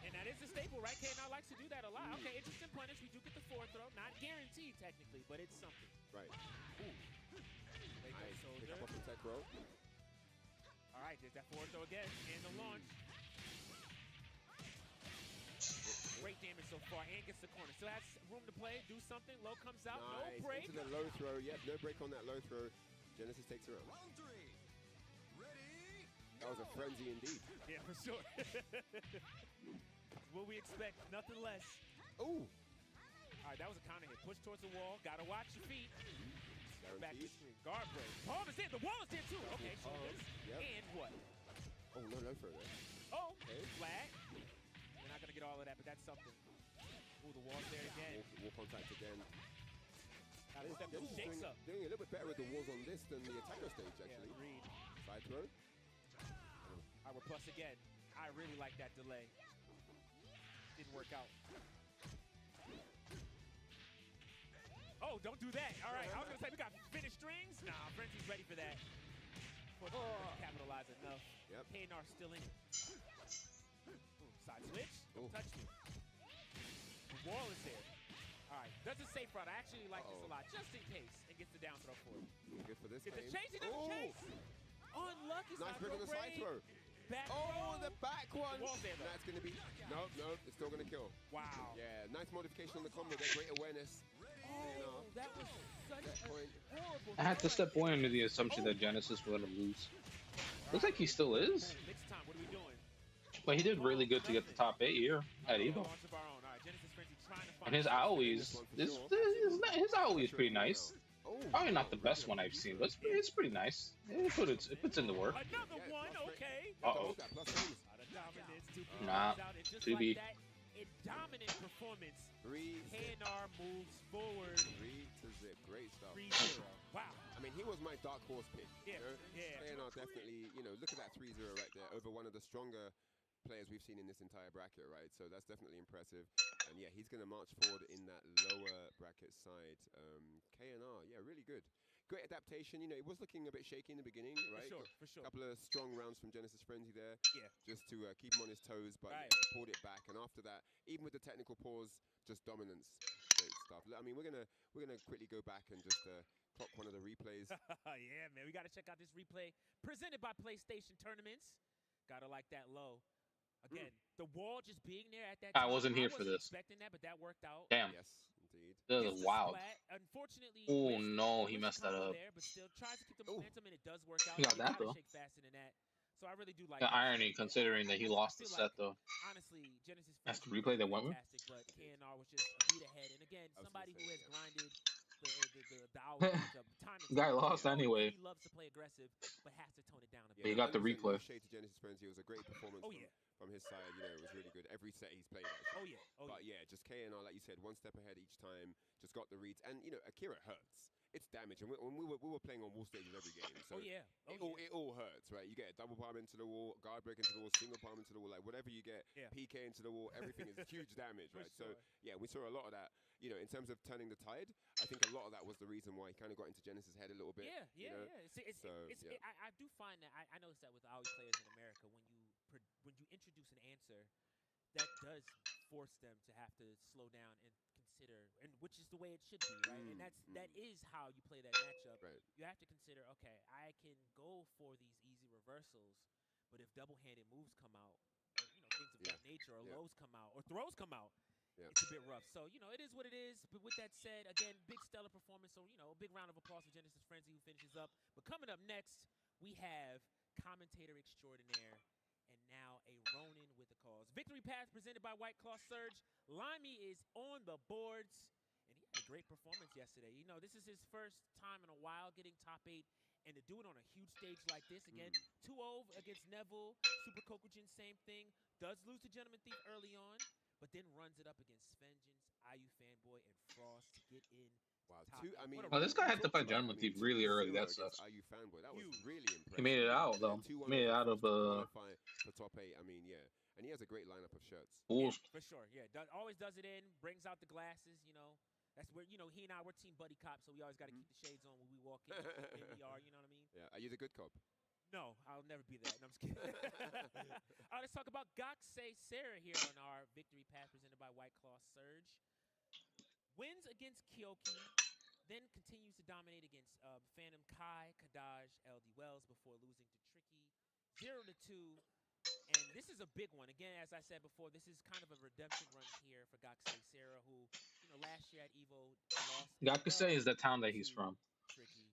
And that is a staple, right? KNR likes to do that a lot. Okay, interesting punish. We do get the forward throw. Not guaranteed, technically, but it's something. Right. Nice. Pick up off the tech row. All right, there's that forward throw again. And the launch. Great damage so far. And gets the corner. Still has room to play. Do something. Low comes out. Nice. No break. Into the low throw. Yep, no break on that low throw. Genesis takes her out. That was a frenzy indeed. Yeah, for sure. What we expect, nothing less. Ooh. All right, that was a counter hit. Push towards the wall. Gotta watch your feet. Back to the screen. Guard break. Palm is in. The wall is there too. Okay, shoulders. Yep. And what? Oh, no throw there. Oh, okay. Flag. They're not gonna to get all of that, but that's something. Ooh, the wall's there again. Wall contact again. Now the step shakes up. Doing a little bit better with the walls on this than the attacker stage, actually. Yeah, agreed. Side throw. We're plus again. I really like that delay. Didn't work out. Oh, don't do that. All right, I was going to say we got finished strings. Nah, Frenzy's ready for that. Capitalize enough. Yep. KNR still in it. Ooh, side switch. Don't touch me. The wall is there. All right, doesn't safe route. I actually like this a lot, just in case, and gets the down throw for it. Good for this Get the game. chase, he doesn't chase. Unlucky Nice bit on the side throw. Back the back one. The wall's there, though. That's going to be... No, it's still going to kill. Wow. Yeah, nice modification on the combo there. Great awareness. Oh, that was such a horrible... I had to step away under the assumption that Genesis was going to lose. Looks like he still is. Next time, what are we doing? But he did really good to get the top 8 here at EVO. And his AoE's, his AoE is pretty nice. Probably not the best one I've seen, but it's pretty nice. It puts in the work. Another one, okay. Uh-oh. Nah, 2B. In dominant performance, 3 KNR moves forward. 3 to zip. Great stuff. 3-0. Wow. I mean, he was my dark horse pick. Yeah, You know? yeah. KNR definitely, look at that 3-0 right there over one of the stronger players we've seen in this entire bracket, right? So that's definitely impressive. And yeah, he's going to march forward in that lower bracket side. KNR, yeah, really good. Great adaptation. It was looking a bit shaky in the beginning, right? For sure. A couple of strong rounds from Genesis Frenzy there. Yeah. Just to keep him on his toes, but Right. yeah, pulled it back. And after that, even with the technical pause, just dominance. Great stuff. I mean, we're gonna quickly go back and just clock one of the replays. Yeah, man, we got to check out this replay presented by PlayStation Tournaments. Gotta like that low. Again, the wall just being there at that time. I wasn't here for this. Expecting that, but that worked out. Damn. Yes, indeed. That Gets was the wild. splat. Unfortunately, Oh, missed- no, he missed messed that combo up. There, but still tries to keep the momentum, and it does work out. He got You that, gotta though. shake faster than that. So I really do like The that. irony, considering that he lost the I feel set, like, though. Honestly, Genesis That's the Frenzy replay that was went with? fantastic, but KNR was just a beat ahead. And again, I was somebody gonna who say, has yeah. grinded the hour, the time. Guy lost anyway. He loves to play aggressive, but has to tone it down a But bit. he got the 100% replay. no shade to Genesis Frenzy. It was a great performance Oh, yeah. from his side. It was really good. Every set he's played, actually. Oh, yeah. Oh, But yeah. yeah, just KNR, like you said, one step ahead each time. Just got the reads, and Akira hurts. It's damage, and we were playing on wall stages every game. So Oh, yeah. it all hurts, right? You get a double palm into the wall, guard break into the wall, single palm into the wall, like whatever you get, Yeah. PK into the wall, everything is huge damage, For right? sure. So yeah, we saw a lot of that. In terms of turning the tide, I think a lot of that was the reason why he kind of got into Genesis' head a little bit. Yeah. you know? See, I do find that I noticed that with AoE players in America, when you introduce an answer, that does force them to have to slow down and consider, and which is the way it should be, right? And that is how you play that matchup. Right. You have to consider, okay, I can go for these easy reversals, but if double-handed moves come out, or, things of that nature, or lows come out, or throws come out, it's a bit rough. So, it is what it is. But with that said, again, big stellar performance. So, a big round of applause for Genesis Frenzy, who finishes up. But coming up next, we have commentator extraordinaire, and now a Ronin with a cause. Victory Path presented by White Claw Surge. Limey is on the boards, and he had a great performance yesterday. This is his first time in a while getting top 8, and to do it on a huge stage like this, again, 2-0 against Neville, Super Kokujin, same thing. Does lose to Gentleman Thief early on, but then runs it up against Svengeance, IU Fanboy, and Frost to get in. Wow, top eight. Well, this guy had to fight Gentleman Thief really early. That 2-0 sucks. against IU Fanboy. That was really impressive. He made it out, though. 2-1 Made it out of qualify for top 8. I mean, yeah. And he has a great lineup of shirts. Bulls. For sure, yeah. Always does it in, brings out the glasses, That's where, he and I, we're team buddy cops, so we always got to keep the shades on when we walk in. And we are, you know what I mean? Yeah. Are you the good cop? No, I'll never be that. No, I'm just kidding. All right, let's talk about Gakusei Sarah here on our Victory Path presented by White Claw Surge. Wins against Kyoki, then continues to dominate against Phantom Kai, Kadaj, LD Wells before losing to Tricky. 0-2. And this is a big one. Again, as I said before, this is kind of a redemption run here for Gakusei Sarah, who, last year at EVO lost. Gakusei is the town that he's from. Tricky.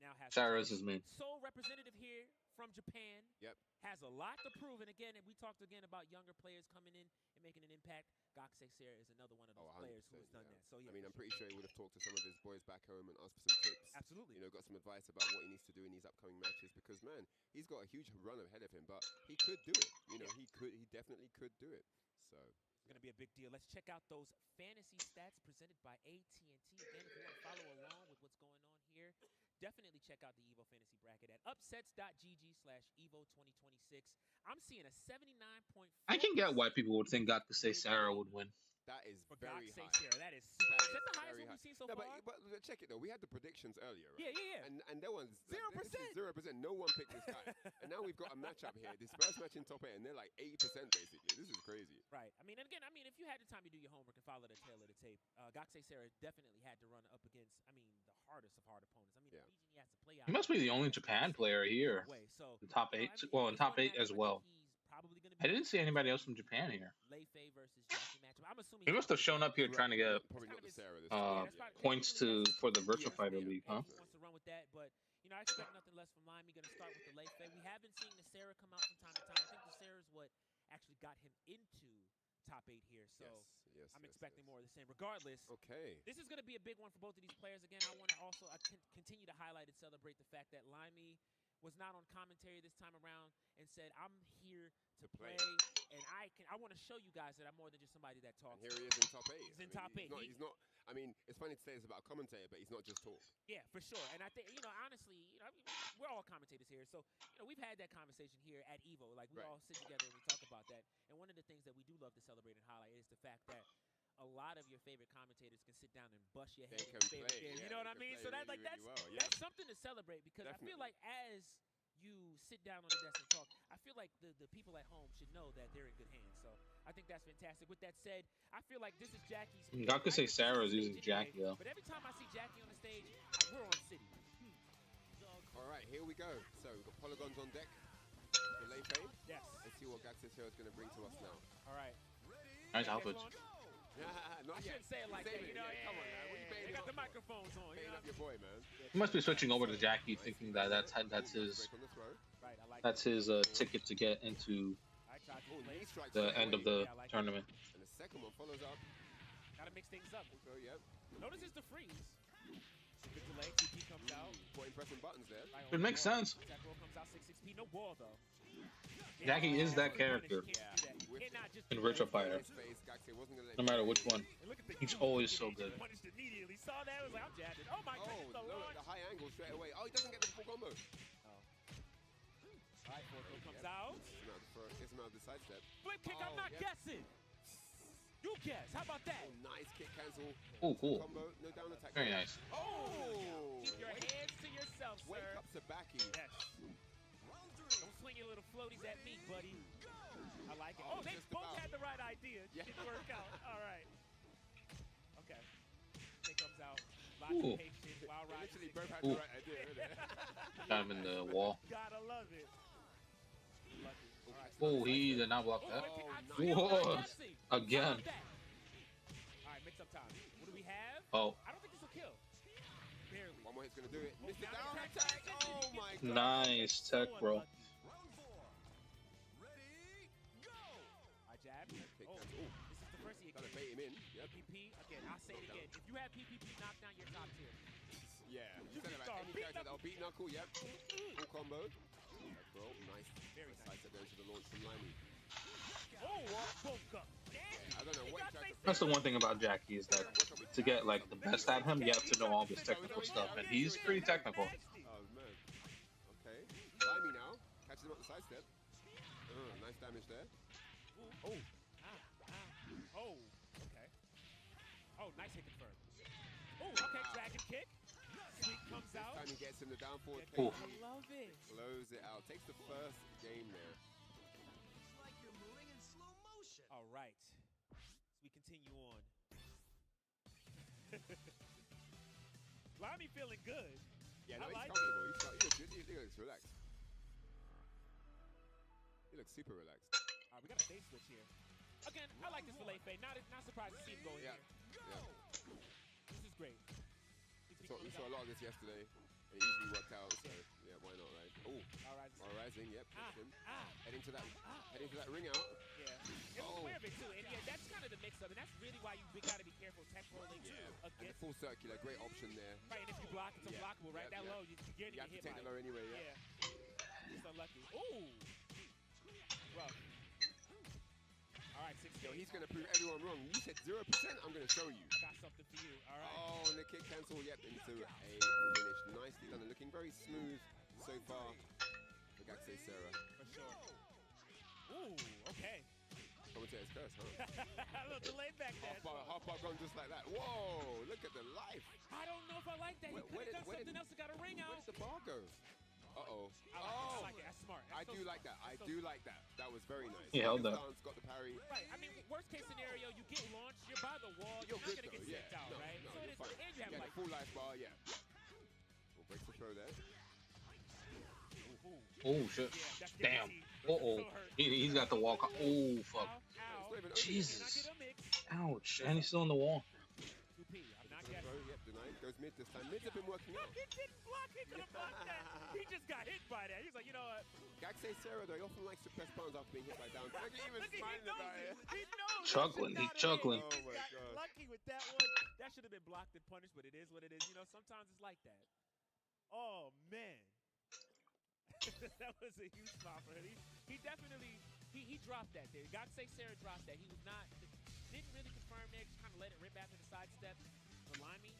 Now has Sarah's his main. sole representative here from Japan. Yep. Has a lot to prove. And again, we talked again about younger players coming in and making an impact. Gakusei Sarah is another one of those players who has done that. So yeah, I mean, I'm pretty sure he would have talked to some of his boys back home and asked for some tips. Absolutely. Got some advice about what he needs to do in these upcoming matches because, man, he's got a huge run ahead of him, but he could do it. He definitely could do it. So. Going to be a big deal. Let's check out those fantasy stats presented by AT&T. Again, if you want to follow along with what's going on here, definitely check out the EVO Fantasy Bracket at upsets.gg/EVO 2026. I'm seeing a 79.4%. I can get why people would think Gakusei Sarah would win. That is For very Gakusei high. Sarah, that is super. That Is that is the highest very one high. we've seen so No, far? but check it though. We had the predictions earlier, right? Yeah. And that one's 0%. 0%. No one picked this guy. And now we've got a matchup here. This first match in top 8, and they're like 80% basically. This is crazy. Right. I mean, if you had the time to do your homework and follow the tail of the tape, Gakusei Sarah definitely had to run up against, the hardest of hard opponents. I mean, Yeah. the region he has to play out. He must be the only Japan player here. So, The top 8. Well, in top 8 as well. Probably gonna be I didn't see anybody else from Japan here. Lei Fei versus Jackie matchup. I'm assuming He must have shown up here trying to get Probably not the Sarah this points for the Virtual Fighter League, huh? He wants to run with that, but I expect nothing less from Limey. Going to start with the Lei Fei. We have been seeing the Sarah come out from time to time. I think the Sarah is what actually got him into top 8 here, so I'm expecting more of the same. Regardless, this is going to be a big one for both of these players. Again, I want to also continue to highlight and celebrate the fact that Limey was not on commentary this time around and said, I'm here to play, and I want to show you guys that I'm more than just somebody that talks. And here he is in top 8. He's in top 8. He's not. I mean, it's funny to say it's about a commentator, but he's not just talk. Yeah, for sure. And I think, honestly, we're all commentators here. So, we've had that conversation here at EVO. Like, we all sit together and we talk about that. And one of the things that we do love to celebrate and highlight is the fact that a lot of your favorite commentators can sit down and bust your head in your favorite game. You know what I mean? So that's something to celebrate, because I feel like as you sit down on the desk and talk, I feel like the people at home should know that they're in good hands. So I think that's fantastic. With that said, I feel like this is Jackie's. Gakusei Sarah is using Jackie, though. But every time I see Jackie on the stage, we're on City. All right, here we go. So we've got polygons on deck. The Lei Fei. Yes. Let's see what Gakusei Sarah is going to bring to us now. All right. Nice outfits. Not I shouldn't say it like that, Come on, man. What you paying they got the microphones on. Paying up your boy, man. He must be switching over to Jackie, thinking that that's his ticket to get into the end of the tournament. And the second one follows up. Gotta mix things up. So, yep. Notice it's the freeze. Good delay. TP comes out. Pressing buttons there. It makes sense. Attack roll comes out 6-6P. No wall though. Jackie is that character in Virtual Fighter. No matter which one, he's always so good. Immediately saw that. I was like, I'm jabbed. Oh my goodness, the high angle straight away. Oh, he doesn't get the full combo. All right, fourth row comes out. Gets him out of the side step. Flip kick, I'm not guessing. You guess. How about that? Nice kick cancel. Oh, cool. Combo, no down attack. Very nice. Oh! Keep your hands to yourself, sir. Wake up Sabaki. Yes. Don't swing your little floaties at me, buddy. I like it. Oh, they both had the right idea. Didn't work out. All right. Okay. Kick comes out. Lots of patience while riding. Literally both had the right idea, really. Got him in the wall. Gotta love it. Lucky. All right. Oh, he did not block that. Whoa. Again. All right, mix up time. What do we have? Oh. I don't think this will kill. Barely. One more hit's gonna do it. Missed it down attack. Oh my god. Nice tech, bro. I jab. This is the first he gotta bait him in. Yep. PPP. Again, I'll say it again. If you have PPP knockdown, you're top tier. Yeah. You said about any character that'll beat Knuckle. Yep. Full combo. Bro, nice. Very nice. That goes to the launch from Limey. Oh, both up. I don't know what That's the one thing about Jackie, is that to get like the best out of him, you have to know all this technical stuff, and he's pretty technical. Oh man. Okay. Limey now catches him up the side step. Nice damage there. Oh. Oh. Okay. Oh, nice hit confirmed. Oh, okay. Dragon kick. Sweep comes out. This time he gets him the down forward. I love it. Close it out. Takes the first game there. All right. So we continue on. Limey feeling good. Yeah, no, I like he's comfortable. He looks good. He looks relaxed. He looks super relaxed. All right, we got a phase switch here. Again, I like this for Lei Fei. Not surprised to see him go in here. This is great. We saw a lot of this yesterday. It usually worked out, so yeah, why not, right? Oh, all rising, yep. Heading to that ring out. Yeah. It was aware of it too, and yeah, that's kind of the mix-up, and that's really why you got to be careful tech rolling too. And the full circular, great option there. Right, and if you block, it's unblockable, right? That low, you're getting hit by it. You have to take the low anyway, yeah. Just unlucky. Ooh. Rough. All right, 6 Yo, he's going to prove everyone wrong. You said 0%, I'm going to show you. I got something for you. All right. Oh, and the kick cancel, yep, into a finish. Nicely done and looking very smooth so far for Gaxay Sarah. For sure. Ooh, okay. Commentator's curse, huh? A little delay back there. Half bar gone just like that. Whoa, look at the life. I don't know if I like that. He could have done something else and got a ring out. Where did the bar go? Uh-oh. I like it. That's smart. I do like that. I do like that. That was very nice. He held that. Got the parry. Right. I mean, worst case scenario, you get launched, you're by the wall, You're not good going to get though, sent out, No, right? no, So you're it's fine. and you have Yeah, like the full life bar, yeah. We'll break the throw there. Oh shit! Yeah, that's Damn. guaranteed. Uh-oh. So hurt. He's got the walk. Oh fuck. Ow, ow. Jesus. Can I get a mix? Ouch. And he's still on the wall. 2P. I'm not Throw, guessing. yep, denied. Goes mid this time. Mids have been working out. He didn't block. He could have blocked that. He just got hit by that. He's like, you know what? Gaxay Sarah, though, he often likes to press buttons after being hit by down. Look at even Look, smiling about it. He knows. Chuckling, That he's should not chuckling. have hit. Oh He my got God. lucky with that one. That should have been blocked and punished, but it is what it is. You know, sometimes it's like that. Oh man. That was a huge spot for him. He definitely he dropped that there. Gaxay Sarah dropped that. He was not didn't really confirm there. Just kind of let it rip after the sidestep. But Limey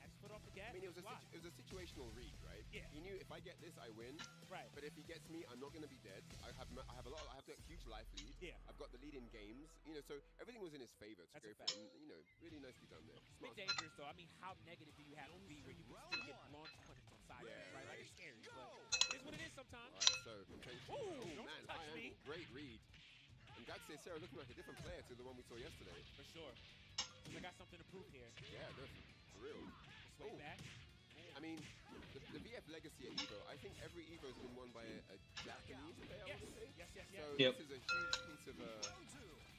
had his foot off the gas. I mean, it was a situational read, right? Yeah. He knew if I get this, I win. Right. But if he gets me, I'm not going to be dead. I have a huge life lead. Yeah. I've got the lead in games. You know, so everything was in his favor to That's go a for fact. it. And, you know, really nicely done there. It's dangerous though. I mean, how negative do you have to be where you can still get launched punished on side, Yeah, right? Like right. it's scary, but it is what it is sometimes. All right, so potentially. Ooh, oh don't man, touch high me. angle, great read. And Gaxay Sarah looking like a different player to the one we saw yesterday. For sure. 'Cause I got something to prove here. Yeah, no, for real. Sway back. I mean, the VF legacy at EVO, I think every EVO has been won by a Japanese player, I Yes. would say. Yes. So Yep. this is a huge piece of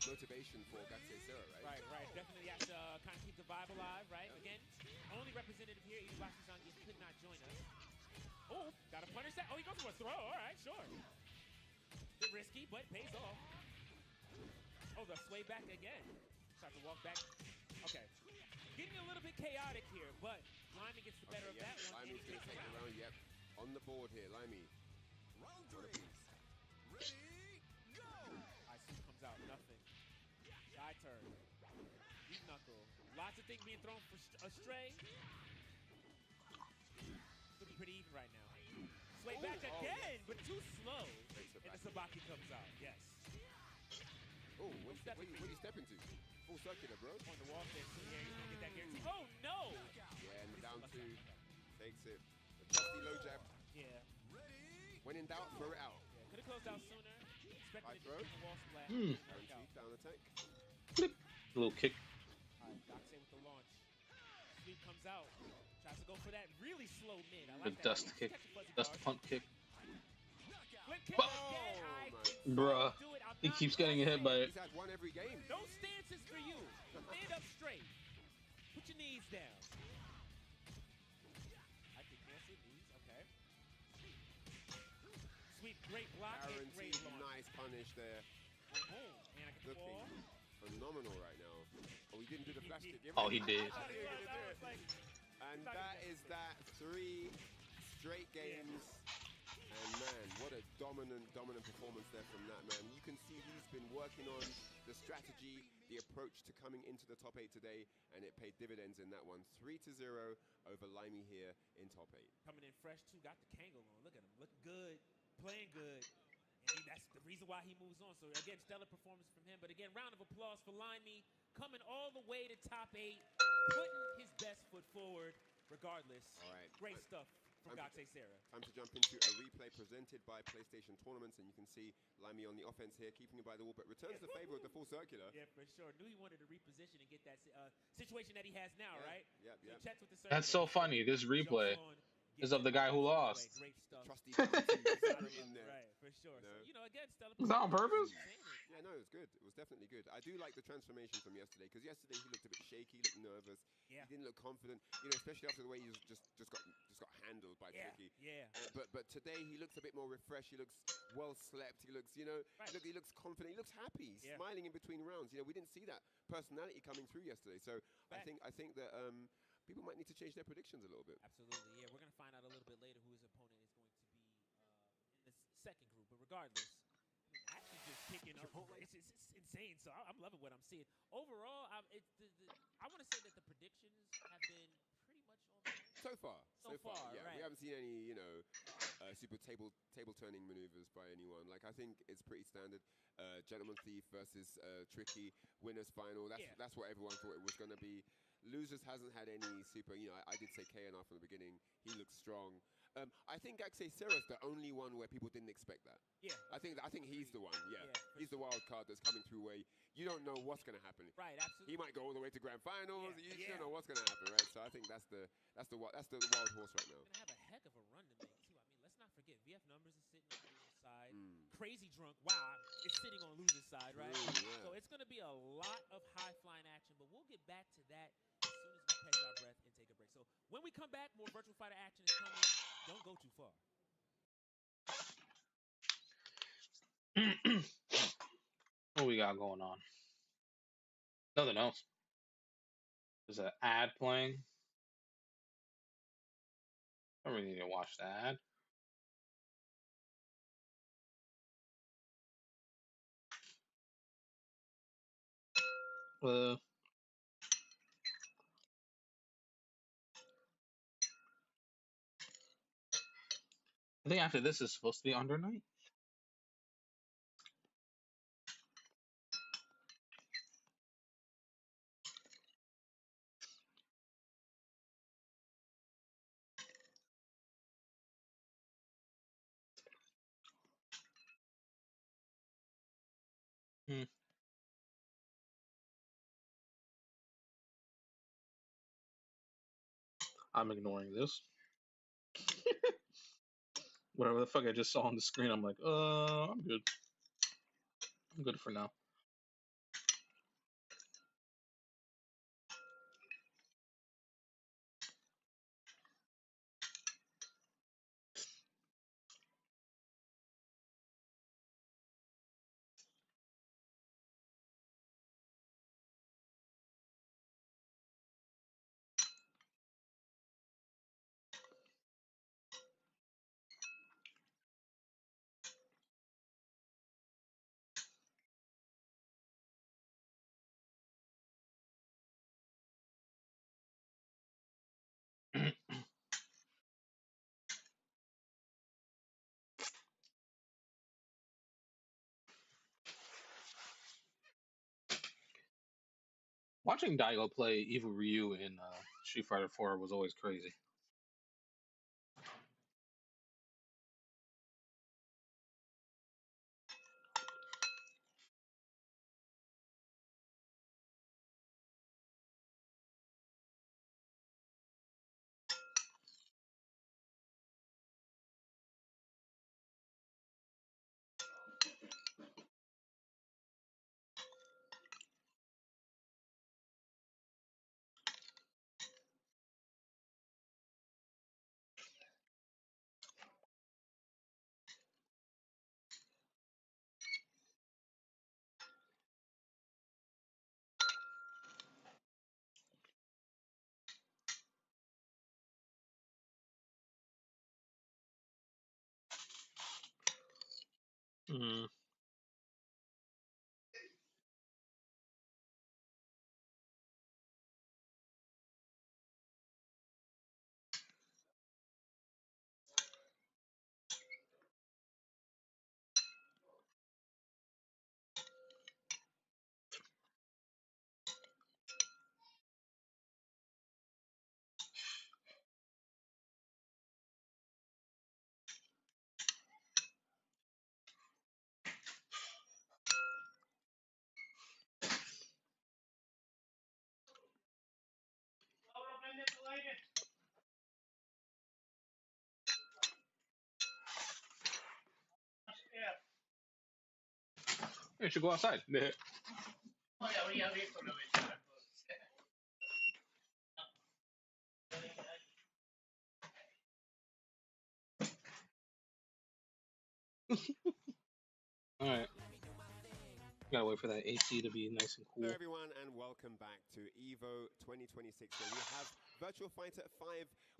motivation for Gaxay Sarah, right? Right. Definitely has to kind of keep the vibe alive, right? Again, only representative here, Iwashizangi could not join us. Oh, gotta punish that. Oh, he goes for a throw. All right, sure. Bit risky, but pays off. Oh, the sway back again. Tries to walk back. Okay. Getting a little bit chaotic here, but Limey gets the better of that one. Limey's going to take the round, yep. On the board here, Limey. Round 3. Ready, go! Isu comes out, nothing. Side turn. Deep knuckle. Lots of things being thrown astray. Looking pretty even right now. Sway back again, but too slow. And the Sabaki comes out, yes. Oh, what are you stepping to? Full circular, bro. On the wall there, so yeah, he's gonna get that guarantee. Oh no! Yeah, and down two. Takes it. The trusty low jab. Yeah. When in doubt, throw it out. Yeah, could have closed out sooner. Expected throw. to get the wall splat. Guaranteed down attack. Little kick. Alright, Gaxay with the launch. Sweep comes out. Tries to go for that really slow mid. I The like that. dust kick. Dust punt kick. Flip kick Bah! again. Oh, I my can Bruh. do it. I'm He not keeps getting hit by it. He's had one every game. No stances for you. Stand up straight. Put your knees down. I can cancel knees. Okay. Sweet, great block and great Guaranteed launch. nice punish there. And I get the ball. Looking phenomenal right now. Oh, he didn't do the flash kick. Oh, he did. I thought it was. I was like, And that is that 3 straight games. And man, what a dominant performance there from that man. You can see he's been working on the strategy, the approach to coming into the top 8 today, and it paid dividends in that one. 3-0 over Limey here in top 8. coming in fresh too. Got the Kangol on. Look at him. Looking good. Playing good. And that's the reason why he moves on. So again, stellar performance from him. But again, round of applause for Limey. Coming all the way to top 8. Putting his best foot forward regardless. All right. Great stuff from I'm- Gaxay Sarah. Time to jump into a replay presented by PlayStation Tournaments, and you can see Limey on the offense here, keeping it by the wall, but returns the favor with the full circular. Yeah, for sure. Knew he wanted to reposition and get that situation that he has now, Yeah, right? yep, So yep. he checks with the That's so circular, funny. This jumps replay on, is gets of the that guy who away. lost. Great stuff. Trusty guarantee in there. Right, for sure. No. So, you know, again, stellar Was that on purpose? Yeah, no, it was good. It was definitely good. I do like the transformation from yesterday, because yesterday he looked a bit shaky, looked nervous. Yeah. He didn't look confident, you know, especially after the way he was just got handled by Yeah, Tricky. yeah. But today he looks a bit more refreshed. He looks well slept. He looks, you know, Right. he looks confident. He looks happy. He's Yeah. smiling in between rounds. You know, we didn't see that personality coming through yesterday. So Fact. I think that people might need to change their predictions a little bit. Absolutely, yeah. We're going to find out a little bit later who his opponent is going to be in the second group. But regardless, I mean, actually just kicking. It's insane. So I'm loving what I'm seeing. Overall, I want to say that the predictions have been pretty much on point. So far, yeah. Right. We haven't seen any, super table turning maneuvers by anyone. Like, I think it's pretty standard. Gentleman Thief versus Tricky, winners final. That's what everyone thought it was going to be. Losers hasn't had any super, I did say KNR from the beginning. He looks strong. I think actually Sarah's the only one where people didn't expect that. Yeah. I think he's the one. Yeah. He's the sure. wild card that's coming through where you don't know what's going to happen. Right. Absolutely. He might go all the way to grand finals. Yeah, You just don't know what's going to happen, right? So I think that's the wild horse right now. Gonna have a heck of a run to make too. I mean, let's not forget VF numbers is sitting on loser's side. Crazy drunk, wow, is sitting on loser's side, right? Yeah. So it's gonna be a lot of high flying action, but we'll get back to that as soon as we catch our breath and take a break. So when we come back, more virtual fighter action is coming. Don't go too far. What we got going on? Nothing else. There's an ad playing. I don't really need to watch the ad. I think after this is supposed to be Under Night. I'm ignoring this. Whatever the fuck I just saw on the screen, I'm like, I'm good. I'm good for now. Watching Daigo play EVO Ryu in Street Fighter 4 was always crazy. Mm. You should go outside. All right. Gotta wait for that AC to be nice and Hello cool. everyone and welcome back to EVO 2026 where we have Virtual Fighter 5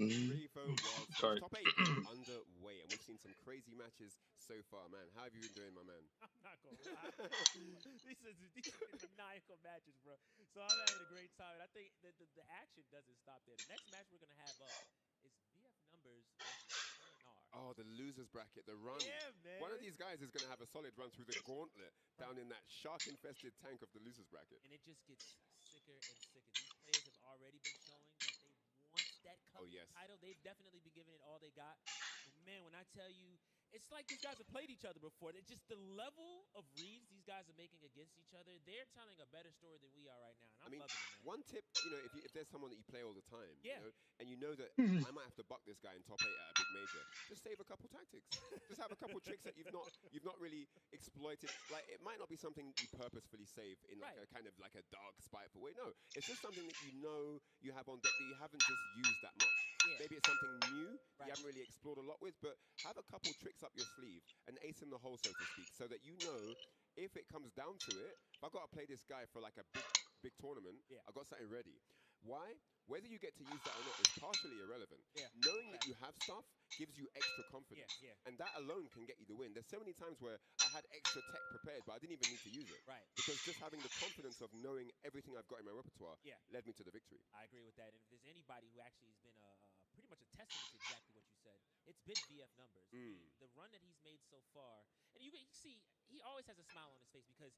REVO World Stage Sorry. Top 8 underway, and we've seen some crazy matches so far, man. How have you been doing, my man? I'm not gonna lie. these are maniacal matches, bro. So I'm having a great time. And I think the action doesn't stop there. The next match we're gonna have up is VF Numbers versus KNR. Oh, the losers bracket, the run. Yeah, man. One of these guys is going to have a solid run through the gauntlet down in that shark-infested tank of the losers bracket. And it just gets sicker and sicker. These players have already been showing that they want that coveted title. They've definitely been giving it all they got. But man, when I tell you, it's like these guys have played each other before. It's just the level of reads these guys are making against each other. They're telling a better story than we are right now, and I'm loving it, man. One tip, if there's someone that you play all the time, and you know that I might have to buck this guy in top 8 at a big major, just save a couple tactics. Just have a couple tricks that you've not really exploited. Like, it might not be something you purposefully save in like a kind of like a dark, spiteful way. No, it's just something that you know you have on deck that you haven't just used that much. Maybe it's something new you haven't really explored a lot with, but have a couple tricks up your sleeve, an ace in the hole, so to speak, so that you know if it comes down to it, if I've got to play this guy for like a big tournament, I've got something ready. Why? Whether you get to use that or not is partially irrelevant. Knowing that you have stuff gives you extra confidence. And that alone can get you the win. There's so many times where I had extra tech prepared, but I didn't even need to use it. Because just having the confidence of knowing everything I've got in my repertoire led me to the victory. I agree with that. And if there's anybody who actually has been pretty much a testament to exactly what you said, it's been VF Numbers. The run that he's made so far, and you see, he always has a smile on his face because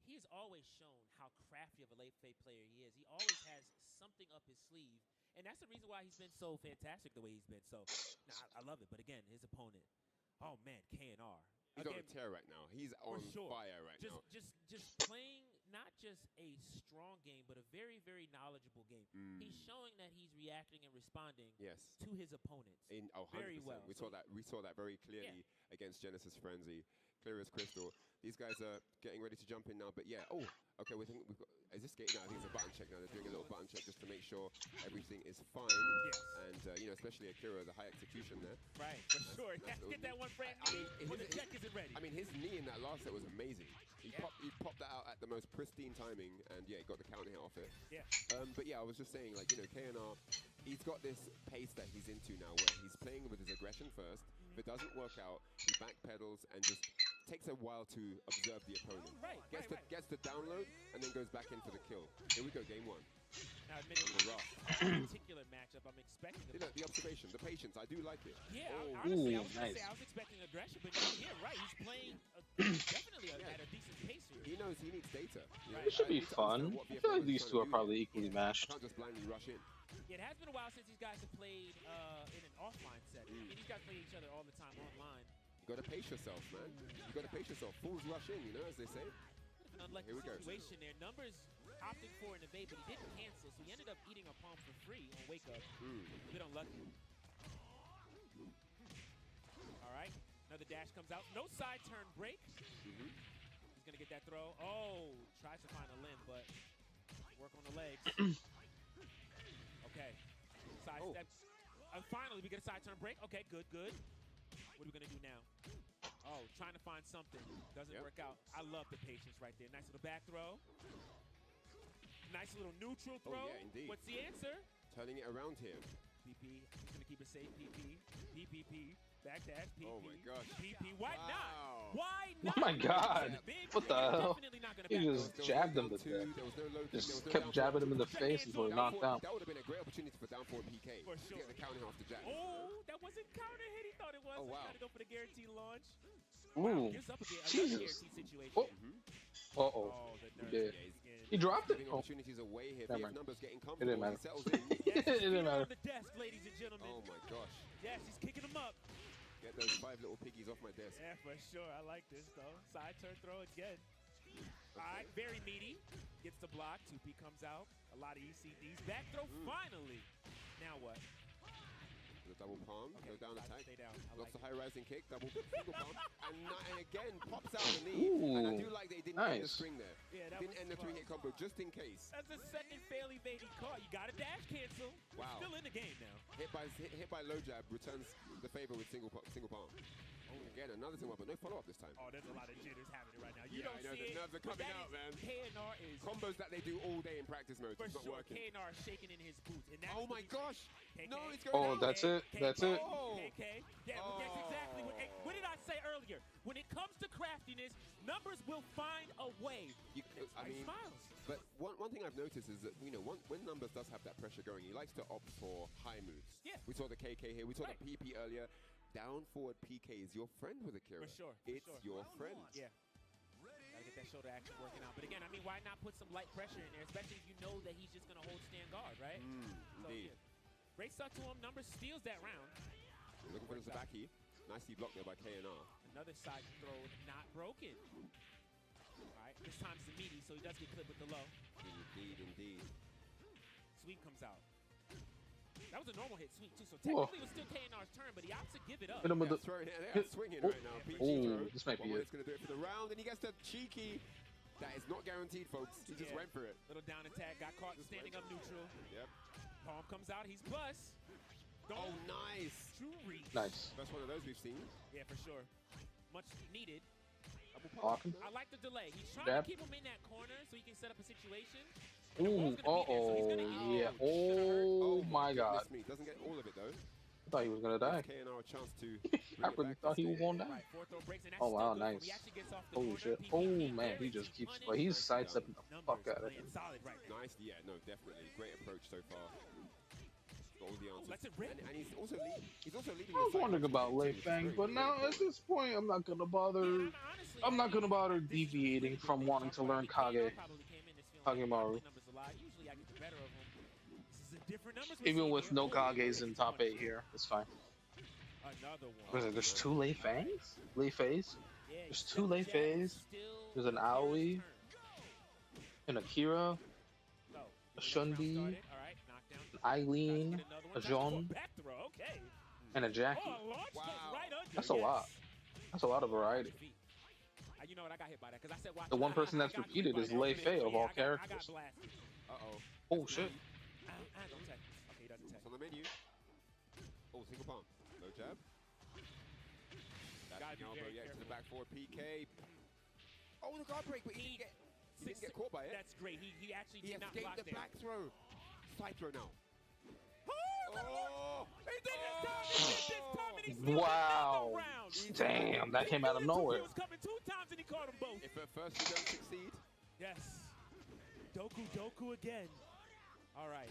he has always shown how crafty of a late fate player he is. He always has something up his sleeve, and that's the reason why he's been so fantastic the way he's been. So, I love it. But again, his opponent, oh man, KNR. He's on a tear right now. He's on fire right now. Just playing not just a strong game, but a very, very knowledgeable game. He's showing that he's reacting and responding to his opponents very well. We saw that very clearly against Genesis Frenzy, clear as crystal. These guys are getting ready to jump in now, but okay, we've got, is this gate? No, I think it's a button check now. They're doing a little button check just to make sure everything is fine. And, especially Akira, the high execution there. Right, for sure. Get that one frame when the check isn't ready. I mean, his knee in that last set was amazing. He popped that out at the most pristine timing, and he got the counter hit off it. But I was just saying, like, KNR, he's got this pace that he's into now where he's playing with his aggression first. If it doesn't work out, he backpedals and just takes a while to observe the opponent. Gets the download and then goes back in for the kill. Here we go, game 1. Now, admittedly, this particular matchup, I'm expecting the observation, the patience, I do like it. Yeah, honestly, I was expecting aggression, but he's playing definitely at a decent pace here. He knows he needs data. It should be fun. I feel like these two are probably equally matched. I can't just blindly rush in. It has been a while since these guys have played in an offline setting. I mean, these guys play each other all the time online. You got to pace yourself, man. You got to pace yourself. Fools rush in, as they say. An unlucky situation there. Numbers opting for an evade, but he didn't cancel, so he ended up eating a palm for free on wake up. A bit unlucky. All right, another dash comes out. No side turn break. He's gonna get that throw. Oh, tries to find a limb, but work on the legs. Okay, side step. Finally, we get a side turn break. Okay, good. What are we gonna do now? Oh, trying to find something. Doesn't work out. I love the patience right there. Nice little back throw. Nice little neutral throw. Oh, yeah, indeed. What's the answer? Turning it around here. PP. He's going to keep it safe. PP. PPP. Back dash. PP. Oh, my gosh. PP. Why not? Why not? Oh, my God. What the hell? He just jabbed him with that. Just kept jabbing him in the face until he knocked out. That would have been a great opportunity for down forward PK. For sure. To get the counter off the jab. Oh, that wasn't counter hit. He thought it was. Oh, wow. Trying to go for the guaranteed launch. Ooh. Gives up again. Jesus. Situation. Uh-oh. He did. He dropped it. Opportunities away here. VF Numbers getting It comfortable. didn't matter. He settles in. It didn't matter. On the desk, ladies and gentlemen. Oh my gosh. Yes, he's kicking him up. Get those 5 little piggies off my desk. Yeah, for sure. I like this though. Side turn throw again. All right, very meaty. Gets the block. 2P comes out. A lot of ECDs. Back throw finally. Now what? The double palm, go down attack. Stay down. Lots of high rising kick, double single palm, and again pops out the knee. And I do like they didn't end the string there. Yeah, didn't end the 3-hit combo just in case. That's the second fail evade he caught. You got a dash cancel. Wow. Still in the game now. Hit by low jab, returns the favor with single palm. Oh, again, another single, but no follow-up this time. Oh, there's a lot of jitters happening right now. You Yeah, don't I know, see the it, nerves are but coming that out, man. KNR is... Combos that they do all day in practice mode. For It's not sure, working. KNR is shaking in his boots. And that's Oh the my reason- gosh! KK. No, it's going Oh, out. that's it. That's it. Oh. KK. Yeah, but that's exactly what did I say earlier? When it comes to craftiness, numbers will find a way. I mean, smiles. but one thing I've noticed is that, you know, when Numbers does have that pressure going, he likes to opt for high moves. Yeah. We saw the KK here. We saw Right. the PP earlier. Down forward PK is your friend with Akira. For sure. It's your friend. Yeah. Gotta get that shoulder action working out. But again, I mean, why not put some light pressure in there, especially if you know that he's just gonna hold stand guard, right? So, Indeed. yeah. Great start to him. Numbers steals that round. Looking for the Zabaki. Nicely blocked there by KNR. Another side throw, not broken. All right, this time's the meaty, so he does get clipped with the low. Indeed. Sweep comes out. That was a normal hit sweep, too, so technically it was still KNR's turn, but he opts to give it up. Hit him with the. They're swinging right now. PG Oh, throw. this might be it. It's going to do it for the round, and he gets the cheeky. That is not guaranteed, folks. He just went for it. Little down attack, got caught standing up neutral. Yep. Palm comes out, he's plus. Oh, nice. True reach. Nice. First one of those we've seen. Yeah, for sure. Much needed. Awesome. I like the delay. He's trying Jab. to keep him in that corner so he can set up a situation. Ooh, yeah. Oh my God. Goodness me. Doesn't get all of it, though. I thought he was gonna die. KNR a chance to. I really thought he was gonna die. Right, fourth throw breaks, and that's Oh wow, still good for him. nice. He actually gets off the Holy corner. shit. PPP Oh man, very he just easy keeps. punished. Well, he's sidestepping the Numbers fuck out of playing it. solid right now. Nice. Yeah, no, definitely. Great approach so far. Got all the answers. Let's it rip. And he's also leading. I was wondering about Lei Fang, but now at this point, I'm not gonna bother. I'm not gonna bother deviating from wanting to learn Kage. Kagemaru. Usually I get the better of him. This is a different numbers Even with no Kages in top 8 here, it's fine. Another one. What is it? There's 2 Lei Fangs? Lei Feis? Yeah, There's still 2 Lei Jack, Feis. still There's an Akira's Aoi, turn. an Akira, So, a Shundi, all right, knockdown. an Eileen, Get another a one. Jean, Back throw, okay. and a Jackie. Oh, a launch goes right under. That's a lot. That's a lot of variety. You know what? I got hit by that because I said watch. The one person I that's got repeated hit is by that. Lei Fei of all I got characters. blasted. Uh-oh. Oh shit. Don't tech. Okay, he doesn't tech. It's on the menu. Oh, single palm. No jab. Gotta That's be elbow, very yeah, to the careful. back forward PK. Oh, the guard break, but he didn't get caught by it. That's great. He actually He did not escaped block the there. back throw. Side throw now. Oh! He did this time! He did this time, and he still Wow. got another round. Damn, that came out of nowhere. He was coming 2 times and he caught them both. If at first you don't succeed, Yes. Doku again. All right.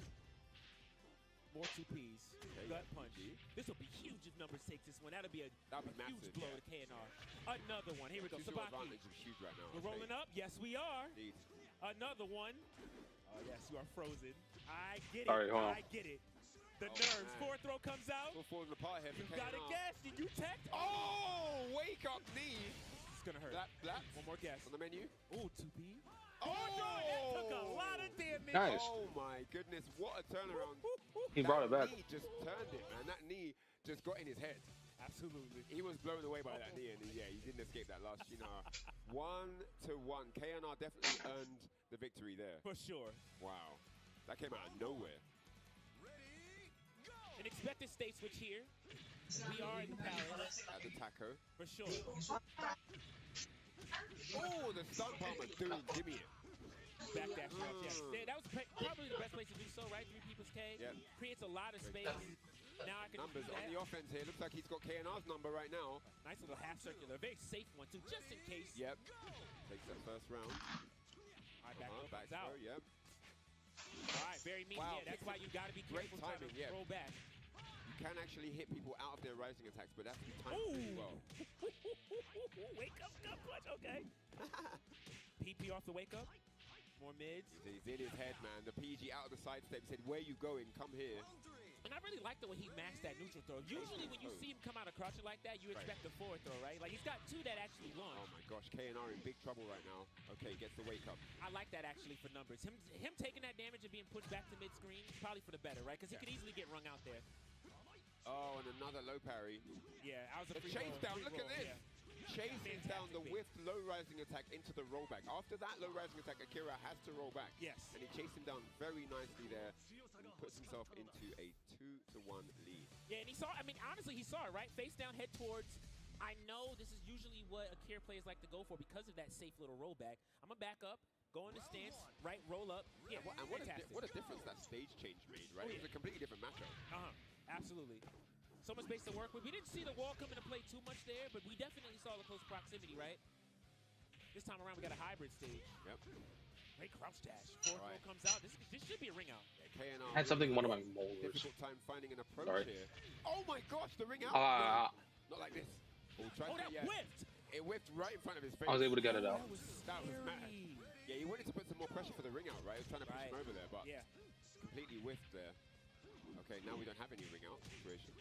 More 2Ps. Gut punch. This will be huge if Numbers takes this one. That'll be a that'd be huge massive. blow to KNR. Another one. Here we go. Choose your Sabaki. advantage of shoot right now. We're rolling up. Yes, we are. Indeed. Another one. Oh, yes, you are frozen. I get it. All right, hold on. I get it. The Oh, nerves. man. Fourth throw comes out. We're falling apart here. You got it guessed. Did you tech? Oh, wake up knee. It's going to hurt. That One more guess. on the menu. Ooh, 2P. Oh, That took a lot of damage. Nice. Oh my goodness, what a turnaround. He brought it back. That knee just turned it, man. That knee just got in his head. Absolutely. He was blown away by that knee, and yeah, he didn't escape that last, 1-1. KNR definitely earned the victory there. For sure. Wow. That came out of nowhere. An expected state switch here. We are in the palace. At the taco. For sure. Oh, the stunt bomber, dude, give me it. Backdash off, yes. That was probably the best place to do so, right? 3 people's K. Yep. Creates a lot of space. Now I can Numbers do on that. the offense here. Looks like he's got KNR's number right now. Nice little half circular. Very safe one, too, just in case. Yep. Takes that first round. All right, back Back throw throw, comes out. yep. All right, very meaty. Wow. Yeah, that's why you got to be Great careful trying to timing, yeah. throw back. You can actually hit people out of their rising attacks, but that's the time Ooh. as well. Wake up, gut punch. Okay. PP off the wake up. More mids. He's in his head, man. The PG out of the side step. He said, where you going? Come here. And I really like the way he maxed that neutral throw. Usually when you see him come out of crouching like that, you expect the forward throw, right? Like he's got 2 that actually launch. Oh my gosh, KNR in big trouble right now. Okay, gets the wake up. I like that actually for Numbers. Him taking that damage and being pushed back to mid-screen is probably for the better, right? Because he could easily get rung out there. Oh, and another low parry. Yeah, I was a The free chase roll, down, free look at roll, this. yeah. chases down the whiffed low rising attack into the rollback. After that low rising attack, Akira has to roll back. Yes. And he chased him down very nicely there and puts himself into a 2-1 lead. Yeah, and he saw, I mean, honestly, he saw it, right? Face down, head towards. I know this is usually what Akira players like to go for because of that safe little rollback. I'm going to back up, go in the stance, right, roll up. Yeah, and what a difference that stage change made, right? It was a completely different matchup. Absolutely. So much space to work with. We didn't see the wall come into play too much there, but we definitely saw the close proximity, right? This time around, we got a hybrid stage. Yep. Great crouch dash. Forward roll comes out. This should be a ring out. Yeah, I had something in one of my molars. Difficult time finding an approach Sorry. here. Oh my gosh, the ring out. No, not like this. Whiffed. It whiffed right in front of his face. I was able to get it out. That was mad. Yeah, he wanted to put some more pressure for the ring out, right? He was trying to push him over there, but completely whiffed there. Okay, now we don't have any ring out situation.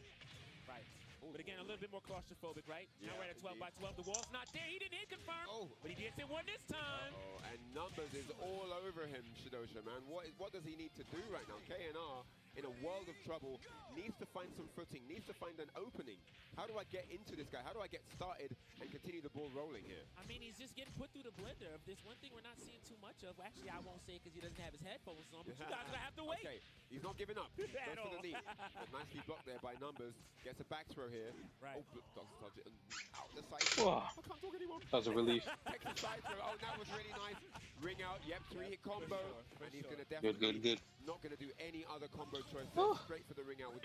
Right. But again, a little bit more claustrophobic, right? Yeah, now we're at a 12 by 12. The wall's not there. He didn't hit confirm. But he did hit one this time. And Numbers is all over him, Shidosha, man. What does he need to do right now? KNR, in a world of trouble, needs to find some footing, needs to find an opening. How do I get into this guy? How do I get started and continue the ball rolling here? I mean, he's just getting put through the blender. If there's one thing we're not seeing too much of, actually, I won't say it because he doesn't have his headphones on, but you guys are going to have to wait. Okay, he's not giving up. Goes for the lead. Nicely blocked there by Numbers. Gets a back throw here. Right. Does dodge it and out the side. Oh, I can't talk anymore. that was a relief. Takes the side throw. Oh, that was really nice. Ring out. Yep, 3-hit combo. And he's going to definitely Good. not going to do any other combo choice. Straight for the ring out with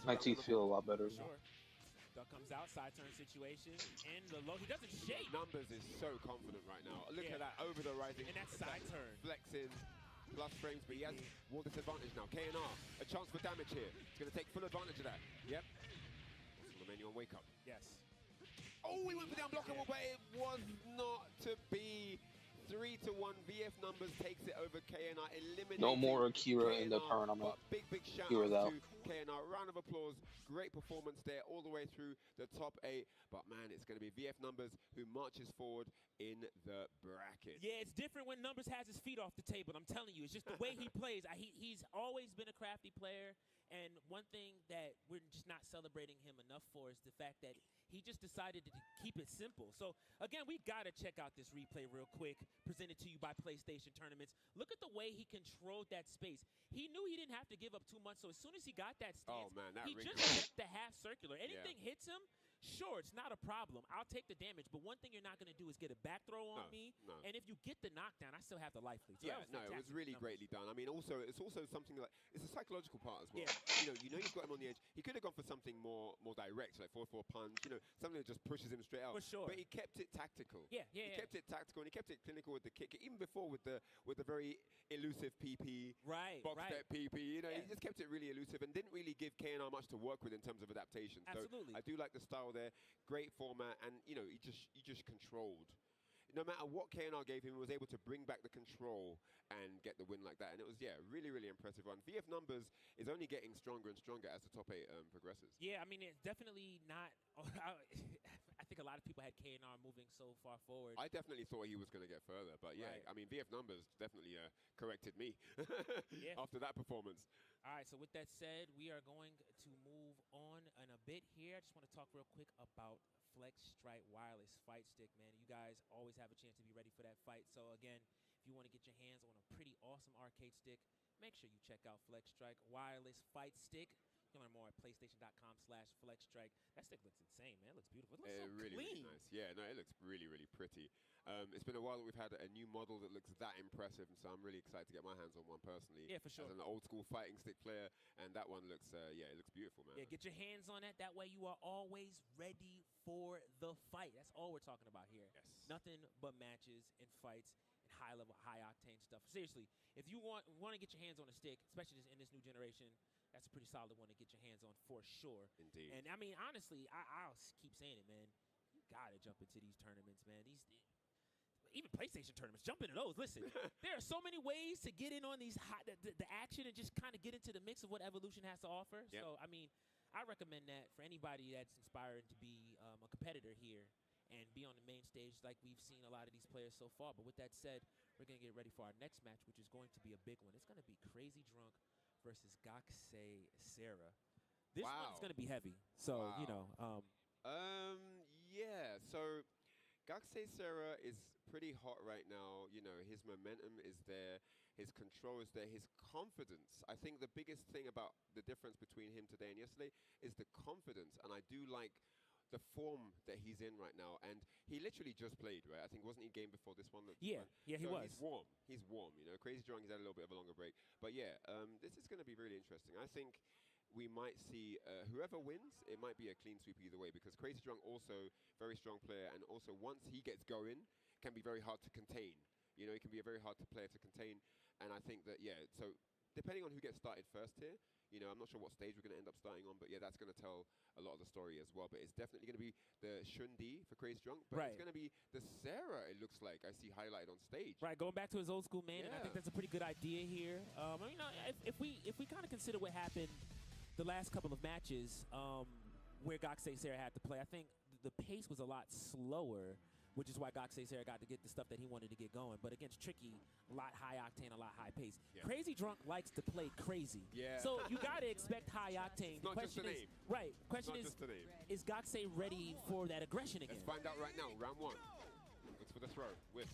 My teeth feel a lot better. Sure. Duck comes out, side turn situation, and the low. He doesn't shake. Numbers is so confident right now. Look at that over the rising. And that side turn. Flexing, plus frames, but he has wall disadvantage now. KNR, a chance for damage here. He's going to take full advantage of that. Yep. The menu on wake up. Yes. Oh, he went for the unblockable, but it was not to be. 3-1. VF Numbers takes it over KNR, eliminating No more Akira in the KNR, tournament. but big shout Akira out out. to KNR. Round of applause. Great performance there all the way through the top 8. But man, it's going to be VF Numbers who marches forward in the bracket. Yeah, it's different when Numbers has his feet off the table. I'm telling you, it's just the way he plays. He's always been a crafty player. And one thing that we're just not celebrating him enough for is the fact that he just decided to keep it simple. So, again, we got to check out this replay real quick, presented to you by PlayStation Tournaments. Look at the way he controlled that space. He knew he didn't have to give up too much, so as soon as he got that stance, he just kept the half circular. Anything hits him, sure, it's not a problem. I'll take the damage, but one thing you're not going to do is get a back throw on me. No. And if you get the knockdown, I still have the life lead. So Yeah, no, it was really greatly done. I mean, it's also something like, it's a psychological part as well. Yeah. You know you've got him on the edge. He could have gone for something more direct, like 4-4 punch, something that just pushes him straight out. For sure. But he kept it tactical. He kept it tactical, and he kept it clinical with the kick, even before with the very elusive PP, box step PP. He just kept it really elusive and didn't really give KNR much to work with in terms of adaptation. Absolutely. So I do like the style there. Great format, and he just controlled. No matter what KNR gave him, he was able to bring back the control and get the win like that. And it was, really, really impressive run. VF Numbers is only getting stronger and stronger as the top 8 progresses. Yeah, I mean, it's definitely not. I think a lot of people had KNR moving so far forward. I definitely thought he was going to get further, but I mean, VF Numbers definitely corrected me after that performance. All right, so with that said, we are going to move on in a bit here. I just want to talk real quick about Flex Strike Wireless Fight Stick, man. You guys always have a chance to be ready for that fight. So again, if you want to get your hands on a pretty awesome arcade stick, make sure you check out Flex Strike Wireless Fight Stick. You can learn more at PlayStation.com/FlexStrike. That stick looks insane, man. It looks beautiful. It looks so really, clean. really nice. Yeah, no, it looks really, really pretty. It's been a while that we've had a new model that looks that impressive, and so I'm really excited to get my hands on one personally. Yeah, for sure. As an old school fighting stick player, and that one looks, it looks beautiful, man. Yeah, get your hands on that. That way you are always ready for the fight. That's all we're talking about here. Yes. Nothing but matches and fights and high-level, high-octane stuff. Seriously, if you want to get your hands on a stick, especially in this new generation, that's a pretty solid one to get your hands on for sure. Indeed. And, I mean, honestly, I'll keep saying it, man. You got to jump into these tournaments, man. Even PlayStation tournaments, jump into those. Listen, there are so many ways to get in on these the action and just kind of get into the mix of what Evolution has to offer. Yep. So, I mean, I recommend that for anybody that's inspired to be a competitor here and be on the main stage like we've seen a lot of these players so far. But with that said, we're going to get ready for our next match, which is going to be a big one. It's going to be Crazy Drunk versus Gakusei Sarah. This one's going to be heavy. So, Yeah, so Gakusei Sera is pretty hot right now. You know, his momentum is there, his control is there, his confidence. I think the biggest thing about the difference between him today and yesterday is the confidence, and I do like the form that he's in right now. And he literally just played, right? I think wasn't he game before this one? Yeah, he so was. He's warm. He's warm. You know, Crazy Drunk. He's had a little bit of a longer break, but yeah, this is going to be really interesting. I think we might see whoever wins, it might be a clean sweep either way, because Crazy Drunk also very strong player, and also once he gets going, can be very hard to contain. You know, he can be a very hard player to contain, and I think that, yeah, so depending on who gets started first here, you know, I'm not sure what stage we're going to end up starting on, but yeah, that's going to tell a lot of the story as well. But it's definitely going to be the Shundi for Crazy Drunk, but it's going to be the Sarah, it looks like, I see highlighted on stage. Right, going back to his old school man, and I think that's a pretty good idea here. I mean, if we kind of consider what happened the last couple of matches where Gakusei Sera had to play, I think the pace was a lot slower, which is why Gakusei Sera got to get the stuff that he wanted to get going. But against Tricky, a lot high octane, a lot high pace. Yeah. Crazy Drunk likes to play crazy. Yeah. So you got to expect high octane. The question is, right, question is Gakusei ready for that aggression again? Let's find out right now, round one. Looks for the throw with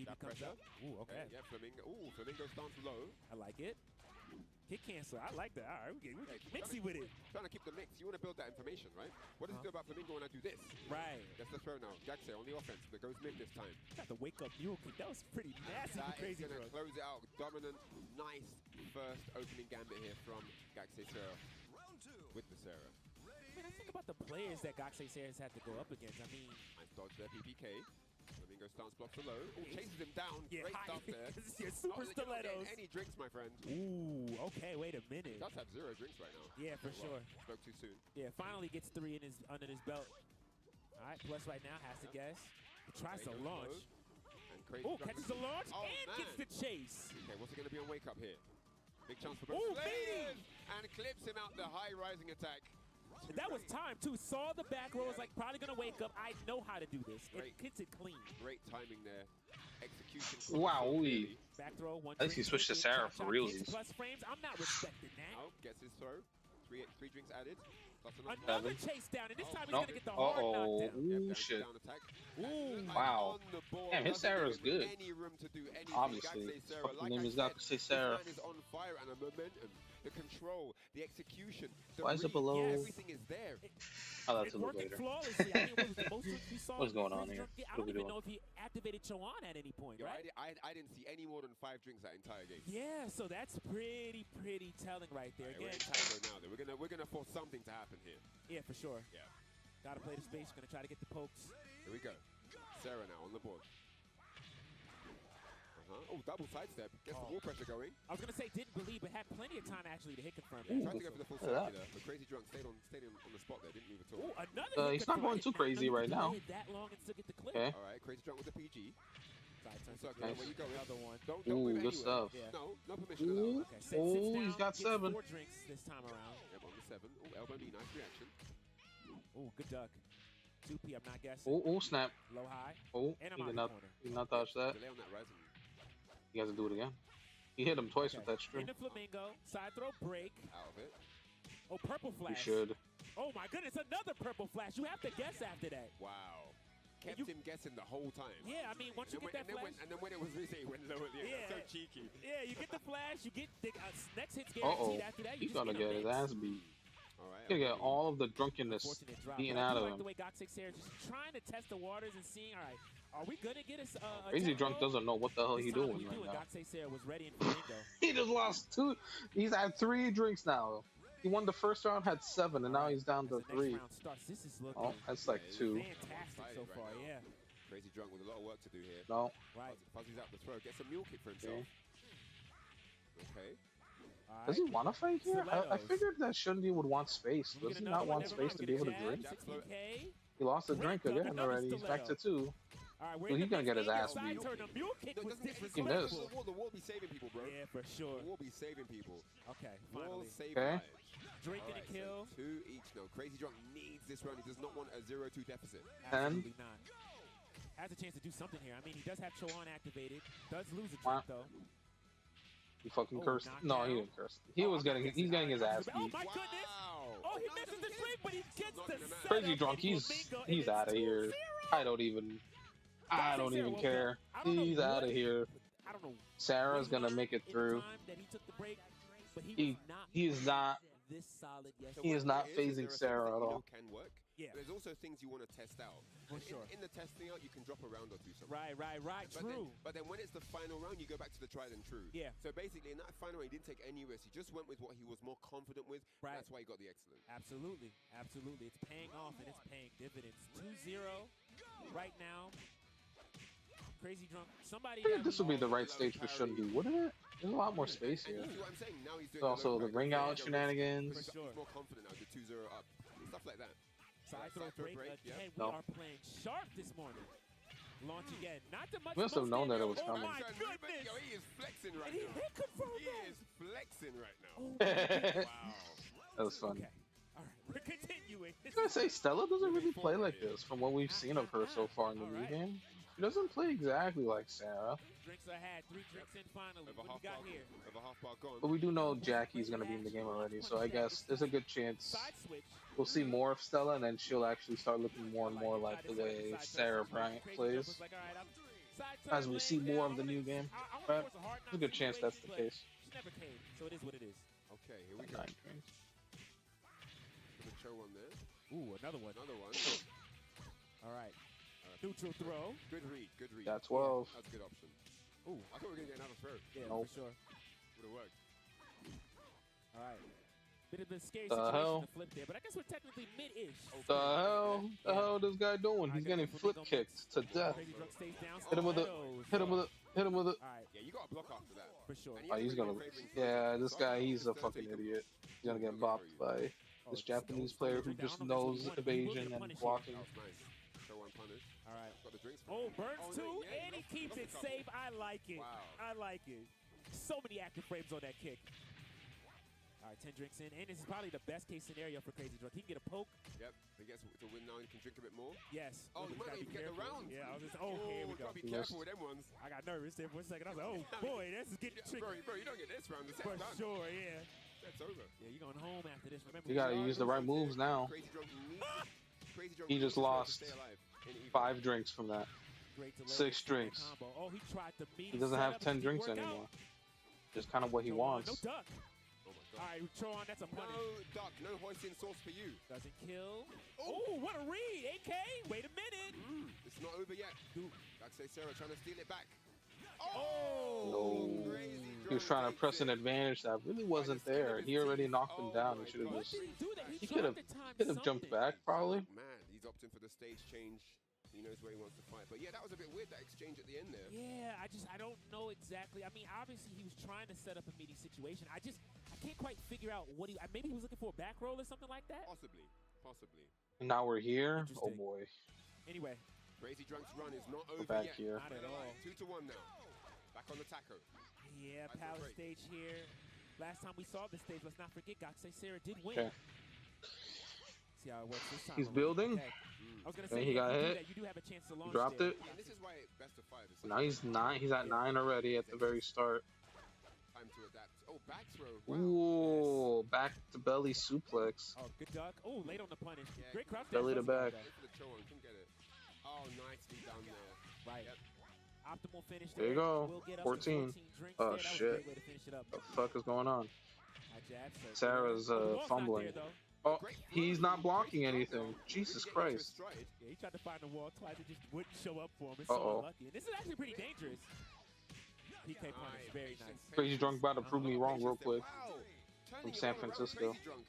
that pressure. Ooh, okay. Yeah, Flamingo. Ooh, Flamingo stance low. I like it. Kick cancel. I like that. All right, we get mixy with it. Trying to keep the mix. You want to build that information, right? What does it do about Flamingo when I do this? Right. That's the throw now. Gakusei on the offense. That goes mid this time. Got the wake up mule kick. That was pretty massive. That Crazy is going to close it out. Dominant, nice first opening gambit here from Gakusei Sera with the Sera. Man, I think about the players that Gakusei Sera's had to go up against. I mean, nice dodge there, PPK. Flamingo stance blocks below. Ooh, chases him down. Yeah, great stuff there. Super stilettos. Any drinks, my friend? Ooh, okay, wait a minute. He does have 0 drinks right now. Yeah, for sure. Spoke too soon. Yeah, finally gets 3 in under his belt. All right, Plus right now has to guess. He tries to launch. Oh, catches the launch and gets the chase. Okay, what's it going to be on wake up here? Big chance for both players. And clips him out the high rising attack. That was time, too. Saw the back row, was like, probably going to wake up. I know how to do this. It hits it clean. Great timing there. Execution. Wow. Back throw, one. At least he switched to Sarah for realsies. Plus frames. I'm not respecting that. Oh, gets his throw. Three drinks added. Another chase down, and this time he's going to get the hard knockdown. Ooh, shit. Ooh. Wow. Damn, his Sarah's good. Obviously. Fucking name is Gakusei Sera. Is on fire, and the momentum, the control, the execution. Why is it below? Everything is there. I'll have to look later. Flawlessly. I mean, what's going on here? I don't even know if he activated Cho'an at any point, right? I didn't see any more than 5 drinks that entire game. Yeah, so that's pretty telling right there. We're in Tiger now. We're gonna force something to happen here. Yeah, for sure. Yeah. Gotta play the space. Gonna try to get the pokes. Here we go. Sarah now on the board. Oh, double sidestep. Gets the wall pressure going. I was going to say didn't believe, but had plenty of time actually to hit confirm. Tried to go for the full circular, but Crazy Drunk stayed on the spot there. Didn't move at all. Ooh, another he's not going too crazy right now. That long and still get the clip. Okay. All right, Crazy Drunk with the PG. Side turn circular. Where you go? Another one. Don't move good stuff. Yeah. No permission of that. Okay, sits down, he's got 7. 4 drinks this time around. Yep, on the 7. Oh, elbow knee, nice reaction. Oh, good duck. 2P, I'm not guessing. Oh, snap. Low high. Oh, and he did not dodge that. Delay on that rising. He has to do it again. He hit him twice with that string. In the Flamingo, side throw break. Out of it. Oh, purple flash. You should. Oh my goodness, another purple flash. You have to guess after that. Wow. Kept him guessing the whole time. Yeah, I mean, once you get that flash. And then when it was reset, he went low at the end. Yeah. So cheeky. Yeah, you get the flash, you get the next hit's guaranteed after that. He's gonna get his ass beat. All right. He's gonna get all of the drunkenness beaten out of him. The way Gakusei Sera just trying to test the waters and seeing, all right, are we gonna get a Crazy Drunk doesn't know what the hell he's doing right now. Gakusei Sera was ready in Flamingo. He just lost 2. He's had 3 drinks now. He won the first round, had 7, and now he's down to 3. This is looking oh, that's like 2. Fantastic so far, yeah. Crazy Drunk with a lot of work to do here. No. Right. Fuzzy's out the throw. Gets a mule kick for himself. Okay. Right. Does he want to fight here? I figured that Shundi would want space. Does he not want space to be able to drink? He lost a drink again already. He's back to 2. All right, so he's gonna get his ass beat. He missed. The wall will be saving people, bro. Yeah, for sure. The wall will be saving people. Okay, finally. Okay. Drinking a kill. 2 each now. Crazy Drunk needs this round. He does not want a 0-2 deficit. Absolutely not. Has a chance to do something here. I mean, he does have Cho'an activated. Does lose a drink, though. He fucking cursed. No, he didn't curse. He's getting his ass beat. Oh my goodness! Oh, Oh, he misses the string, but he gets the setup. Crazy Drunk, and Flamingo, and he's it's out of here. 2-0. I don't even care. I don't know He's out of what- here. I don't know. Sarah's what he gonna learned make it in the through. time that he took the break, but He was not he is not this solid yesterday. he is not There are phasing things Sarah that at all. can work. Yeah. But there's also things you want to test out. For And sure. In the testing out, you can drop a round or two sometimes. Right. But True. then when it's the final round, you go back to the tried and true. Yeah. So basically, in that final round, he didn't take any risks. He just went with what he was more confident with. Right. That's why he got the excellent. Absolutely. It's paying off and it's paying dividends. 2-0 right now. Crazy Drunk. Somebody. I think this would be the right stage for Shundu, wouldn't it? There's a lot more space And here. you see what I'm saying? Now he's doing There's also the ring out shenanigans. He's more confident now, the 2-0 up. Stuff like that. Side throw break yeah. again. No. We are playing sharp this morning. Launch again. Not too much. We must have known that it was oh coming. my goodness. Yo, he is flexing right And he now. hit confirmed. He is flexing right now. Oh, That was fun. okay. All right. We're continuing. I was gonna say Stella doesn't really play like this from what we've seen of her so far in the new game. She doesn't play exactly like Sarah. Drinks ahead. 3 drinks in finally. Over What do half we got bar, here? over half bar gone. But we do know Jackie's gonna be in the game already, so I guess there's a good chance Side switch. we'll see more of Stella, and then she'll actually start looking more and more like the way Sarah Bryant plays. As we see more of the new game, but there's a good chance that's the case. She never came, so it is what it is. Okay, here we go. 9 drinks. Gonna show one there. Ooh, another one. Another one. All right. Neutral throw. Good read, good read. Got 12. That's a good option. Ooh. I thought we were gonna get another throw. Yeah, Nope. for sure. Would have worked. All right. Bit of a scary The situation hell? to flip there, but I guess we're technically mid-ish. The hell? The hell this guy doing? He's getting flip kicked to death. Crazy Drunk stays down. Hit him with it. Hit him with it. Hit him with it. All right, Yeah, you got to block after that. for sure. And Oh, he's gonna. Yeah, this guy, he's a fucking idiot. He's gonna get bopped by this Japanese player who just knows evasion and blocking. That was nice. Show one punish. All right. Got the drinks. Oh, burns Oh, two, yeah, and he lost- keeps lost it a couple. safe. I like it. Wow. I like it. So many active frames on that kick. All right, 10 drinks in, and this is probably the best case scenario for Crazy Drunk. He can get a poke. Yep. He gets to win now. He can drink a bit more. Yes. Oh, Look, you he's might gotta not even be get the careful. round. Yeah, I was just, here we go. Gotta be He careful missed. with them ones. I got nervous there for a second. I was like, oh, boy, this is getting tricky. Bro, you don't get this round. The set's For done. sure, yeah. That's over. Yeah, you're going home after this. Remember, You gotta use the right moves now. Crazy Drunk needs. Crazy Drunk He needs just to lost stay alive in EVO. 5 drinks from that. Great delay 6 from that drinks. combo. Oh, he tried to meet. He doesn't have setup. 10 Didn't drinks work out. anymore. Just kind of what he Throw on, wants. No duck. Oh my All god. right, throw on. That's a punish. No duck, no hoisin sauce for you. Doesn't kill. Oh, what a read. AK, wait a minute. It's not over yet. Dude. Like say Sarah trying to steal it back. Oh. No. Crazy He was Drunk trying to takes press an it. advantage that really wasn't there. He already knocked him Oh down. my He should have God. just. Why did he do that? He tried could have. to time Could have jumped something. back probably. Man, he's opting for the stage change. He knows where he wants to fight. But yeah, that was a bit weird, that exchange at the end there. Yeah, I don't know exactly. I mean, obviously he was trying to set up a meaty situation. I can't quite figure out what maybe he was looking for a back roll or something like that. Possibly. Possibly. And now we're here. Oh Interesting. boy. Anyway, Crazy Drunk's run is not We're over back yet. here. not at all. 2-1 now. Back on the taco. Yeah, Back to power break. stage here. Last time we saw this stage, let's not forget, Gakusei Sarah did win. Okay. See how it works this time. He's around. building. Okay. I was gonna say And he got if you do hit. that, you do have a chance to launch. Dropped there. it. And this is why best of 5 is Now he's 9. He's at 9 already at the very start. time to adapt. Oh, back throw. Wow. Ooh, back to belly suplex. Oh, good duck. Oh, late on the punish. Yeah, Great crouch. belly there, to first of all, back. though. Wait for the choke on. Couldn't get it. Oh, nicely done there. Right. Yep. Optimal finish. There you go. Will get us to 14. drinks Oh, there. That was a shit. great way to finish it up. The fuck is going on? I jab, so Sarah's, the wall's not fumbling. there, though. Oh, he's not blocking anything. Jesus Didn't get into Christ. his stride. Yeah, he tried to find the wall twice. It just wouldn't show up for him. It's so Uh-oh. unlucky. And this is actually pretty dangerous. PK punish. Very nice. Crazy Drunk about to prove me wrong real quick. Wow. From Turning it San all around, Francisco. Crazy Drunk.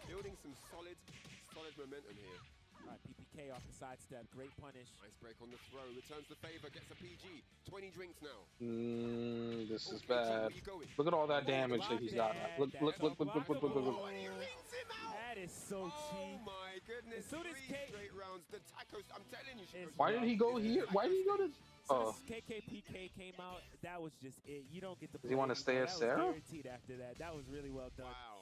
Building some solid momentum here. All right, PPK off the sidestep. Great punish. Nice break on the throw. Returns the favor. Gets a PG. 20 drinks now. This is Okay, G, bad. where you going? Look at all that damage that he's got. Look. That is so Oh cheap. my goodness. As soon as 3 K- straight rounds. The tacos. I'm telling you. she It's goes- Why did he go here? Why did he go to? As Oh, soon as KKPK came out, that was just it. You don't get the. Does he wanna play stay anymore. as That was Sarah? guaranteed after that. That was really well done. Wow.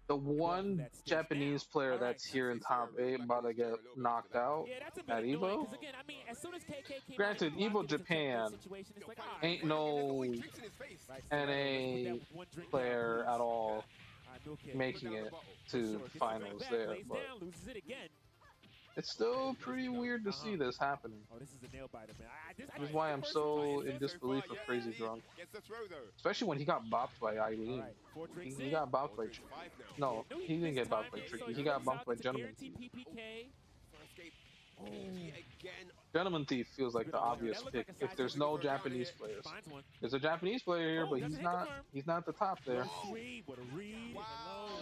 the one Japanese player that's here in top 8 about to get knocked out. Yeah, that's a bit At annoying, EVO? 'cause again, I mean, as soon as KK came Granted, out, EVO blocked it, it's a Japan tough situation. It's like, all right, ain't no Drinks in his face. right, so NA let's put that one drink player down, at all. please. All right, Okay. making it For to sure. the Gets the finals drink back, there, lays but down, loses it again. it's still pretty weird to see this happening. Oh, this is a nail biter, man. This is why I'm so in disbelief of Crazy Drunk. Especially when he got bopped by Eileen. Right. 4 drinks He got bopped by No, he didn't get bopped by Tricky. He got bumped by Gentleman Thief. PPK. Gentleman Thief feels like the obvious pick if there's no Japanese players. There's a Japanese player here, but he's not the top there. What a read. Wow,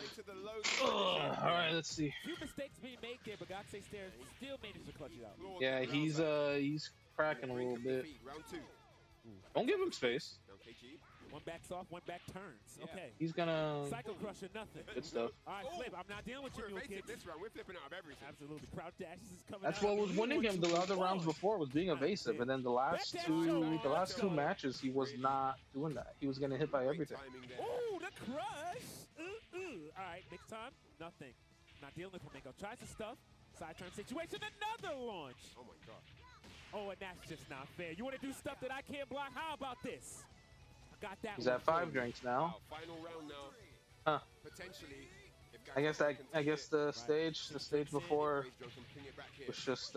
into the low. Alright, let's see. Few mistakes being made there, but Gakusei Stare still managed to clutch it out. Yeah, he's cracking a little bit. Round 2. Don't give him space. One backs off, one back turns. Okay. He's gonna Psycho Crusher, nothing. good stuff. All right, Flip, I'm not dealing with you, new kids. This round, we're flipping out of everything. Absolutely. Crouch dashes is coming That's out. what was winning him the other rounds before, was being evasive, and then the last two matches he was not doing that. He was getting hit by everything. Ooh, the crush. All right, next time, nothing. Not dealing with Flamenco. Tries to stuff. Side turn situation, another launch. Oh my god. Oh, and that's just not fair. You want to do stuff that I can't block? How about this? I got that. He's at 5 drinks now. Final round now. Huh. Potentially. I guess the stage before was just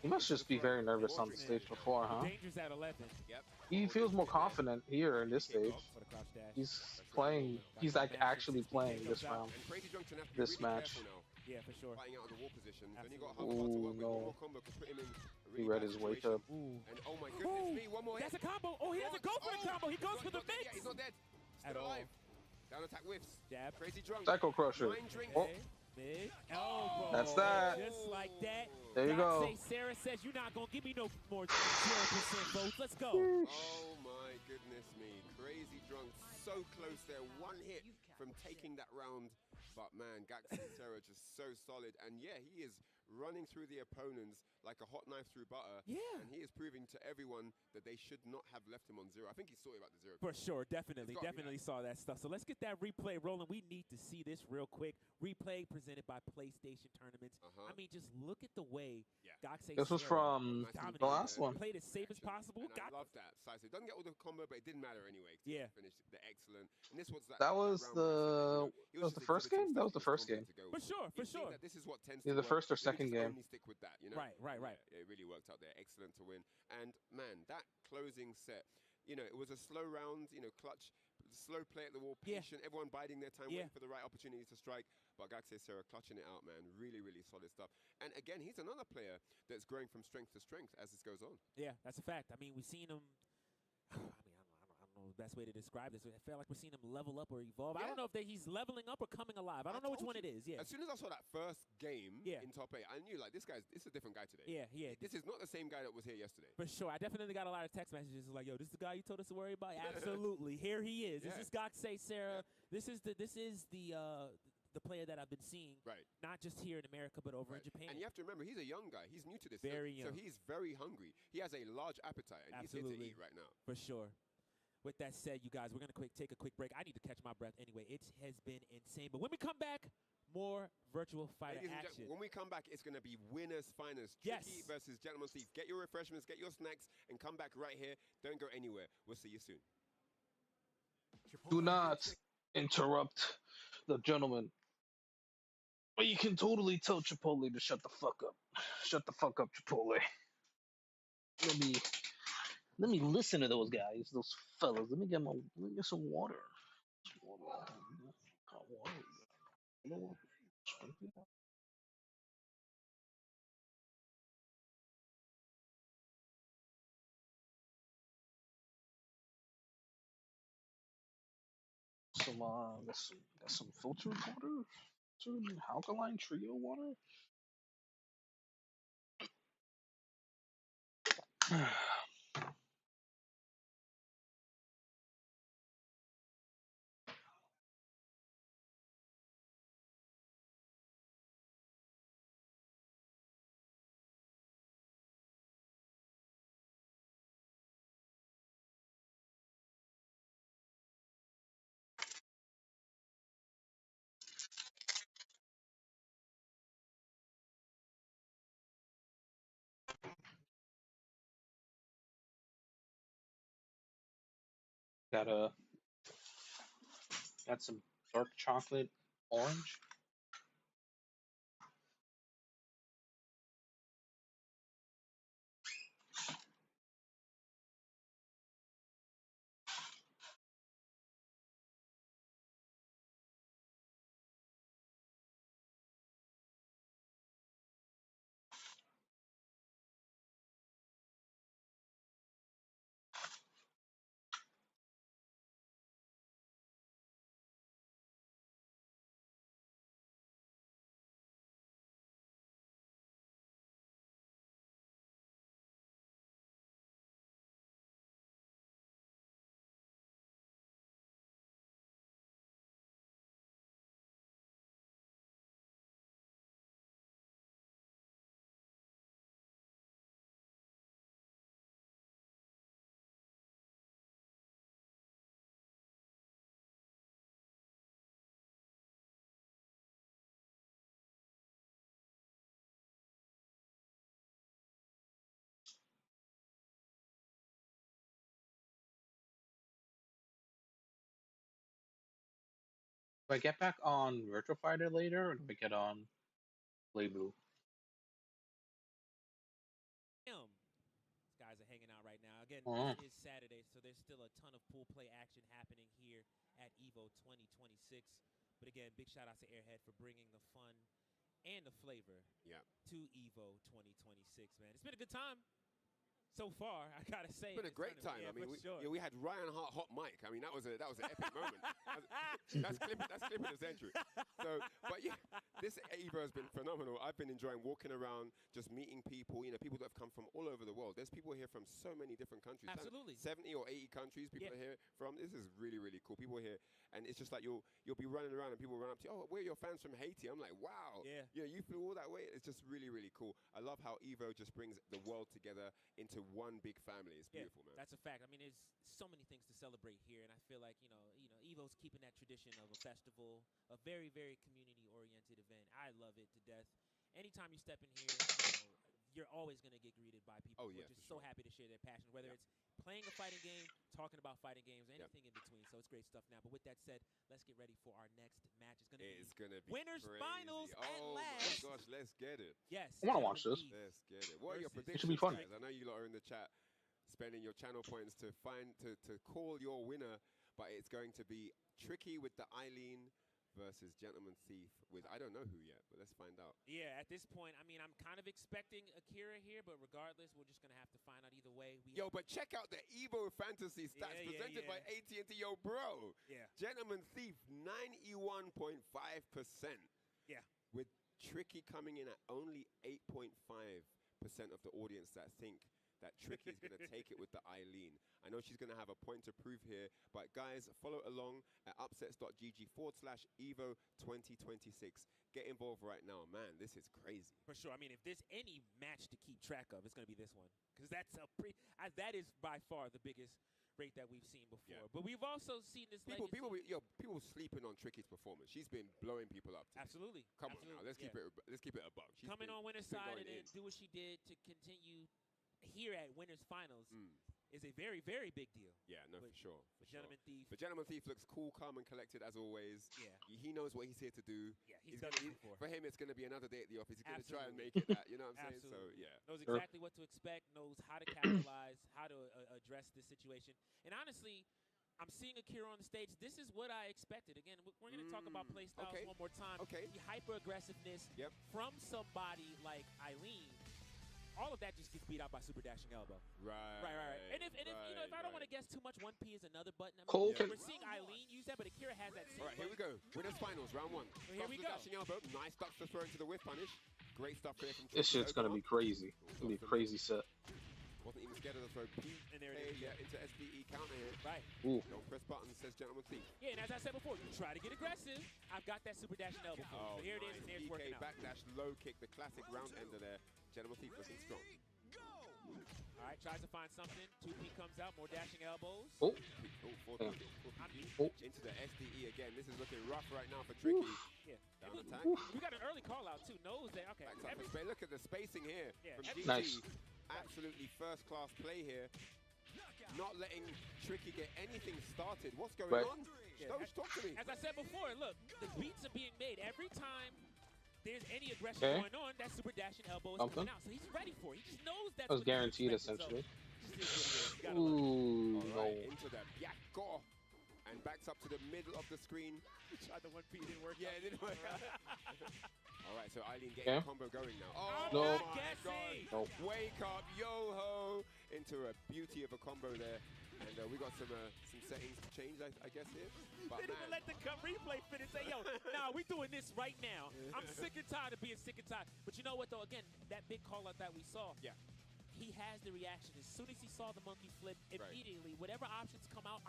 he must just be very nervous on the stage before, huh? Danger's at 11. Yep. He feels more confident here in this stage. He's playing. He's like actually playing this round, this match. Yeah, for sure. Ooh, no. He read his wake up. Ooh. And oh my goodness me, one more hit. That's a combo. Oh, he doesn't go for the combo. He goes for the mix. Yeah, he's not dead. At Still all. alive. Down attack whiffs. Jab. Crazy drunk. Psycho Crusher. 9 drinks. Oh. Big elbow. That's that. Just like that. There you go. Sarah says you're not gonna give me no more 0% votes. Let's go. Oh my goodness me. Crazy drunk. So close there. One hit from taking that round. But man, Gakusei Sarah just so solid. And yeah, he is running through the opponents like a hot knife through butter. Yeah. And he is proving to everyone that they should not have left him on 0. I think he's sorry about the 0. For sure, definitely saw that stuff. So let's get that replay rolling. We need to see this real quick. Replay presented by PlayStation Tournaments. I mean, just look at the way Gakusei This was Sarah from dominated. the last one. Played as safe as possible. And I love that. So it doesn't get all the combo, but it didn't matter anyway. Yeah. Finished the excellent. And this was That was the first game. That was the first game. For sure, for sure. This is what tends Yeah, to the work. first or You second just game. only stick with that, you know? Right. Yeah, it really worked out there. Excellent to win. And man, that closing set, you know, it was a slow round, you know, clutch, slow play at the wall, patient, everyone biding their time, waiting for the right opportunity to strike. But Gakusei Sarah clutching it out, man. Really, really solid stuff. And again, he's another player that's growing from strength to strength as this goes on. Yeah, that's a fact. I mean, we've seen him. I don't know the best way to describe this. I feel like we're seeing him level up or evolve. I don't know if he's leveling up or coming alive. I don't know which one it is. Yeah. As soon as I saw that first game in top 8, I knew like this is a different guy today. Yeah. This is not the same guy that was here yesterday. For sure. I definitely got a lot of text messages like, yo, this is the guy you told us to worry about? Absolutely. Here he is. This is Gakusei Sarah. This is the player that I've been seeing, not just here in America, but over in Japan. And you have to remember, he's a young guy. He's new to this. Very young. So he's very hungry. He has a large appetite, and he's here to eat right now. For sure. With that said, you guys, we're going to take a quick break. I need to catch my breath anyway. It has been insane. But when we come back, more virtual fighter action. When we come back, it's going to be winners finals. Tricky versus Gentleman Thief. Get your refreshments, get your snacks, and come back right here. Don't go anywhere. We'll see you soon. Do not interrupt the gentleman. But you can totally tell Chipotle to shut the fuck up. Shut the fuck up, Chipotle. Let me listen to those guys, those fellas. Let me get some water. Hot water. You know what? Got some filtered water. Some alkaline trio water. Got some dark chocolate orange. Do I get back on Virtual Fighter later, or do I get on Play Blue? These guys are hanging out right now. Again, Oh. this is Saturday, so there's still a ton of pool play action happening here at EVO 2026. But again, big shout out to Airhead for bringing the fun and the flavor to EVO 2026, man. It's been a good time so far, I gotta say. It's been a great time. Yeah, I mean, sure. we had Ryan Hot Mike. I mean, that was an epic moment. That's clipping the century. So, but yeah, this EVO has been phenomenal. I've been enjoying walking around, just meeting people. You know, people that have come from all over the world. There's people here from so many different countries. Absolutely. 70 or 80 countries people are here from. This is really, really cool. People are here, and it's just like you'll be running around and people run up to you. Oh, we're your fans from Haiti. I'm like, wow. Yeah. You know, you flew all that way. It's just really, really cool. I love how EVO just brings the world together into one big family. It's beautiful, man. That's a fact. I mean, there's so many things to celebrate here, and I feel like EVO's keeping that tradition of a festival, a very, very community-oriented event. I love it to death. Anytime you step in here, you're always going to get greeted by people who are just so happy to share their passion, whether it's playing a fighting game, talking about fighting games, anything in between. So it's great stuff now. But with that said, let's get ready for our next match. It's going to be winners crazy. Finals at last. Oh my gosh, let's get it. Yes. I want to watch this. Let's get it. What are your predictions? It should be fun. Guys? I know you lot are in the chat spending your channel points to call your winner, but it's going to be tricky with the Eileen versus Gentleman Thief with I don't know who yet, but let's find out. Yeah, at this point, I mean, I'm kind of expecting Akira here, but regardless, we're just gonna have to find out either way. But check out the EVO Fantasy stats presented by AT&T. Yo, bro. Yeah. Gentleman Thief 91.5%. Yeah. With Tricky coming in at only 8.5% of the audience that think that Tricky's going to take it with the Eileen. I know she's going to have a point to prove here, but guys, follow along at upsets.gg/EVO 2026. Get involved right now. Man, this is crazy. For sure. I mean, if there's any match to keep track of, it's going to be this one. Because that's that is by far the biggest rate that we've seen before. Yeah. But we've also seen this people sleeping on Tricky's performance. She's been blowing people up today. Absolutely. Come on now. Let's keep it a buck. Coming on winner's side and then do what she did to continue here at Winners Finals is a very, very big deal. Yeah, no, for sure. Gentleman Thief. But Gentleman Thief looks cool, calm, and collected as always. Yeah. He knows what he's here to do. Yeah, he's done it before. For him, it's going to be another day at the office. He's going to try and make it that. You know what I'm saying? So, yeah. Knows exactly what to expect, knows how to capitalize, how to address this situation. And honestly, I'm seeing Akira on the stage. This is what I expected. Again, we're going to talk about play styles one more time. Okay. The hyper-aggressiveness from somebody like Eileen. All of that just gets beat out by super dashing elbow. Right. And if I don't want to guess too much, 1P is another button. We're seeing Eileen use that, but Akira has that same. All right, here we go. Winners finals, round one. Here we go. Dashing elbow. Nice ducks to throw into the whiff punish. Great stuff there from. This shit's gonna be crazy. It's gonna be a crazy set. Wasn't even scared of the throw. And there it is. Yeah, into SBE counter here. Right. Ooh. Don't press buttons, says Gentleman Thief. Yeah, and as I said before, you try to get aggressive. I've got that super dashing elbow. So here it is, and there's working out. Backdash low kick, the classic round ender there. Gentleman Thief looking strong. All right, tries to find something. 2P comes out, more dashing elbows. Into the SDE again. This is looking rough right now for Tricky. Yeah. Down attack. We got an early call out too. Knows that. Okay. Look at the spacing here from GG. Nice. Absolutely first class play here. not letting Tricky get anything started. What's going Right. on? Doge, talk to me. As I said before, look, the beats are being made. Every time there's any aggression Okay. going on, that super dash and elbow is Something. coming out. So he's ready for it. He just knows that's That was what he's guaranteed, expecting. essentially. So, just is what it is. You gotta love it. Ooh, All no. right, into the Yakko. And backs up to the middle of the screen. Tried the 1P, didn't work. Yeah, out. it didn't work. All right, so Eileen getting Okay. the combo going now. I'm Oh, No. not my guessing. No. God. Wake up, yo-ho. Into a beauty of a combo there. And we got some settings to change, I guess, here. But Didn't even man, let the replay finish. Say, yo, nah, we doing this right now. I'm sick and tired of being sick and tired. But you know what, though? Again, that big call-out that we saw. Yeah. He has the reaction. As soon as he saw the monkey flip, immediately, whatever options come out,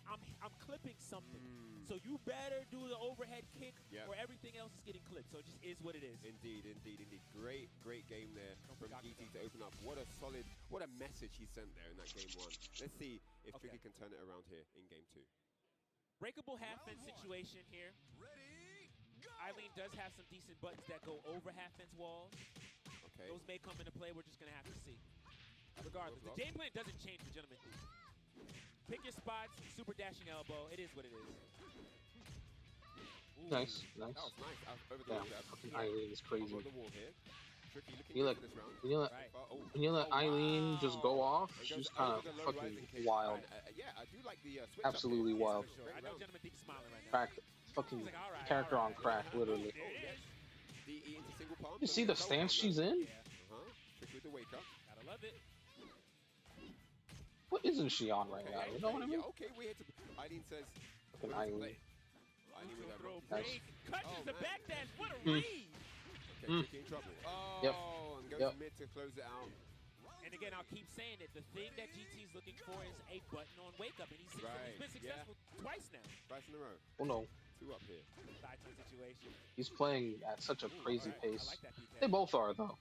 I'm clipping something. So you better do the overhead kick, or everything else is getting clipped. So it just is what it is. Indeed. Great game there from GT to open up. What a message he sent there in that game one. Let's see if Tricky can turn it around here in game two. Breakable half fence situation here. Eileen does have some decent buttons that go over half fence walls. Okay. Those may come into play. We're just going to have to see. Regardless, the game plan doesn't change for Gentleman Thief. Pick your spots, super dashing elbow. It is what it is. Ooh. Nice. That was nice. Over the Damn, wall there. fucking Eileen is crazy. Over the wall here. Tricky looking You good let, for this round. when you let Eileen just go off, And she's goes kind over of the low fucking rising kick. wild. And, yeah, I do like the switch Absolutely up here. wild. For sure. I know round. Gentleman Thief is smiling right now. Crack, fucking He's like, all right, character all on right. crack, literally. There it is. DE into single palm. You see the stance she's in? Yeah, Tricky with the wake up. gotta love it. What isn't she on right now? You know what I mean? Yeah, okay, we had to. Eileen says. Fucking we're to Eileen. play. Eileen with that Throw rope. Nice. break. Catches the man. back dash. What a Mm. read. Okay, Tricky in trouble. Oh, Yep. and goes Yep. mid to close it out. And again, I'll keep saying it. The thing that GT is looking for is a button on wake up, and he's been successful twice now. Twice in a row. Oh no. Two up here. Side turn situation. He's playing at such a crazy Alright, pace. I like that PK. They both are, though.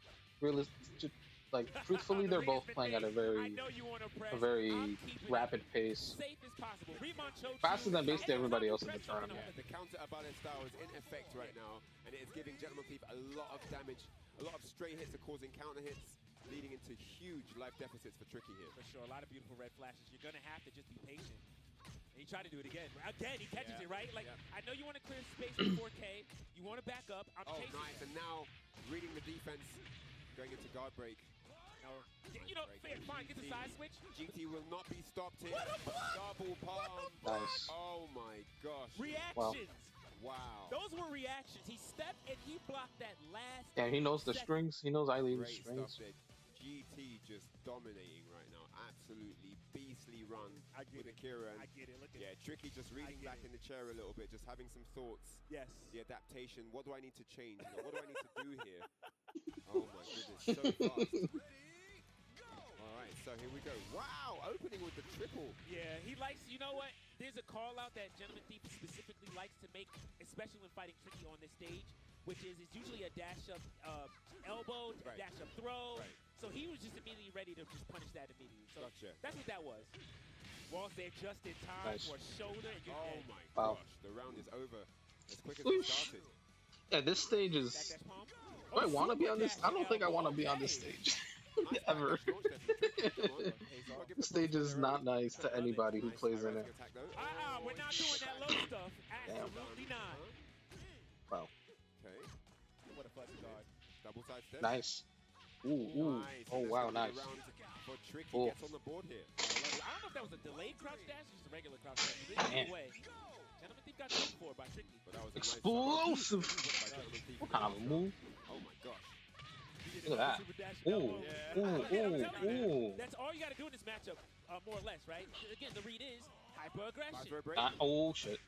Like, truthfully, they're both playing at a I very, know you wanna press. a very I'm keeping it rapid pace. safe as possible. Remon chose Faster than basically and everybody else in the pressure on tournament. The counter Abale style is in effect right now, and it is giving Gentleman Thief a lot of damage. A lot of stray hits are causing counter hits, leading into huge life deficits for Tricky here. For sure, a lot of beautiful red flashes. You're gonna have to just be patient. And he tried to do it again. Again, he catches it, right? Like, I know you want to clear space for 4K. You want to back up. I'm Oh, chasing. nice. And now, reading the defense, going into guard break. No. You know, fair, fine, get the side switch. GT will not be stopped here. Double palm. Nice. Oh my gosh. Reactions. Wow. Those were reactions. He stepped and he blocked that last. Yeah, he knows the second. strings. He knows Eileen's Great strings. stuff there. GT just dominating right now. Absolutely beastly run I get with it. Akira. And I get it. Look at yeah, it. Tricky just reading get back it. in the chair a little bit, just having some thoughts. Yes. The adaptation. What do I need to change? You know, what do I need to do here? Oh my goodness, so fast. All right, so here we go. Wow, opening with the triple. Yeah, he likes, you know what? There's a call out that Gentleman Thief specifically likes to make, especially when fighting Tricky on this stage, which is it's usually a dash up elbow, Right. dash up throw. Right. So he was just immediately ready to just punish that immediately. So Gotcha. that's what that was. Walls there just in time Nice. for a shoulder. And you're Oh dead. my Wow. gosh, the round is over as quick as it Whoosh. started. Yeah, this stage Back is. dash palm. Do I want to be super on this? dash I don't think I want to elbow. be on this Okay. stage. Nice Ever. back dash launch there from Tricky. Come on. I'll give the This stage props is to not Larry. nice to anybody who Nice plays in rising it. attack, though. We're not doing that low stuff. Damn. Absolutely not. Wow. Okay, What a fuzzy guard. double side step. Nice. Ooh. Nice. Oh, And that's wow, gonna be nice. the round for Tricky Oh. gets on the board here. I don't know if that was a delayed crouch dash or just a regular crouch dash. But Damn. either way, Gentleman Thief got jumped for by Tricky. But that was a Explosive. Nice by Gentleman Thief. What kind of a move? Oh my gosh. Look at that. Super dash Ooh. elbow. Yeah. Ooh. Again, I'm telling you, Ooh. that's all you got to do in this matchup, more or less, right? Again, the read is hyper aggression. Five for a break. Oh shit.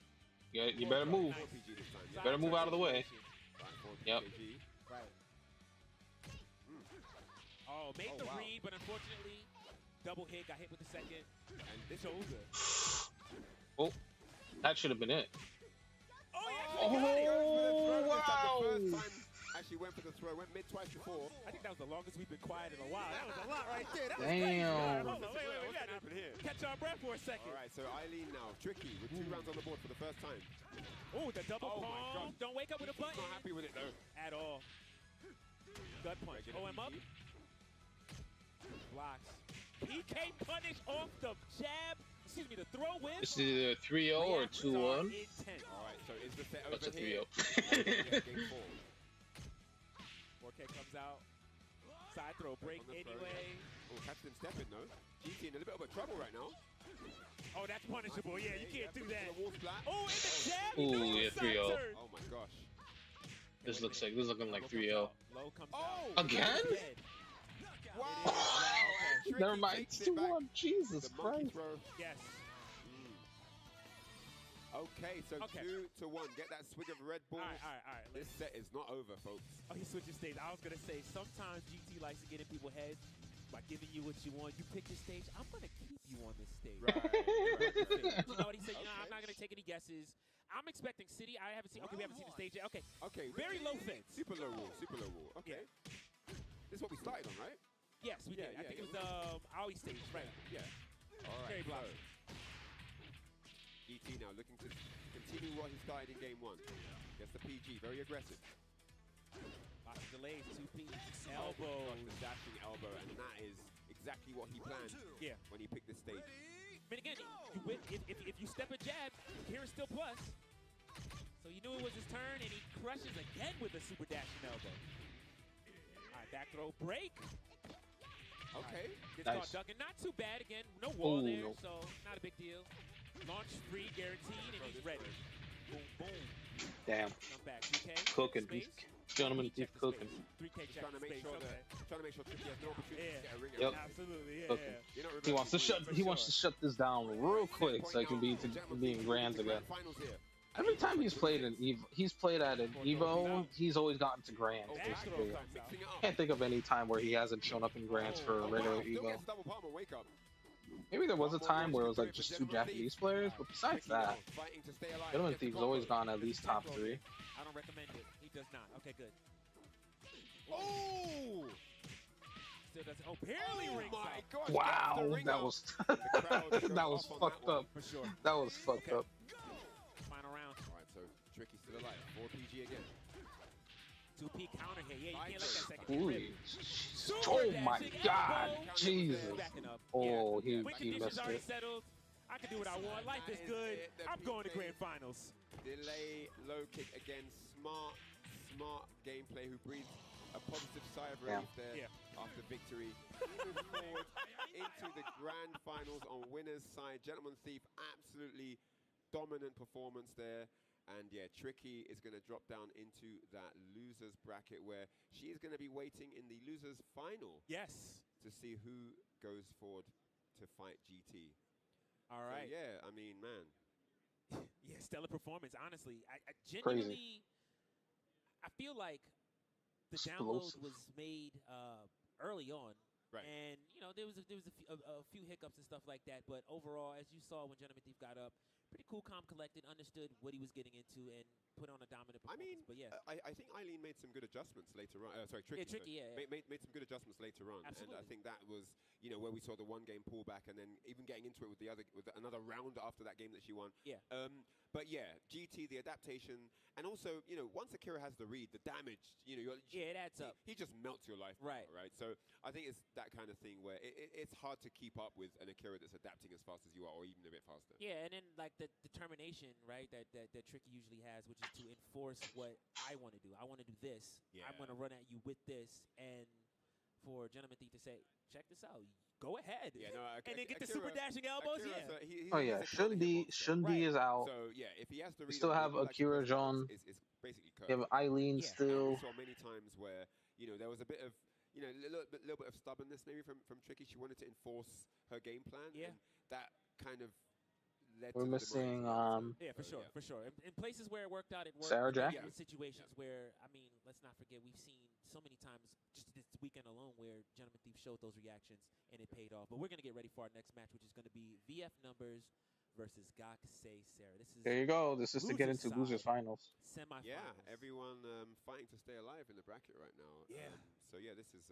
Yeah, you better move. Four PG this time. Yeah. Better move out of the way. Right, four Yep. PG. Right. Oh, made Oh, the wow. read, but unfortunately, double hit, got hit with the second. And this Shoulder. Oh, that should have been it. Oh, yeah, Oh, actually got it. wow. The first time actually went for the throw, went mid twice before. I think that was the longest we've been quiet in a while. That was a lot right there. That was Damn. crazy. Hold on, wait, What's we gonna got happen here? to catch our breath for a second. All right, so Eileen now, Tricky with 2 rounds on the board for the first time. Oh, the double Oh my palm. God. Don't wake up with a He's button not happy with it though. at all. Gut punch. Regular OM up. PG. Blocks. PK punish off the jab. Excuse me, the throw whip. It's either 3-0 or 2-1. Intense. All right, so is the set That's over a here? 3-0. Yeah, game 4. 4K comes out. Side throw break anyway. Oh, catch them stepping though. GT in a little bit of a trouble right now. Oh, that's punishable. Yeah, you can't do that. The wall splat. Oh, and the jab. Ooh, yeah, 3-0. Oh my gosh. This is looking like 3-0. Low comes Oh! out. Again? Wow! Tricky Never mind, takes it's it back. 2-1. Jesus The monkey Christ. throw. Yes. Okay, so 2-1. Get that swig of Red Bull. All right. This set is not over, folks. Oh, he switches stage. I was going to say, sometimes GT likes to get in people's heads by giving you what you want. You pick this stage, I'm going to keep you on this stage. Right. You know what he said? You know, I'm Okay. not going to take any guesses. I'm expecting City. I haven't seen. Okay, we haven't seen the stage yet. Okay. Okay. Very low fence. Super low wall. Super low wall. Okay. This is what we started on, right? Yes, we did. I think it was Aoi stage, right? Yeah. All right. Cherry blossom. GT now looking to continue what he started in game 1. Gets the PG. Very aggressive. Lots of delays. 2P. Oh, Elbow. gosh, the dashing elbow, and that is exactly what he planned. Yeah. When he picked this stage. I mean, again, you win, if you step a jab, here is still plus. So you knew it was his turn, and he crushes again with a super dashing elbow. All right, back throw break. Okay. Gets Nice. caught ducking. Not too bad. Again, no wall Ooh, there, no. so not a big deal. Launch free guaranteed, and he's ready. Boom, boom. Damn. Come back. 2K. Cooking. Space. Gentlemen, Check keep the cooking. space. 3K check Trying to the make space. sure Okay. Tricky has no opportunity to get a ring Yep. out. Absolutely, yeah, Cooking. yeah. You're not He wants to reversing shut. He wants to shut this down real quick so he can be in grands again. Finals here. Every time he's played an EVO, he's played at an EVO. He's always gotten to grands. Basically, Mixing it up. can't think of any time where he hasn't shown up in grands for a regular Wow, still EVO. gets double palm and wake up. Maybe there was a time where it was like just 2 Japanese players, but besides Tricky now, that, fighting to stay alive. Gentleman Gets the Thief's combo. always gone at least top 3. I don't recommend it. He does not. Okay, good. Oh! Still doesn't. Oh, barely rings my out. gosh. Wow, gets the ring that out. was The crowd goes that was off on fucked that one. up. For sure. That was fucked Okay. up. Final round. All right, so Tricky still alive. 4 PG again. 2P counter hit. Yeah, you can't let that second Ooh. hit rip. Super Oh my dashing God, elbow. Jesus. Backing up. Oh, yeah. he Win conditions missed already it. settled. I can do what I want. Life is That is good. it, the I'm going to PK. grand finals. Delay, low kick again. Smart gameplay who breathes a positive sigh of relief there Yeah. after victory. We move forward into the grand finals on winner's side. Gentleman Thief, absolutely dominant performance there. And yeah, Tricky is going to drop down into that loser's bracket where she is going to be waiting in the loser's final Yes. to see who goes forward to fight GT. All So, right. yeah, I mean, man. Yeah, stellar performance. Honestly, I genuinely, I feel like the download Explosive. was made early on, Right. and you know there was a few hiccups and stuff like that. But overall, as you saw when Gentleman Thief got up, pretty cool, calm, collected, understood what he was getting into, and put on a dominant I performance. mean, but yeah, I think Eileen made some good adjustments later on. Sorry, Tricky. Yeah, Tricky, sorry. yeah, yeah. Made some good adjustments later on, and I Absolutely. think that was, you know, where we saw the 1-game pullback, and then even getting into it with another round after that game that she won. Yeah. But yeah, GT, the adaptation, and also, you know, once Akira has the read, the damage, you know, yeah, it adds up. He just melts your life, Right. Right. So I think it's that kind of thing where it's hard to keep up with an Akira that's adapting as fast as you are, or even a bit faster. Yeah, and then like the determination, right, that Tricky usually has, which is to enforce what I want to do. I want to do this. Yeah. I'm going to run at you with this, and for Gentleman Thief to say, check this out, go ahead. Yeah, no, and then get the Akira- super dashing elbows. Akira's Yeah. Oh yeah, he's a counter hit monster. Shundi is out. So yeah, if he has the We read still on have it, like Akira the president, John. it's basically You have curved. Eileen Yeah. still. We saw many times where, you know, there was a bit of, you know, little bit of stubbornness maybe from Tricky. She wanted to enforce her game plan. Yeah. And that kind of led We're to the missing, demise of it. Yeah, for So, sure, yeah. for sure. In places where it worked out, it worked. Sarah And then Jack? there were situations where, I mean, let's not forget, we've seen so many times just this weekend alone where Gentleman Thief showed those reactions and it paid off. But we're going to get ready for our next match, which is going to be VF Numbers versus Gakusei Sarah. This is There you go. This is to get Loser's into losers side. finals. semifinals. Yeah, everyone fighting to stay alive in the bracket right now. Yeah. So yeah, this is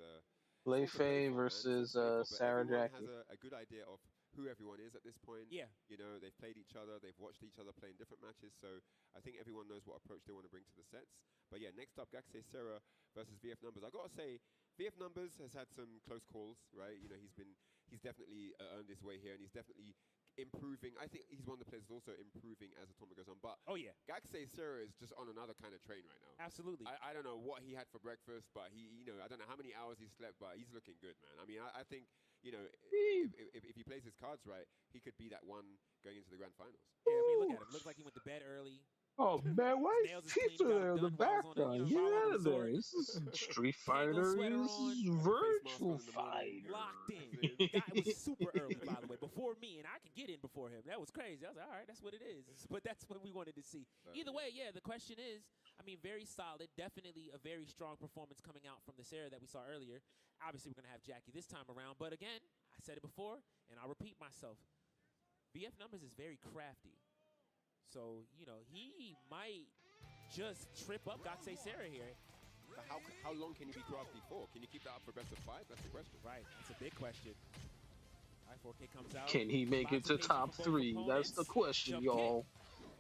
Lei something to play Fei for, man. versus Something to play for, but Sarah everyone Jackie. has a good idea of who everyone is at this point. Yeah. You know, they've played each other, they've watched each other play in different matches, so I think everyone knows what approach they want to bring to the sets. But yeah, next up, Gakusei Sarah versus VF Numbers. I gotta say, VF Numbers has had some close calls, right? You know, he's been he's definitely earned his way here, and he's definitely improving. I think he's one of the players who's also improving as the tournament goes on. But oh yeah, Gaxay Sarah is just on another kind of train right now. Absolutely. I don't know what he had for breakfast, but I don't know how many hours he slept, but he's looking good, man. I mean, I think, if he plays his cards right, he could be that one going into the grand finals. Yeah, I mean, look at him. Looks like he went to bed early. Oh man, why is pizza there in the background? Get out of there. This is Street Fighter. This is Virtual Fighter. Locked in. Guy was super early, by the way, before me, and I can get in before him. That was crazy. I was like, all right, that's what it is. But that's what we wanted to see. Either way, yeah, the question is, I mean, very solid. Definitely a very strong performance coming out from the Sarah that we saw earlier. Obviously, we're going to have Jackie this time around. But again, I said it before, and I'll repeat myself. VF Numbers is very crafty. So, he might just trip up Gaxay Sarah here. But how long can you be crafty for? Can you keep that up for best of 5? That's the question. Right. That's a big question. All right, 4K comes out. Can he make it to top 3? That's the question, y'all.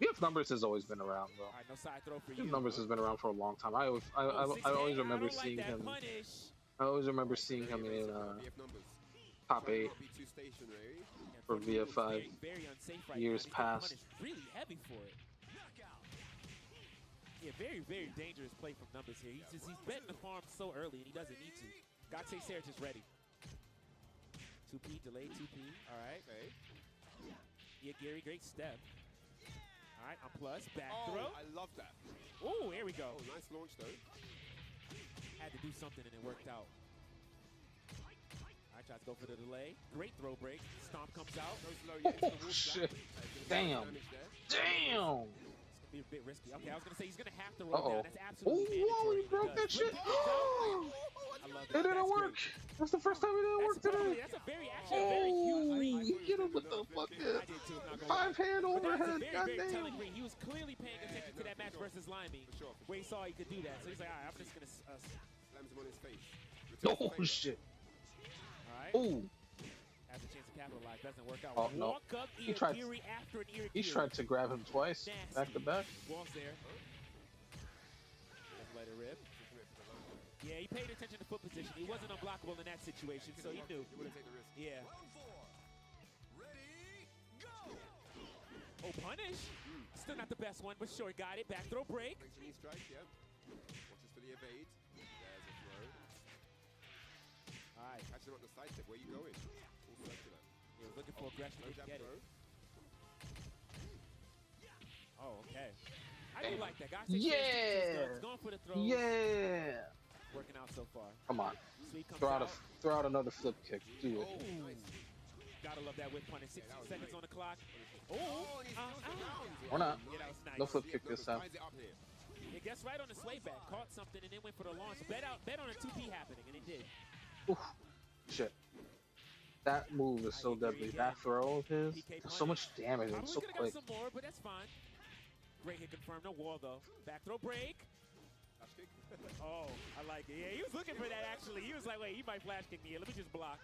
VF Numbers has always been around, though. All right, no side throw for you. VF Numbers has been around for a long time. I always remember seeing him. I always remember seeing him in top 8 for VF5 years past. Really heavy for it. Yeah, very, very dangerous play from Numbers here. He's betting the farm so early, and he doesn't need to. Gaxay Sarah just ready. 2P, delayed 2P. All right. Okay. Yeah, Gary, great step. All right, on plus, back throw. I love that. Oh, here we go. Oh, nice launch, though. Had to do something, and it worked out. All right, tries to go for the delay. Great throw break. Stomp comes out. Oh, shit. Damn. Damn. Be a bit risky. Okay, I was gonna say he's gonna have to roll down. That's absolutely mandatory. Oh, he broke that shit. I love it. It didn't work. That's the first time it didn't work today. That's a very very huge read. Get him with the fucking 5-hand overhead. Very telling read. He was clearly paying attention to that match versus Limey, where he saw he could do that. So he's like, all right, I'm just gonna slams him on his face. Oh shit. All right. Oh. Has a chance to capitalize, doesn't work out. Oh, no. Walk up, He tried to grab him twice, back to back. Walls there. Just let it rip. Yeah, he paid attention to foot position. He wasn't unblockable in that situation, so he knew. He wouldn't take the risk. Yeah. Oh, punish. Still not the best one, but sure, got it. Back throw break. Makes a knee strike, yeah. Watches for the evade. There's a throw. All right. Catching him up the side step. Where you going? Circular. He was looking for aggression. He didn't get it. Oh, okay. I do like that. Guys, yeah. Going for the throw. Yeah. Working out so far. Come on. Sweet comes throw out another flip kick. Do it. Oh, nice. Gotta love that whip punish. 16 seconds on the clock. Or not. Yeah, that was nice. No flip kick this time. It gets right on the sway back. Caught something and then went for the launch. Bet on a 2P happening, and it did. Oof. Shit. That move is so deadly. That throw of his does so much damage and so quick. Some more, but that's fine. Great hit confirmed. No wall though. Back throw break. Oh, I like it. Yeah, he was looking for that actually. He was like, wait, he might flash kick me here. Let me just block.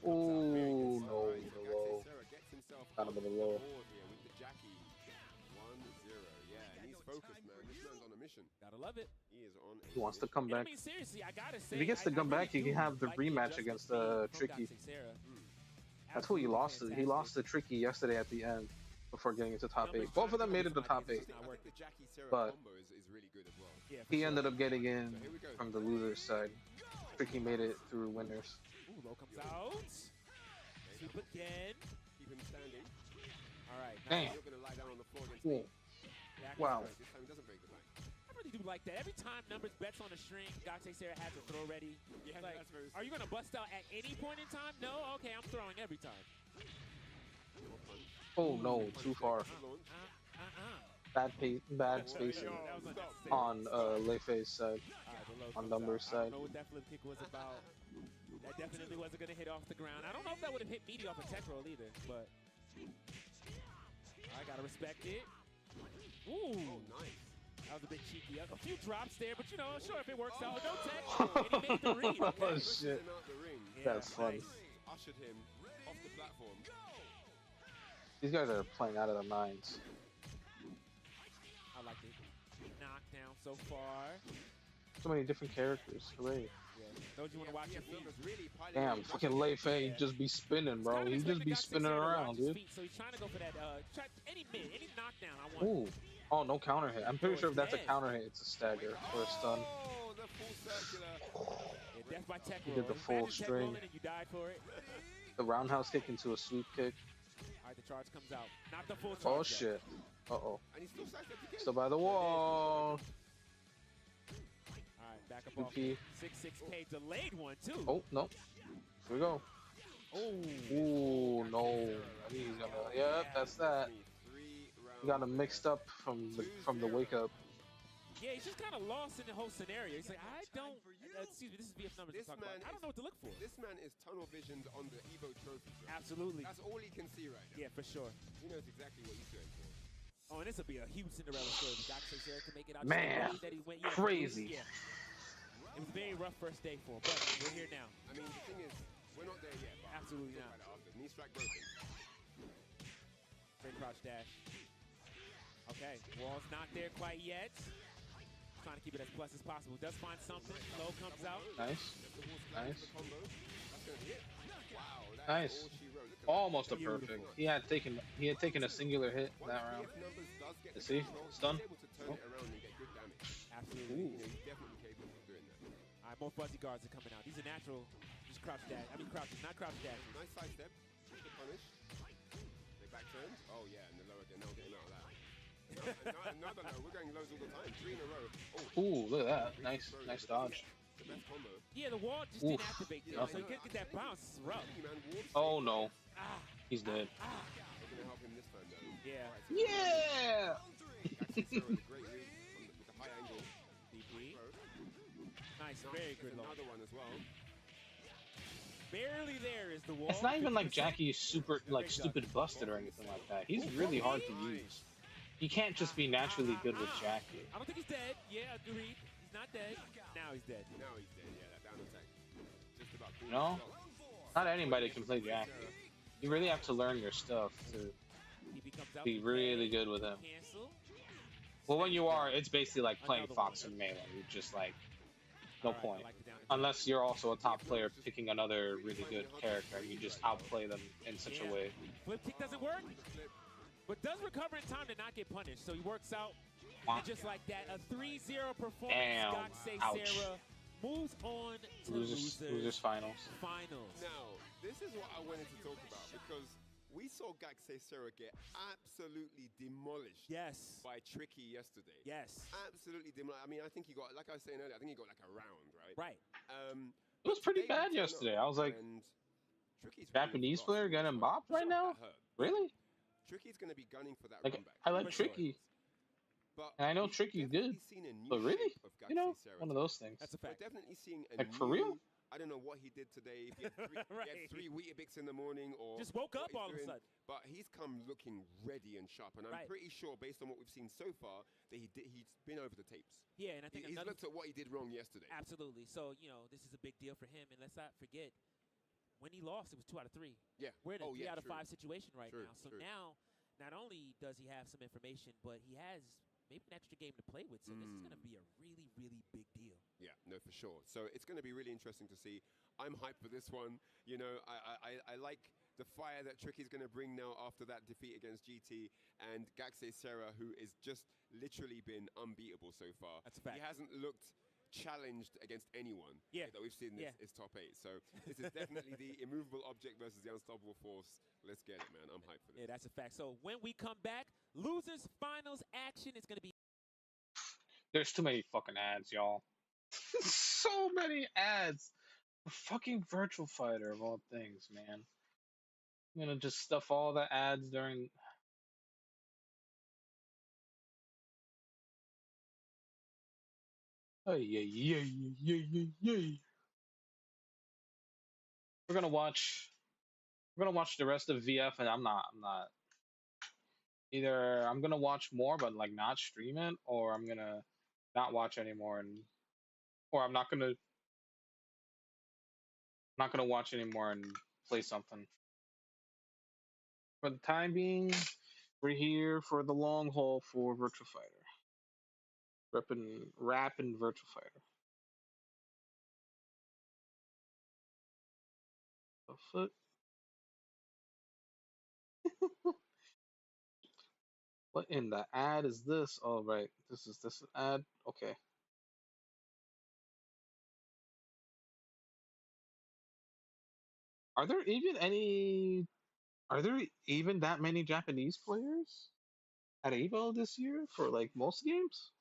Oh no, the low. Kind of in the low. Focused, man. This man's on a mission. Gotta love it. He is on. He wants to come back. I mean, seriously, I gotta say, if he gets to come back, he can have the rematch against Tricky. That's who he lost to. He lost to Tricky yesterday at the end before getting into top 8. Both of them made it to top 8, but he ended up getting in from the loser's side. Tricky made it through winners. Ooh, low comes out. Sweep again. Keep him standing. All right. Damn. You're gonna lie down on the floor against me. Wow. This time he doesn't break the bank. I really do like that. Every time Numbers bets on a string, Gaxay Sarah has a throw ready. Yeah, like, that's very are you going to bust out at any point in time? No? Okay, I'm throwing every time. Oh, no. Too far. Bad spacing on Leifei's side. On Numbers' side. I don't know what that flip kick was about. That definitely wasn't going to hit off the ground. I don't know if that would have hit meaty off a tech roll either, but I got to respect it. Ooh. Oh, nice. That was a bit cheeky. A few drops there, but you know, sure, if it works out, no tech. And he made the read. Okay? Oh, shit. Yeah, that's funny. Nice. Ushered him off the platform. These guys are playing out of their minds. I like it. Knockdown so far. So many different characters. Hooray. Yeah. Those you want to watch your feet. Really piling Damn, on fucking aggression. Lei Fei Yeah. just be spinning, bro. Kind of He just expecting be Gaksei spinning to watch around, his dude. feet, so he's trying to go for that. Try any mid, any knockdown. I want. Ooh. Oh, no counter hit. I'm pretty Oh, sure if it's that's a dead. counter hit, it's a stagger or a stun. Oh, the full circular. Yeah, death by tech He roll. did the Imagine full tech string. rolling and you died for it. The roundhouse kick into a sweep kick. All right, the charge comes out. Not the full charge. Oh, though. shit. Uh-oh. And he's still sidestepped again. Still by the wall. All right, back up off. Okay. 6-6K delayed one, too. Oh, no. Here we go. Oh. Ooh, no. He's gonna. Yep, that's that. He got him mixed up from the wake up. Yeah, he's just kind of lost in the whole scenario. He's like, I don't. Excuse me, this is VF numbers. This I'm talking man about. I don't know what to look for. This man is tunnel visioned on the EVO trophy. Bro. Absolutely. That's all he can see right now. Yeah, for sure. He knows exactly what he's going for. Oh, and this will be a huge Cinderella story. Gaksei Sarah can make it out. Man, that he went, yeah, crazy. Yeah. It was a very rough first day for him, but we're here now. I mean, the thing is, we're not there yet. But Absolutely we'll not. talk about it after. Knee strike broken. Straight crouch dash. Okay, wall's not there quite yet. Trying to keep it as plus as possible. Does find something. Low comes out. Nice. Nice. The combo. That's going to hit. Wow, that's Nice. all she wrote. Look at Almost a Beautiful. perfect. He had taken a singular hit that round. You see? Stun. He's able to turn it around and get good damage. Absolutely. You know, he's definitely capable of doing that. All right, more fuzzy guards are coming out. These are natural. Just crouch dash. I mean crouches, not crouch dashes. Nice side step. Good punish. They back turned. Oh yeah, and the lower again. Now getting out of that. Another low. We're going lows all the time. 3 in a row. Oh, Ooh, look at that. Nice dodge. the best combo. Yeah, the wall just Oof. didn't activate there, so you get that bounce. It's rough. Man, Wolves Oh no, Ah, he's dead. ah. are going to help him this time though. Yeah. Alright, so Yeah. Gaksei Sarah with a great read with the high angle. DP. Throw. Nice, very good low. Another one as well. Barely there is the wall. It's not even like 50%. Jackie's super like stupid busted or anything like that. He's really hard to use. You can't just be naturally good with Jackie. I don't think he's dead. Yeah, agreed. He's not dead. Now he's dead. Now he's dead. Yeah, that down attack. Just about. No? Not anybody can play Jackie. You really have to learn your stuff to DP comes out. be really good with him. Cancel. Well, when you are, it's basically like playing Fox and Melee. You're just like, no All right, I point. like the down attack. Unless you're also a top player picking another really good character, you just outplay them in such a way. Flip kick doesn't work, but does recover in time to not get punished. So he works out. Wow. And just like that, a 3-0 performance. Damn. Gaksei Ouch. Sarah moves on to Losers finals. finals. Now, this is what I wanted to talk about because we saw Gaksei Sarah get absolutely demolished Yes. by Tricky yesterday. Yes. Absolutely demolished. I mean, I think he got, like I was saying earlier, I think he got like a round, right? Right. It was pretty today we bad turn yesterday. up I was like, and Tricky's Japanese really player getting bopped right now? That hurt. Really? Tricky's going to be gunning for that Like, comeback. I like For sure. Tricky. But and I know we've Tricky's definitely good, seen a new but really, shape of you know, Gaksei Sarah one of today. those things. That's a We're fact. definitely seeing a Like, for real? new- I don't know what he did today. If he had three, Right. he had 3 Weetabix in the morning or Just woke what up he's all of a doing, sudden. But he's come looking ready and sharp, and I'm Right. pretty sure, based on what we've seen so far, that he's been over the tapes. Yeah, and I think He's another looked at what he did wrong yesterday. absolutely. So this is a big deal for him, and let's not forget when he lost, it was 2 out of 3. Yeah. We're in a Oh, 3 yeah, out of true. 5 situation right True, now. So true. now, not only does he have some information, but he has maybe an extra game to play with. So this is going to be a really, really big deal. Yeah, no, for sure. So it's going to be really interesting to see. I'm hyped for this one. You know, I like the fire that Tricky's going to bring now after that defeat against GT, and Gaksei Sarah, who is just literally been unbeatable so far. That's a fact. He hasn't looked challenged against anyone Yeah. that we've seen Yeah. this top 8. So this is definitely the immovable object versus the unstoppable force. Let's get it, man. I'm hyped for this. Yeah, that's a fact. So when we come back, losers finals action is going to be. There's too many fucking ads, y'all. So many ads. For fucking Virtual Fighter of all things, man. I'm gonna just stuff all the ads during. Oh yeah, yeah, yeah, yeah, yeah, yeah. We're gonna watch. We're gonna watch the rest of VF, and I'm not. Either I'm gonna watch more, but like not stream it, or I'm gonna not watch anymore, or I'm not gonna watch anymore and play something. For the time being, we're here for the long haul for Virtual Fighter. Rapping Virtual Fighter. foot. What in the ad is this? Oh, right. This is this ad. Okay. Are there even any? Are there even that many Japanese players at EVO this year for like most games?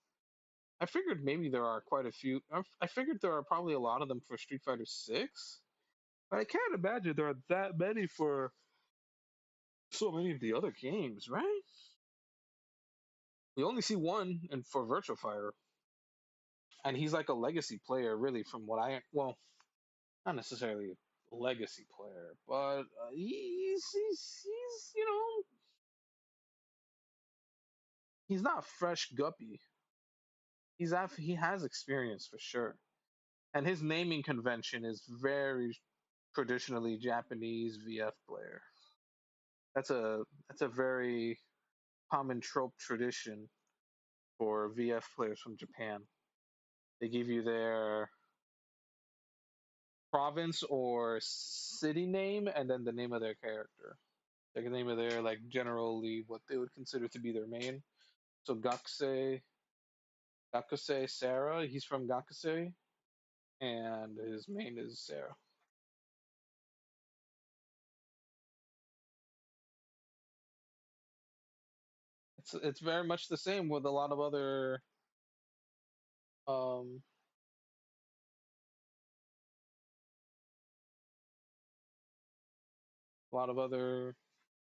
I figured maybe there are quite a few. I figured there are probably a lot of them for Street Fighter 6, but I can't imagine there are that many for so many of the other games, right? We only see one and for Virtual Fighter, and he's like a legacy player, really, from what well, not necessarily a legacy player, but he's he's not fresh guppy. He has experience for sure, and his naming convention is very traditionally Japanese VF player. That's a very common trope tradition for VF players from Japan. They give you their province or city name and then the name of their character. The name of their like generally what they would consider to be their main. So Gakuse Sarah, he's from Gakuse, and his main is Sarah. It's very much the same with a lot of other um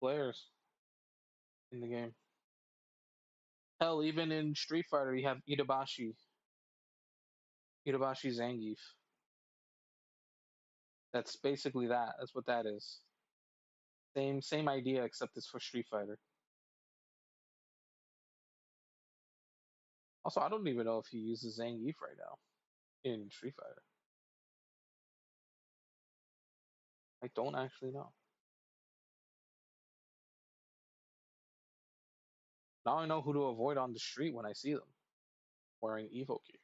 players in the game. Hell, even in Street Fighter, you have Itabashi Zangief. That's basically that. That's what that is. Same idea, except it's for Street Fighter. Also, I don't even know if he uses Zangief right now in Street Fighter. I don't actually know. Now I know who to avoid on the street when I see them wearing EVO gear.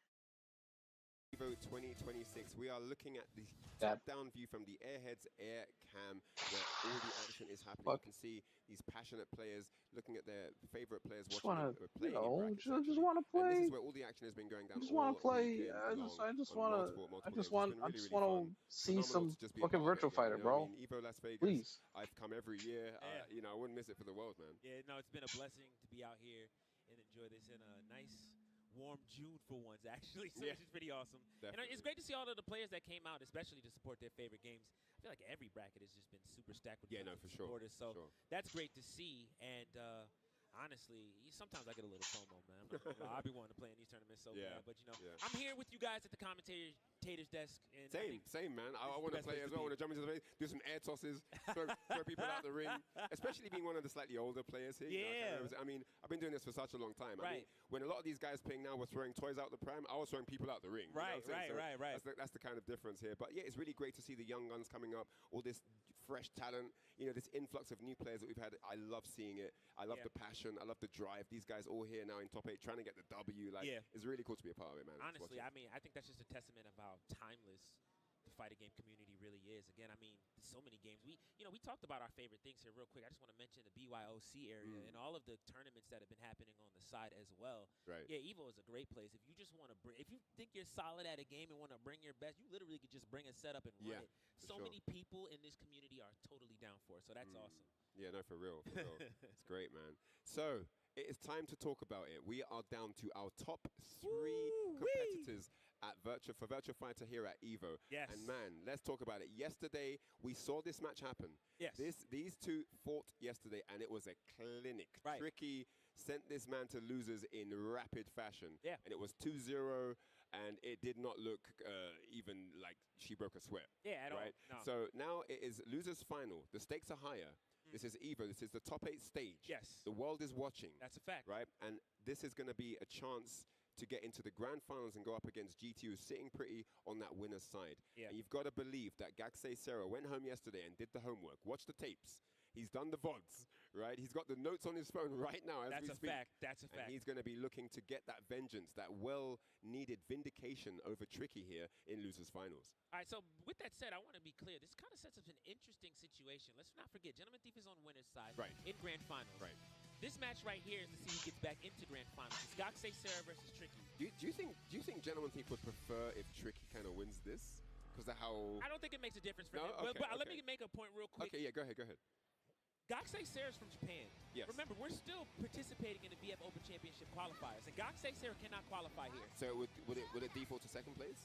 EVO 2026, we are looking at the That top-down view from the Airhead's Air Cam, where all the action is happening. You can see these passionate players looking at their favorite players, just watching want them to, playing in brackets, just want to and this play. is where all the action has been going down Just all want to play. weekend long I just on want to. multiple I games. just It's want. been I really, just really want to fun. see Phenomenal some to just be a fucking part of Virtual it again, Fighter, you know? I bro. mean, EVO Las Vegas, Please. I've come every year. Yeah. You know, I wouldn't miss it for the world, man. Yeah, no, it's been a blessing to be out here and enjoy this in a nice, warm June for once, actually. So Yeah. it's pretty awesome. Definitely. And it's great to see all of the players that came out, especially to support their favorite games. I feel like every bracket has just been super stacked with For sure. supporters. So sure. that's great to see. And honestly, sometimes I get a little FOMO, man. I'm not gonna lie. I'll be wanting to play in these tournaments so bad. But, I'm here with you guys at the commentator's desk. And Same, man. I want to play as well. I want to jump into the race, do some air tosses, throw people out the ring, especially being one of the slightly older players here. Yeah. I mean, I've been doing this for such a long time. Right. I mean, when a lot of these guys playing now were throwing toys out the pram, I was throwing people out the ring. Right. That's the kind of difference here. But yeah, it's really great to see the young guns coming up, all this fresh talent, this influx of new players that we've had. I love seeing it. I love the passion. I love the drive. These guys all here now in top 8 trying to get the W. It's really cool to be a part of it, man. Honestly, I mean, I think that's just a testament of how timeless the fighting game community really is. Again, I mean, so many games. We talked about our favorite things here real quick. I just want to mention the BYOC area and all of the tournaments that have been happening on the side as well. Right. Yeah, EVO is a great place. If you just want to if you think you're solid at a game and want to bring your best, you literally could just bring a setup and run it. So many people in this community are totally down for it. So that's awesome. Yeah, no, for real. It's great, man. So it is time to talk about it. We are down to our top 3 competitors for Virtual Fighter here at EVO. Yes. And man, let's talk about it. Yesterday, we saw this match happen. Yes. These two fought yesterday, and it was a clinic. Right. Tricky sent this man to losers in rapid fashion. Yeah. And it was 2-0, and it did not look even like she broke a sweat. Yeah, at all. No. So now it is losers final. The stakes are higher. This is EVO. This is the top 8 stage. Yes. The world is watching. That's a fact. Right? And this is going to be a chance to get into the grand finals and go up against GT, who's sitting pretty on that winner's side. Yeah. And you've got to believe that Gakusei Sero went home yesterday and did the homework, watched the tapes. He's done the VODs, right? He's got the notes on his phone right now as we speak. That's a fact. And he's going to be looking to get that vengeance, that well-needed vindication over Tricky here in Losers Finals. All right, so with that said, I want to be clear. This kind of sets up an interesting situation. Let's not forget, Gentleman Thief is on winner's side in Grand Finals. Right. This match right here is to see who gets back into Grand Finals. It's Gaems Sarah versus Tricky. Do you think Gentleman Thief would prefer if Tricky kind of wins this? Because of how... I don't think it makes a difference for him. Okay, But let me make a point real quick. Okay, yeah, go ahead. Gaems Sarah's from Japan. Yes. Remember, we're still participating in the VF Open Championship qualifiers, and Gaems Sarah cannot qualify here. So would it default to second place?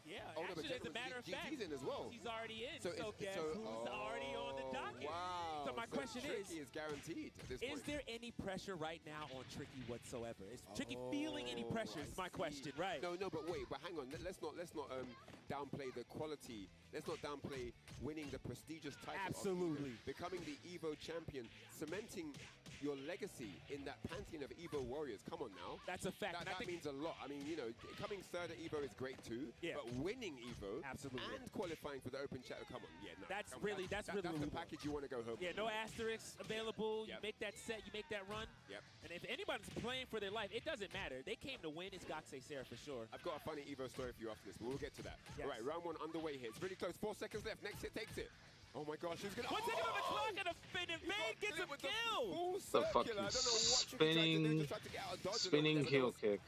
Yeah, no, actually, as a matter of fact, GT's in as well. He's already in. So Guess who's already on the docket? Wow. So my question Tricky is guaranteed at this point. Is there any pressure right now on Tricky whatsoever? Is Tricky feeling any pressure? Is my question, right? No, but wait, hang on. Let's not downplay the quality. Let's not downplay winning the prestigious title. Absolutely. Becoming the EVO champion, cementing your legacy in that pantheon of EVO warriors. Come on now. That's a fact. That means a lot. I mean, coming third at EVO is great too. Yeah. But winning EVO and qualifying for the Open Chat, come on. Yeah, no. That's really that's the package you want to go home with. Yeah, no asterisks available. You make that set, you make that run. Yep. And if anybody's playing for their life, it doesn't matter. They came to win. It's Gaems Sarah for sure. I've got a funny EVO story for you after this, but we'll get to that. Yes. All right, round one underway here. It's really close. 4 seconds left. Next hit takes it. Oh my gosh, who's gonna... 1 second on the clock and a Invade gets a kill! The fucking spinning heel kick.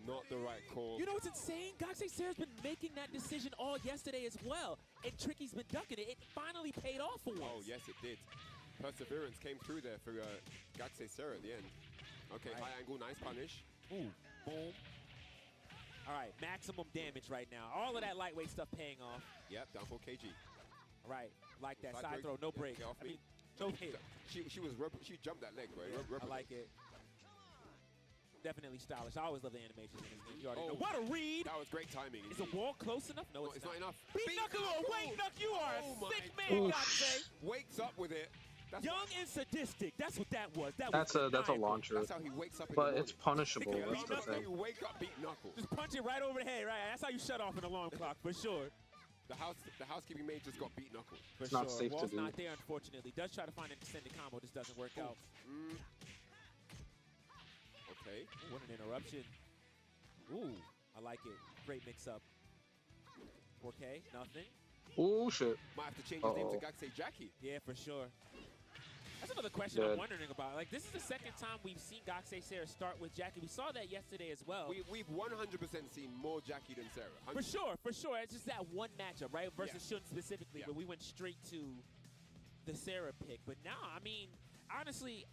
Not the right call. You know what's insane? Gaems Sarah's been making that decision all yesterday as well, and Tricky's been ducking it. It finally paid off for once. Oh, yes, it did. Perseverance came through there for Gaems Sarah at the end. Okay, high angle, nice punish. Ooh, boom. All right, maximum damage right now. All of that lightweight stuff paying off. Yep, down for KG. All right, like that side throw, no break. I mean, no hit. She jumped that leg, right? Yeah, I like it. Definitely stylish. I always love the animations in this game. You already know. What a read! That was great timing. Is the wall close enough? No, it's not enough. Beat Knuckle or Wake Knuck, you are a sick man, Gaems. Wakes up with it. Young and sadistic. That's what that was. That's a launcher. That's how he wakes up in but the it's punishable. That's the thing. You wake up, beat Knuckle. Just punch it right over the head, right? That's how you shut off an alarm clock, for sure. The housekeeping maid just got beat Knuckle. It's not safe Wall's to do. not there, unfortunately. Does try to find an extended combo. This doesn't work out. Okay. Ooh, what an interruption. Ooh, I like it. Great mix-up. 4K, nothing. Oh, shit. Might have to change his name to Gaems Jackie. Yeah, for sure. That's another question I'm wondering about. Like, this is the second time we've seen Gaems Sarah start with Jackie. We saw that yesterday as well. We've 100% seen more Jackie than Sarah. 100%. For sure. It's just that one matchup, right? Versus Shun specifically, but we went straight to the Sarah pick. But now, I mean, honestly,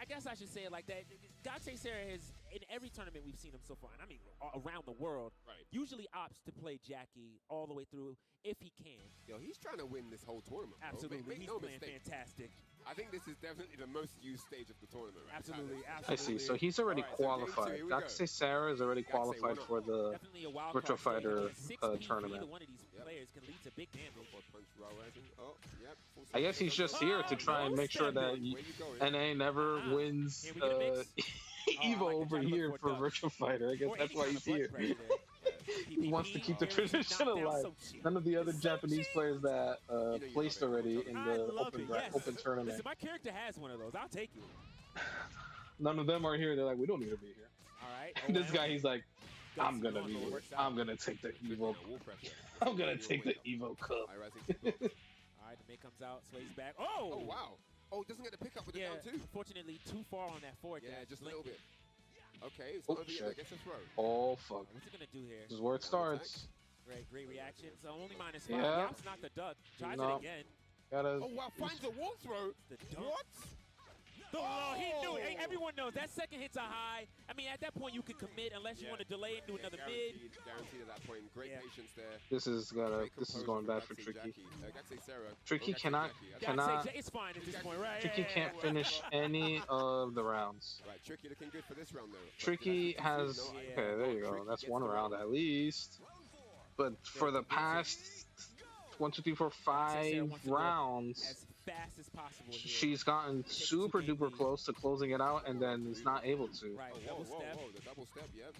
I guess I should say it like that. Gaems Sarah has, in every tournament we've seen him so far, and I mean around the world, usually opts to play Jackie all the way through if he can. Yo, he's trying to win this whole tournament, bro. Absolutely. Make He's no playing mistake. fantastic. I think this is definitely the most used stage of the tournament. Right? Absolutely. I see. So he's already qualified. Gaems Sarah is already qualified for the Virtual Fighter tournament. One of these players can lead to big damage. I guess he's just here to try and make sure that NA never wins EVO over here for Virtual Fighter. I guess that's why he's here. He wants to keep the tradition alive. None of the other Japanese players that placed already in the open tournament. Listen, my character has one of those. I'll take it. None of them are here. They're like, we don't need to be here. All right. This guy, he's like, I'm gonna be here. I'm gonna take the EVO. I'm gonna take the EVO cup. All right, the mid comes out, sways back. Oh! Oh, wow. Oh, he doesn't get the pickup with it down too. Unfortunately, too far on that forward. Yeah, just a little bit. Okay, it's not over yet. I guess it's throw. Oh, fuck. What's he gonna do here? This is where it starts. Great reaction. So only -5. Yeah. Yap's not the duck. Tries it again. Oh, wow, finds a wall throw. What? Oh, he knew it. Hey, everyone knows that second hit's a high. I mean, at that point, you can commit unless you want to delay and do another mid. Guaranteed at that point. Great patience there. This is going bad for Tricky. Tricky cannot. It's fine at this point, right? Tricky can't finish any of the rounds. Right, Tricky looking good for this round though. Tricky has. Okay, there you go. That's one round at least. But for the past 1, 2, 3, 4, 5 rounds. As fast as possible here. She's gotten super duper close to closing it out and then is not able to. Right, whoa, the double step, yep.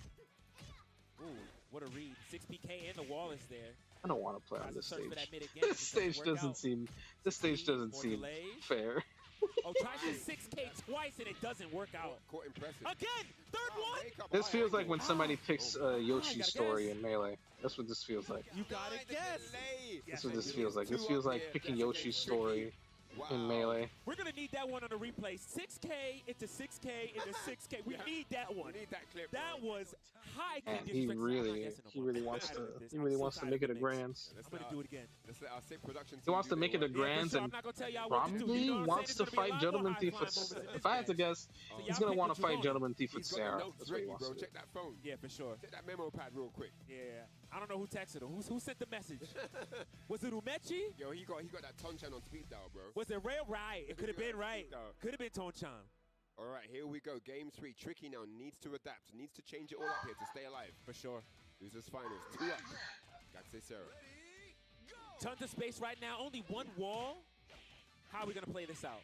Ooh, what a read. 6 PK and the wall is there. I don't want to play on this stage. This stage doesn't seem fair. Oh, tries to 6K twice and it doesn't work out. Caught impressive. Again, third one. This feels like when somebody picks you Yoshi's gotta story guess. in Melee. That's what this feels like. You gotta guess. That's what this feels like. This feels like picking Yoshi's story in Melee. We're gonna need that one on the replay. 6K into 6K into 6K. We need that one. We need that clip. That was high And condition. he really wants to make it a grands. I'm gonna do it again. Let's let our sick production He wants to make it a grands and probably wants to fight Gentleman Thief for. If I had to guess, he's gonna want to fight Gentleman Thief with Sarah. That's what he wants to do. Check that phone. Yeah, for sure. Check that memo pad real quick. Yeah, I don't know who texted him. Who sent the message? Was it Umechi? Yo, he got that Tonchan on speed dial, bro. Was it Rail? Right. It could have been right. Could have been Tonchan. All right, here we go. Game 3. Tricky now needs to adapt. Needs to change it all up here to stay alive. For sure. Losers finals. 2 up. Gaxay Sarah. Tons of space right now. Only one wall. How are we going to play this out?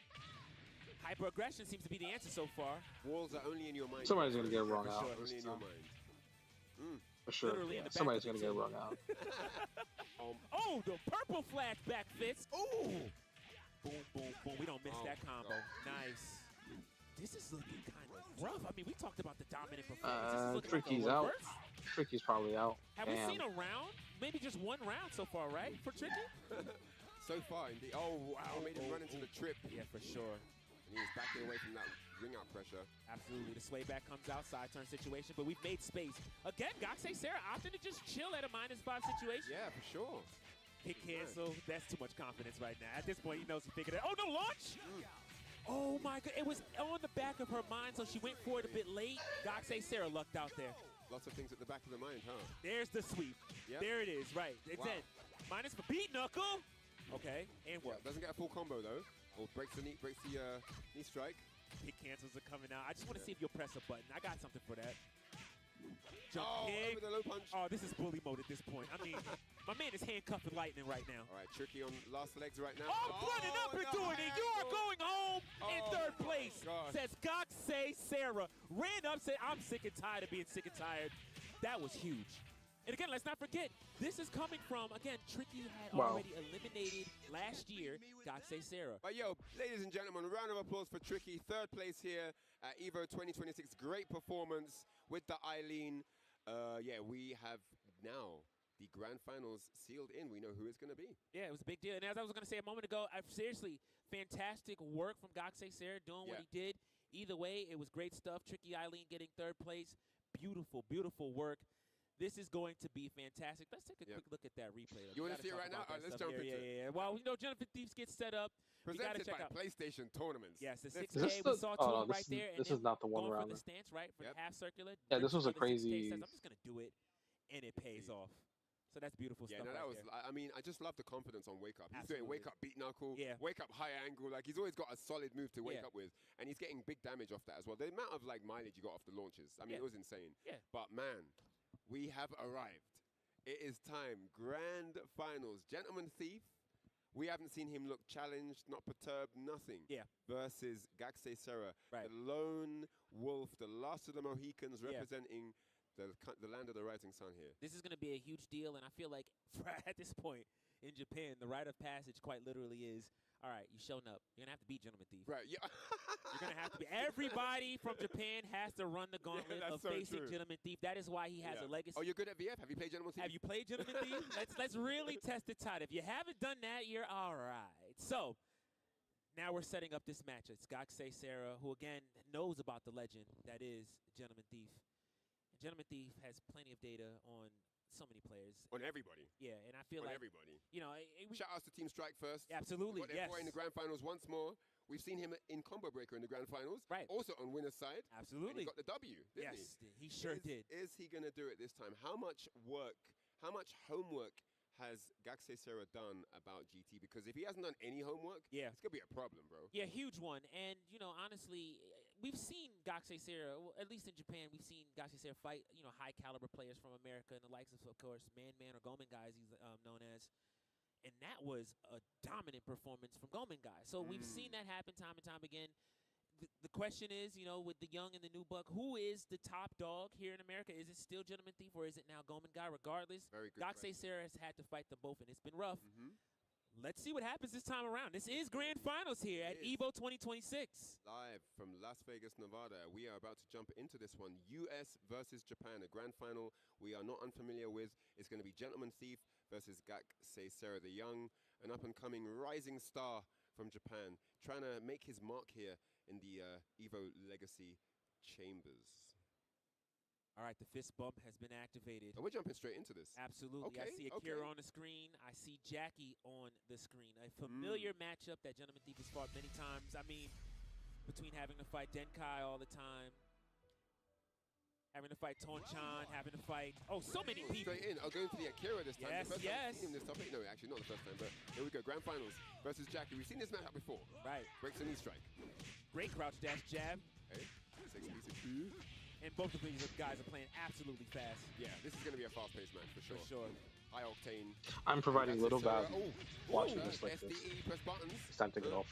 Hyper-aggression seems to be the answer so far. Walls are only in your mind. Somebody's gonna get wrong out. Only in your mind. For sure. Yeah, somebody's gonna get wrong out. Oh, the purple flashback fist. Ooh. Boom, boom, boom. We don't miss that combo. Nice. This is looking kind of rough. I mean, we talked about the dominant performance. Tricky's like out. Tricky's probably out. Have we seen a round? Maybe just one round so far, right? For Tricky? So far, indeed. Oh, wow. Made him run into the trip. Yeah, for sure. And he was backing away from that ring out pressure. Absolutely. The sway back comes out, side turn situation, but we've made space. Again, Gaxay Sarah opting to just chill at a -5 situation. Yeah, for sure. Hit cancel. That's too much confidence right now. At this point, he knows he figured it out. Oh, no, launch! Oh, my God. It was on the back of her mind, so she went for it a bit late. Gaxay Sarah lucked out there. Lots of things at the back of the mind, huh? There's the sweep. Yep. There it is, right. It's Wow. in. Minus for beat knuckle. Okay, and what? Yeah, doesn't get a full combo, though. Or breaks the knee strike. Hit cancels are coming out. I just want to see if you'll press a button. I got something for that. Jump kick. Over the low punch. Oh, this is bully mode at this point. I mean, my man is handcuffing lightning right now. All right, Tricky on last legs right now. Running up and doing it. You are going home in third place. Gosh. Says Gaxay Sarah. Ran up, said, I'm sick and tired of being sick and tired. That was huge. And again, let's not forget, this is coming from, again, Tricky had already eliminated last year Gaxay Sarah. But yo, ladies and gentlemen, a round of applause for Tricky. Third place here at EVO 2026. Great performance with the Eileen. Yeah, we have now the grand finals sealed in. We know who it's going to be. Yeah, it was a big deal. And as I was going to say a moment ago, seriously, fantastic work from Gaxay Sarah doing what he did. Either way, it was great stuff. Tricky Eileen getting third place. Beautiful, beautiful work. This is going to be fantastic. Let's take a quick look at that replay. You want to see it right now? All right, let's jump into it. Yeah. Well, you know, Jonathan Thieves gets set up. Presented check by out PlayStation Tournaments. Yes, the 6K, we saw two right there. This is not the one going rounder. for the stance, right? For the half circular. Yeah, this was a crazy. Says, I'm just going to do it, and it pays off. So that's beautiful stuff. Yeah, no, that was. there. I mean, I just love the confidence on Wake Up. He's doing Absolutely. Wake Up beat knuckle, Yeah. Wake Up high angle. Like he's always got a solid move to wake Yeah. up with, and he's getting big damage off that as well. The amount of like mileage you got off the launches, I mean, it was insane. Yeah. But man, we have arrived. It is time. Grand finals. Gentleman Thief. We haven't seen him look challenged, not perturbed, nothing. Yeah. Versus Gaxay Sarah, Right. the lone wolf, the last of the Mohicans, Yeah. representing the land of the rising sun here. This is going to be a huge deal, and I feel like at this point in Japan, the rite of passage quite literally is, all right, you shown up. You're going to have to beat Gentleman Thief. Right, yeah. You're going to have to be. Everybody from Japan has to run the gauntlet of so facing true. Gentleman Thief. That is why he has a legacy. Oh, you're good at VF? Have you played Gentleman Thief? Have you played Gentleman Thief? Let's really test it tight. If you haven't done that, you're all right. So now we're setting up this match. It's Gaxay Sarah, who again knows about the legend that is Gentleman Thief. And Gentleman Thief has plenty of data on so many players. On everybody. Yeah, and I feel On like everybody. you know, Shout outs to Team Strike first. absolutely, Got their yes, boy in the grand finals once more. We've seen him in Combo Breaker in the grand finals. Right. Also on winner's side. And absolutely. he got the W, didn't Yes, he sure did. Is he going to do it this time? How much work, how much homework has Gaxay Sarah done about GT? Because if he hasn't done any homework, Yeah. it's going to be a problem, bro. Yeah, huge one. And, you know, honestly, we've seen Gaxay Sarah, well, at least in Japan, we've seen Gaxay Sarah fight, you know, high-caliber players from America and the likes of course, Man or Gomen guys he's known as. And that was a dominant performance from Gomen guys. So we've seen that happen time and time again. The question is, you know, with the young and the new buck, who is the top dog here in America? Is it still Gentleman Thief or is it now Gomen guy? Regardless, Very good Gaxay Sarah has had to fight them both, and it's been rough. Let's see what happens this time around. This is Grand Finals here at EVO 2026. Live from Las Vegas, Nevada. We are about to jump into this one. US versus Japan, a grand final we are not unfamiliar with. It's going to be Gentleman Thief versus Gaems, the young, an up-and-coming rising star from Japan, trying to make his mark here in the EVO Legacy Chambers. All right, the fist bump has been activated. And we're jumping straight into this. Absolutely. Okay, I see Akira on the screen. I see Jackie on the screen. A familiar matchup that Gentleman Thief has fought many times. I mean, between having to fight Denkai all the time, having to fight Tonchan, having to fight, so many people. Straight in. I'll go into the Akira this time. Yes, the first yes. time I've seen him this topic. No, actually not the first time, but here we go. Grand Finals versus Jackie. We've seen this matchup before. Right. Breaks a knee strike. Great crouch dash jab. Hey, 6 And both of these guys are playing absolutely fast. Yeah, this is going to be a fast-paced match for sure. For sure. High octane. I'm providing little value. Oh, Watching this like this. SDE, press buttons. It's time to get off.